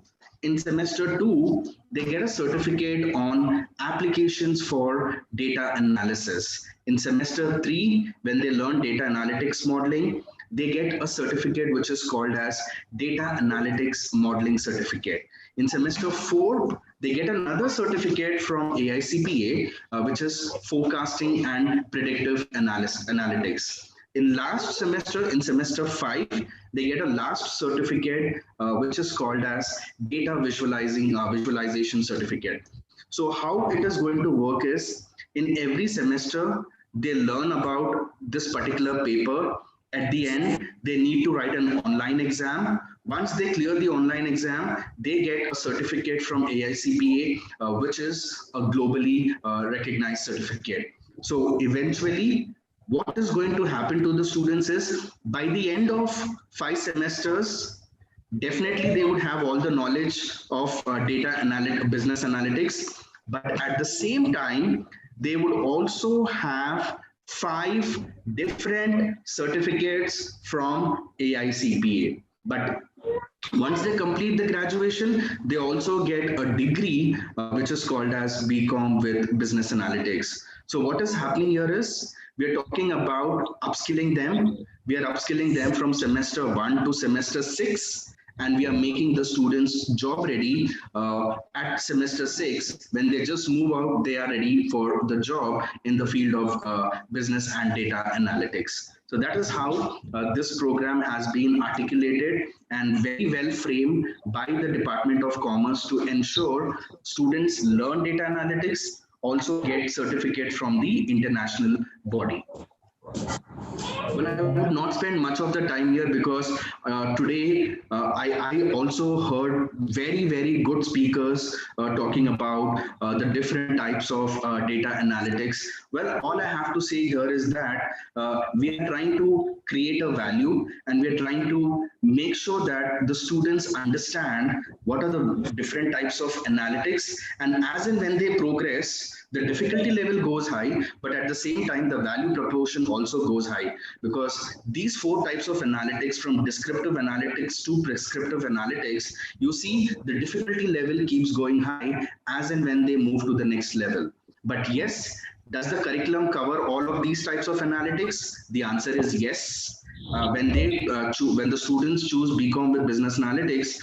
In semester 2, they get a certificate on applications for data analysis. In semester 3, when they learn data analytics modeling, they get a certificate which is called as Data Analytics Modeling Certificate. In semester 4, they get another certificate from AICPA, which is Forecasting and Predictive Analytics. In last semester, in semester 5, they get a last certificate, which is called as Data Visualization Certificate. So how it is going to work is, in every semester, they learn about this particular paper. At the end, they need to write an online exam. Once they clear the online exam, they get a certificate from AICPA, which is a globally recognized certificate. So eventually, what is going to happen to the students is, by the end of 5 semesters, definitely they would have all the knowledge of business analytics, but at the same time, they would also have 5 different certificates from AICPA. But once they complete the graduation, they also get a degree, which is called as BCom with Business Analytics. So what is happening here is, we are talking about upskilling them. We are upskilling them from semester 1 to semester 6. And we are making the students job ready at semester 6. When they just move out, they are ready for the job in the field of business and data analytics. So that is how this program has been articulated and very well framed by the Department of Commerce to ensure students learn data analytics, also get certificate from the international body. Well, I would not spend much of the time here because today I also heard very, very good speakers talking about the different types of data analytics. Well, all I have to say here is that we are trying to create a value, and we are trying to make sure that the students understand what are the different types of analytics, and as and when they progress, the difficulty level goes high, but at the same time, the value proportion also goes high, because these 4 types of analytics, from descriptive analytics to prescriptive analytics, you see the difficulty level keeps going high as and when they move to the next level. But yes, does the curriculum cover all of these types of analytics? The answer is yes. When the students choose BCom with Business Analytics,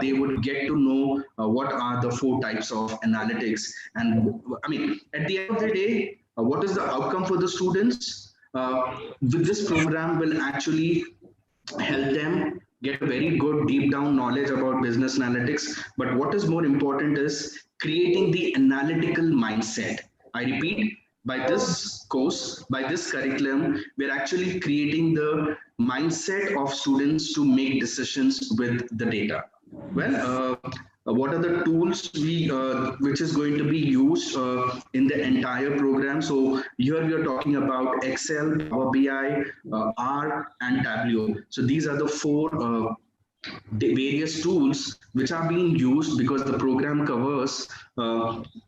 they would get to know what are the 4 types of analytics. And I mean, at the end of the day, what is the outcome for the students? With this program will actually help them get a very good deep down knowledge about business analytics. But what is more important is creating the analytical mindset. I repeat, by this course, by this curriculum, we're actually creating the mindset of students to make decisions with the data. Well, what are the tools which is going to be used in the entire program? So here we are talking about Excel, Power BI, R, and Tableau. So these are the four the various tools which are being used because the program covers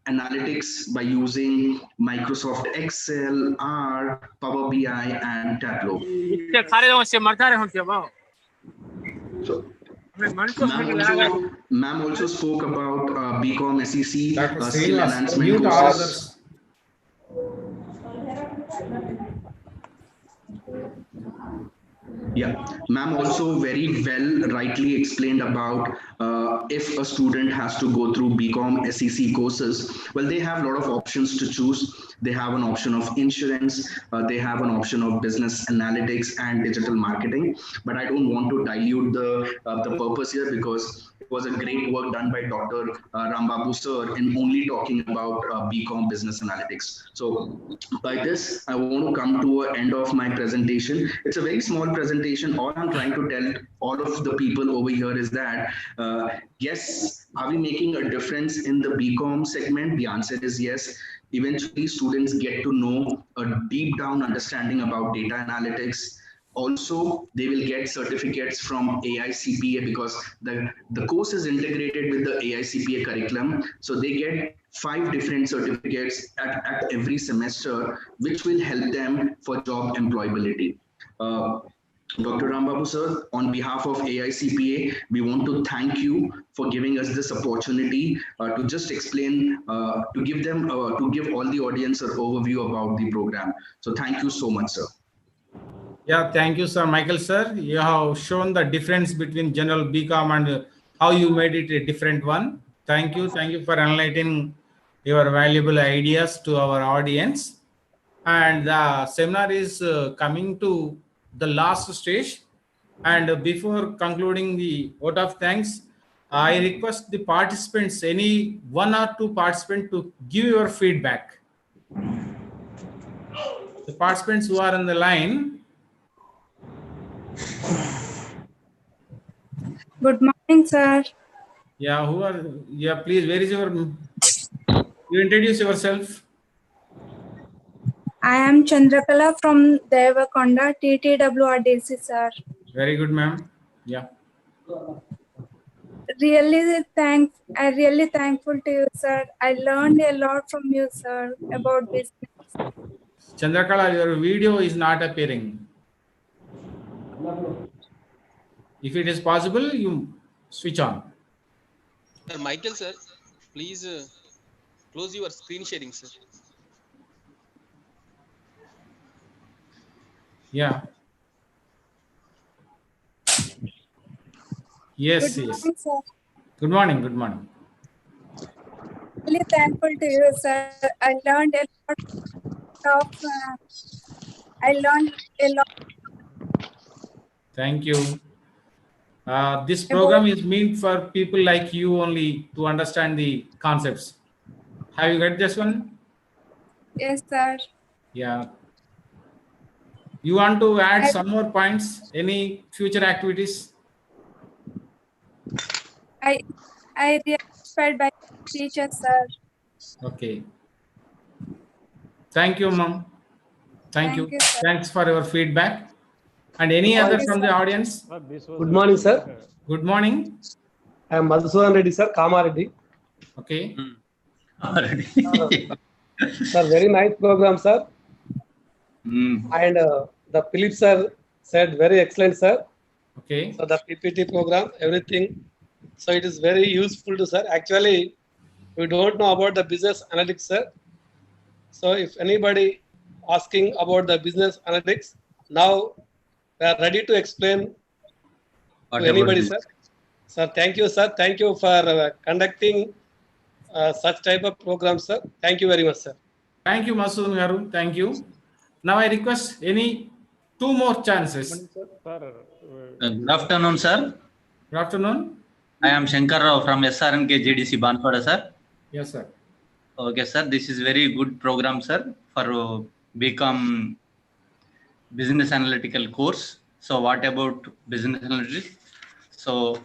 analytics by using Microsoft Excel, R, Power BI, and Tableau. So, ma'am also spoke about BCom SEC Dr. skill Srinivas, enhancement mute all courses. others. Yeah, ma'am also very well rightly explained about if a student has to go through BCom SEC courses, well, they have a lot of options to choose. They have an option of insurance, they have an option of business analytics and digital marketing. But I don't want to dilute the purpose here because it was a great work done by Dr. Rambabu sir in only talking about BCom business analytics. So by this, I want to come to an end of my presentation. It's a very small presentation. All I'm trying to tell all of the people over here is that, yes, are we making a difference in the BCom segment? The answer is yes. Eventually, students get to know a deep down understanding about data analytics. Also, they will get certificates from AICPA because the course is integrated with the AICPA curriculum. So they get 5 different certificates at every semester, which will help them for job employability. Dr. Rambabu sir, on behalf of AICPA, we want to thank you for giving us this opportunity to just explain, to give all the audience an overview about the program. So thank you so much, sir. Yeah, thank you, sir. Michael, sir. You have shown the difference between general BCom and how you made it a different one. Thank you. Thank you for enlightening your valuable ideas to our audience. And the seminar is coming to the last stage. And before concluding the vote of thanks, I request the participants, any 1 or 2 participants, to give your feedback. The participants who are on the line. Good morning, sir. Yeah, who are? Yeah, please. Where is your? You introduce yourself. I am Chandrakala from Devakonda, TTWRDC, sir. Very good, ma'am. Yeah. I really thankful to you, sir. I learned a lot from you, sir, about business. Chandrakala, your video is not appearing. If it is possible, you switch on. Sir, Michael, sir, please close your screen sharing, sir. Yeah. Yes, Good yes. morning, sir. Good morning. Good morning. Really thankful to you, sir. I learned a lot. Thank you. This program is meant for people like you only to understand the concepts. Have you got this one? Yes, sir. Yeah. You want to add some more points? Any future activities? I really inspired by teachers, sir. Okay. Thank you, ma'am. Thank you. Sir. Thanks for your feedback. And any other from the audience? Good morning, sir. Good morning. I am Madhusudan Reddy, sir, Kamareddy. Okay. Sir, very nice program, sir. And the Philip sir said very excellent, sir. Okay. So the PPT program, everything. So it is very useful to sir. Actually, we don't know about the business analytics, sir. So if anybody asking about the business analytics, now we are ready to explain to anybody, sir. Sir, thank you, sir. Thank you for conducting such type of programs, sir. Thank you very much, sir. Thank you, Madhusudan Garu. Thank you. Now I request any 2 more chances. Good afternoon, sir. Good afternoon. I am Shankar Rao from SRNK JDC Banpada, sir. Yes, sir. Okay, sir. This is very good program, sir, for become business analytical course. So what about business analytics? So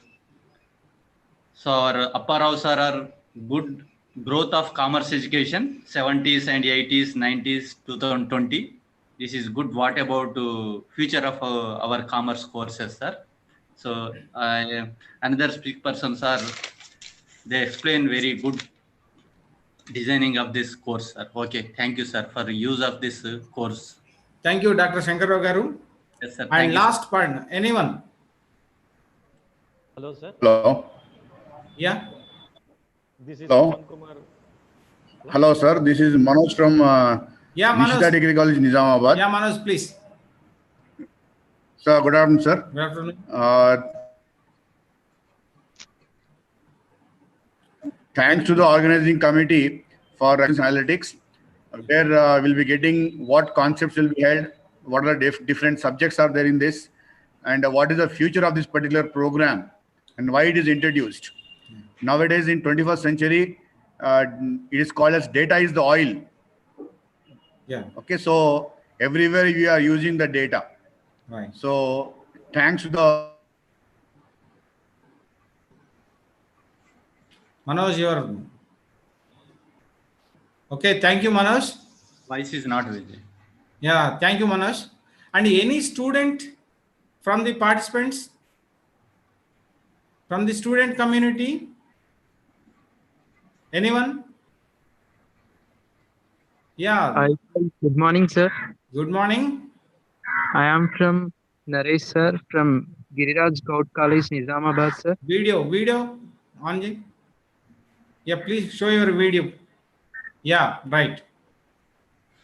our upper house are good growth of commerce education, 70s and 80s, 90s, 2020. This is good. What about future of our commerce courses, sir? So another speak persons are, they explain very good designing of this course, sir. Okay, thank you, sir, for use of this course. Thank you, Dr. Shankarrao Garu. Yes, sir. And Thank you, last part, anyone? Hello, sir. Hello. Yeah. This is Hello. Pawan Kumar. Hello, sir. This is Manoj from Yeah, Nishita Manoj. Degree College, Nizamabad. Yeah, Manoj, please. Sir, good afternoon, sir. Good afternoon. Thanks to the organizing committee for analytics, where we'll be getting what concepts will be held, what are the different subjects are there in this, and what is the future of this particular program, and why it is introduced. Nowadays, in 21st century, it is called as data is the oil. Yeah. Okay, so everywhere we are using the data. Right. So thanks to the Manoj, you're okay. Thank you, Manoj. Voice is not visible. Yeah, thank you, Manoj. And any student from the participants, from the student community, anyone? Yeah. Hi, good morning, sir. Good morning. I am from Naresh, sir, from Giriraj Gaud College, Nizamabad, sir. Video, Anji. Yeah, please show your video. Yeah, right.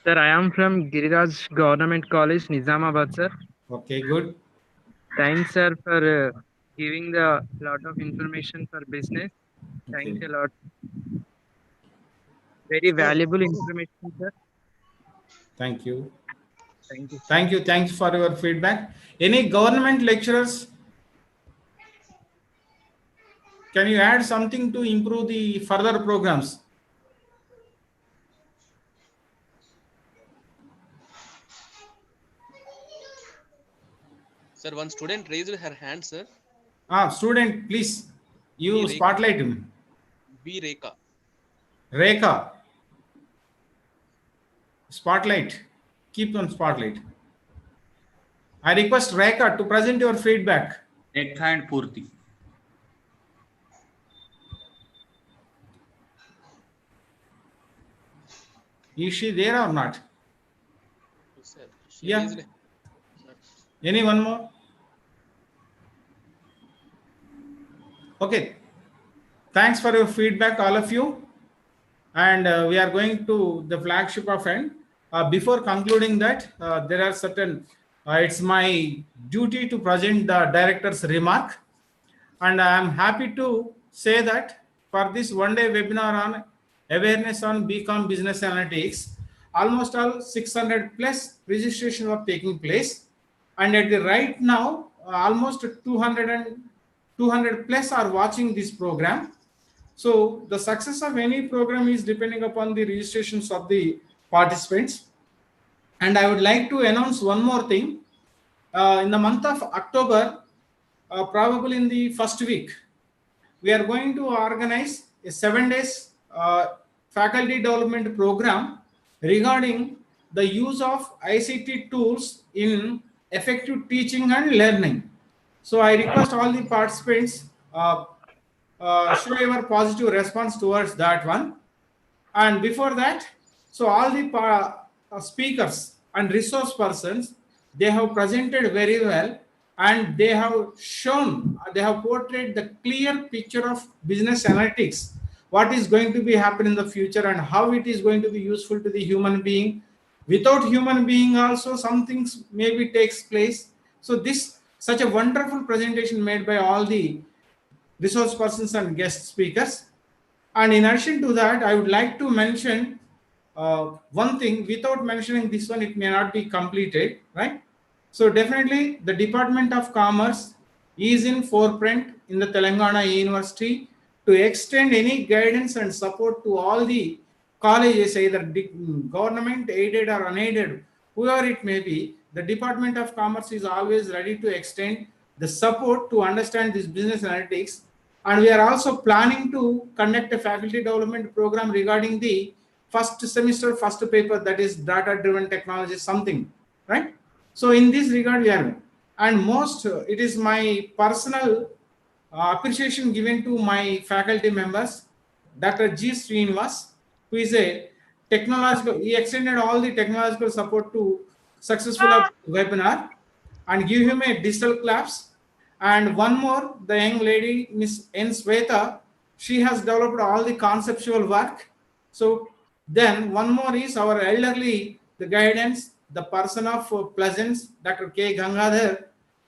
Sir, I am from Giriraj Government College, Nizamabad, sir. Okay, good. Thanks, sir, for giving the lot of information for business. Thanks a lot. Very valuable information, sir. Thank you. Thank you. Thank you. Thanks for your feedback. Any government lecturers? Can you add something to improve the further programs? Sir, one student raised her hand, sir. Student, please. You spotlight him. B. Rekha. Rekha. Spotlight. Keep on spotlight. I request Rekha to present your feedback. Rekha and Purti. Is she there or not? Sir, Yeah. Any one more? Okay. Thanks for your feedback, all of you. And we are going to the flagship of end. Before concluding that, there are certain, it's my duty to present the director's remark. And I am happy to say that for this one-day webinar on awareness on BCom Business Analytics, almost all 600 plus registrations are taking place. And at the right now, almost 200 plus are watching this program. So the success of any program is depending upon the registrations of the participants. And I would like to announce one more thing. In the month of October, probably in the first week, we are going to organize a 7 days faculty development program regarding the use of ICT tools in effective teaching and learning. So I request all the participants show your positive response towards that one. And before that, so all the speakers and resource persons, they have presented very well, and they have shown, they have portrayed the clear picture of business analytics, what is going to be happen in the future and how it is going to be useful to the human being. Without human being also some things maybe takes place. So this such a wonderful presentation made by all the resource persons and guest speakers. And in addition to that, I would like to mention one thing. Without mentioning this one, it may not be completed, right? So definitely the Department of Commerce is in forefront in the Telangana University to extend any guidance and support to all the colleges, either government aided or unaided, whoever it may be, the Department of Commerce is always ready to extend the support to understand this business analytics. And we are also planning to conduct a faculty development program regarding the first semester, first paper, that is data driven technology, something, right? So in this regard, we are, and most, it is my personal appreciation given to my faculty members, Dr. G. Srinivas, who is a technological, he extended all the technological support to successful webinar and give him a digital claps. And one more, the young lady, Miss N. Sweta, she has developed all the conceptual work. So then one more is our elderly, the guidance, the person of Pleasance, Dr. K. Gangadhar,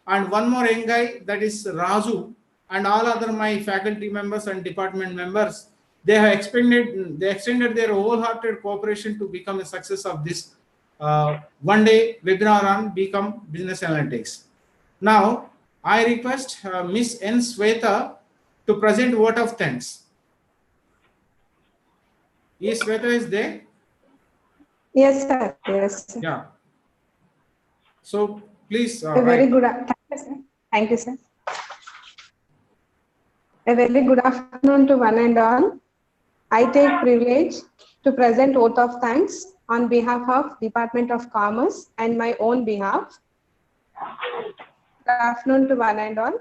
and one more young guy, that is Raju, and all other my faculty members and department members. They have extended their wholehearted cooperation to become a success of this one day webinar on Become Business Analytics. Now, I request Miss N. Sweta to present vote of thanks. Is Sweta is there? Yes, sir. Yes. Sir. Yeah. So please. A very good. Thank you, sir. A very good afternoon to one and all. I take privilege to present vote of thanks on behalf of Department of Commerce and my own behalf. Good afternoon to one and all.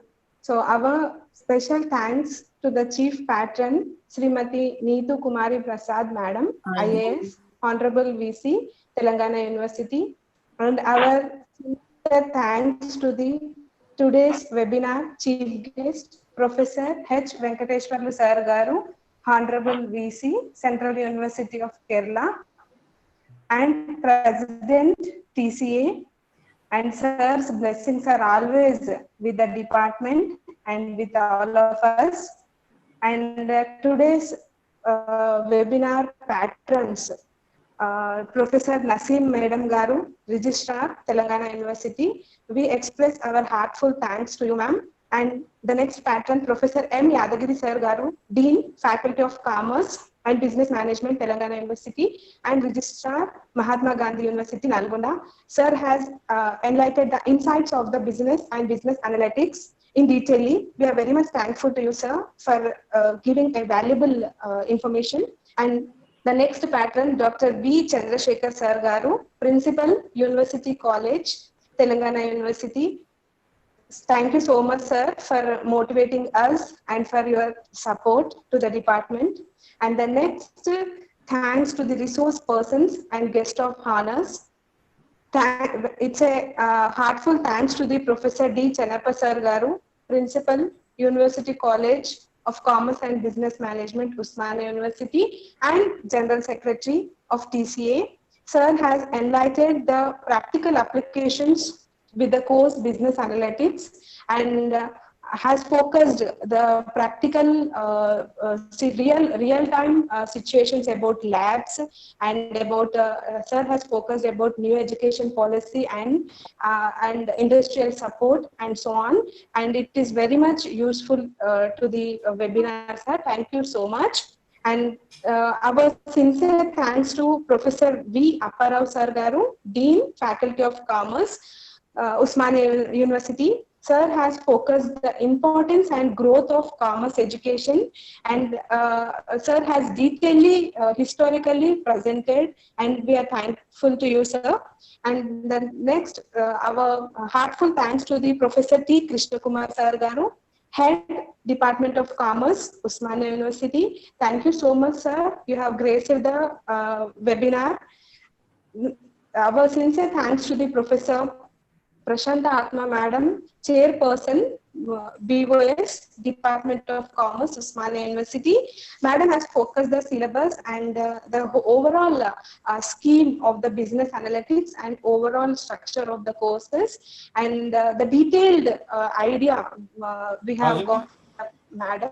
So our special thanks to the Chief Patron, Srimati Neetu Kumari Prasad Madam, IAS, Honorable VC, Telangana University, and our thanks to the today's webinar Chief Guest, Professor H. Venkateshwarlu Sir Garu, Honorable VC, Central University of Kerala, and President TCA. And Sir's blessings are always with the department and with all of us. And today's webinar patrons, Professor Naseem Madam Garu, Registrar, Telangana University. We express our heartful thanks to you, ma'am. And the next patron, Professor M. Yadagiri Sir Garu, Dean, Faculty of Commerce and Business Management, Telangana University, and Registrar, Mahatma Gandhi University, Nalgonda. Sir has enlightened the insights of the business and business analytics in detail. We are very much thankful to you, sir, for giving a valuable information. And the next patron, Dr. B. Chandrasekhar Sir Garu, Principal, University College, Telangana University. Thank you so much, sir, for motivating us and for your support to the department. And the next, thanks to the resource persons and guest of honors. It's a heartful thanks to the Professor D. Chennappa Sir Garu, Principal, University College of Commerce and Business Management, Usmania University, and General Secretary of TCA. Sir has enlightened the practical applications with the course Business Analytics and has focused the practical real-time situations about labs and about sir has focused about new education policy and industrial support and so on, and it is very much useful to the webinar, sir. Thank you so much. And our sincere thanks to Professor V. Apparao Sir Garu, Dean, Faculty of Commerce, Usmania University. Sir has focused the importance and growth of commerce education, and Sir has detailedly historically presented, and we are thankful to you, sir. And the next, our heartful thanks to the Professor T. Krishna Kumar Sir Garu, Head, Department of Commerce, Usmania University. Thank you so much, sir. You have graced the webinar. Our sincere thanks to the Professor Prashanta Atma Madam, Chairperson, BOS, Department of Commerce, Usmania University. Madam has focused the syllabus and the overall scheme of the business analytics and overall structure of the courses, and the detailed idea we have got, Madam.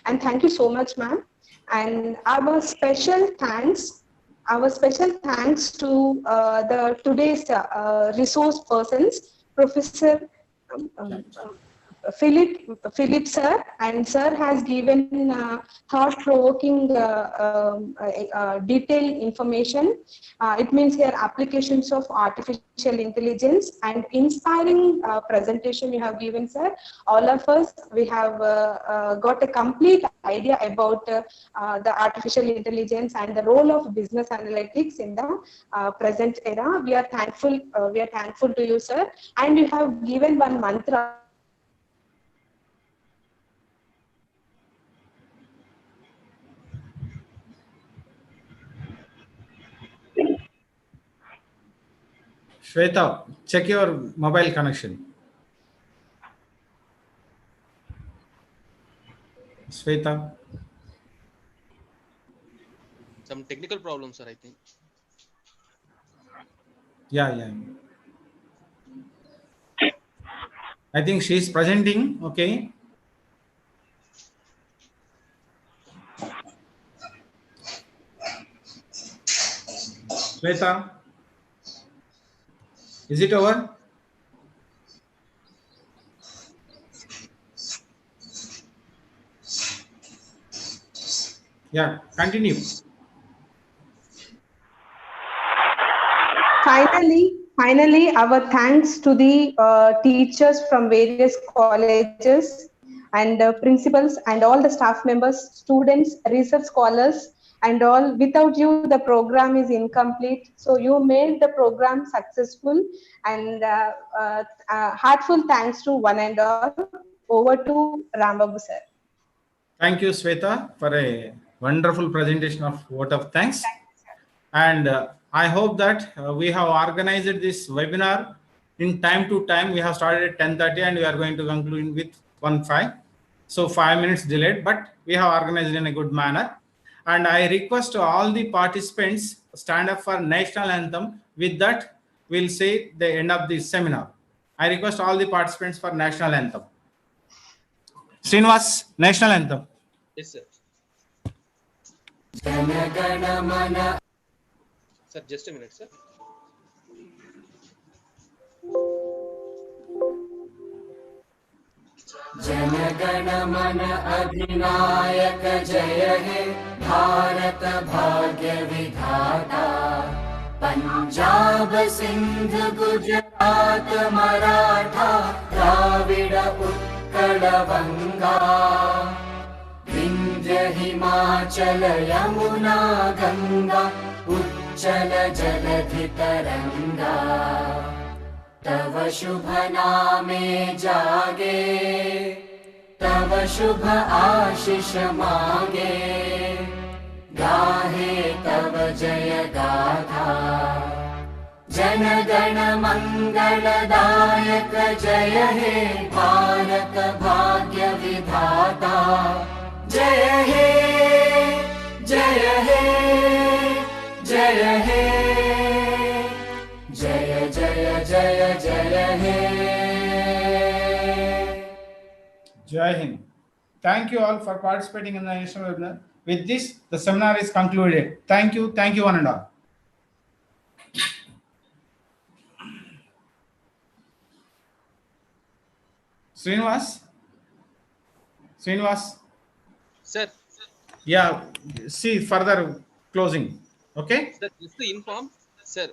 And thank you so much, ma'am. And our special thanks to the today's resource persons, Professor Philip sir, and sir has given thought-provoking detailed information. It means here applications of artificial intelligence and inspiring presentation you have given, sir. All of us, we have got a complete idea about the artificial intelligence and the role of business analytics in the present era. We are thankful. We are thankful to you, sir. And you have given one mantra. Shweta, check your mobile connection. Shweta. Some technical problems, sir, I think. Yeah. I think she's presenting. Okay. Shweta, is it over? Yeah, continue. Finally, our thanks to the teachers from various colleges and principals and all the staff members, students, research scholars, and all. Without you, the program is incomplete. So you made the program successful, and heartful thanks to one and all. Over to Rambabu sir. Thank you, Shweta, for a wonderful presentation of vote of thanks. And I hope that we have organized this webinar in time to time. We have started at 10:30 and we are going to conclude with 1:05. So 5 minutes delayed, but we have organized in a good manner. And I request all the participants stand up for national anthem. With that, we'll say the end of the seminar. I request all the participants for national anthem. Srinivas, national anthem. Yes, sir. Sir, just a minute, sir. जनगण मन अधिनायक जय हे भारत भाग्य विधाता पंजाब सिंध गुजरात मराठा द्राविड उत्कल बंगा विंध्य हिमाचल यमुना गंगा उच्चल जलधि तरंगा तव शुभ नामे जागे तव शुभ आशीष मागे गाहे तव जय गाथा जन गण मंगलदायक जय हे भारत भाग्य विधाता जय हे जय हे जय हे जय जय जय जय हे Jai Hind. Thank you all for participating in the national webinar. With this, the seminar is concluded. Thank you one and all. Srinivas? Sir. Yeah, see further closing. Okay? Sir, just to inform, sir,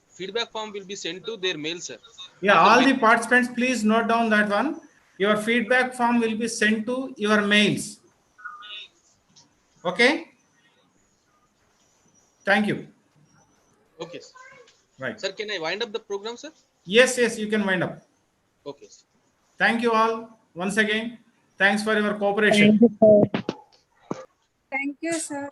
feedback form will be sent to their mail, sir. Yeah, all the participants, please note down that one. Your feedback form will be sent to your mails. Okay? Thank you. Okay, sir. Right. Sir, can I wind up the program, sir? Yes, you can wind up. Okay, sir. Thank you all once again. Thanks for your cooperation. Thank you, sir.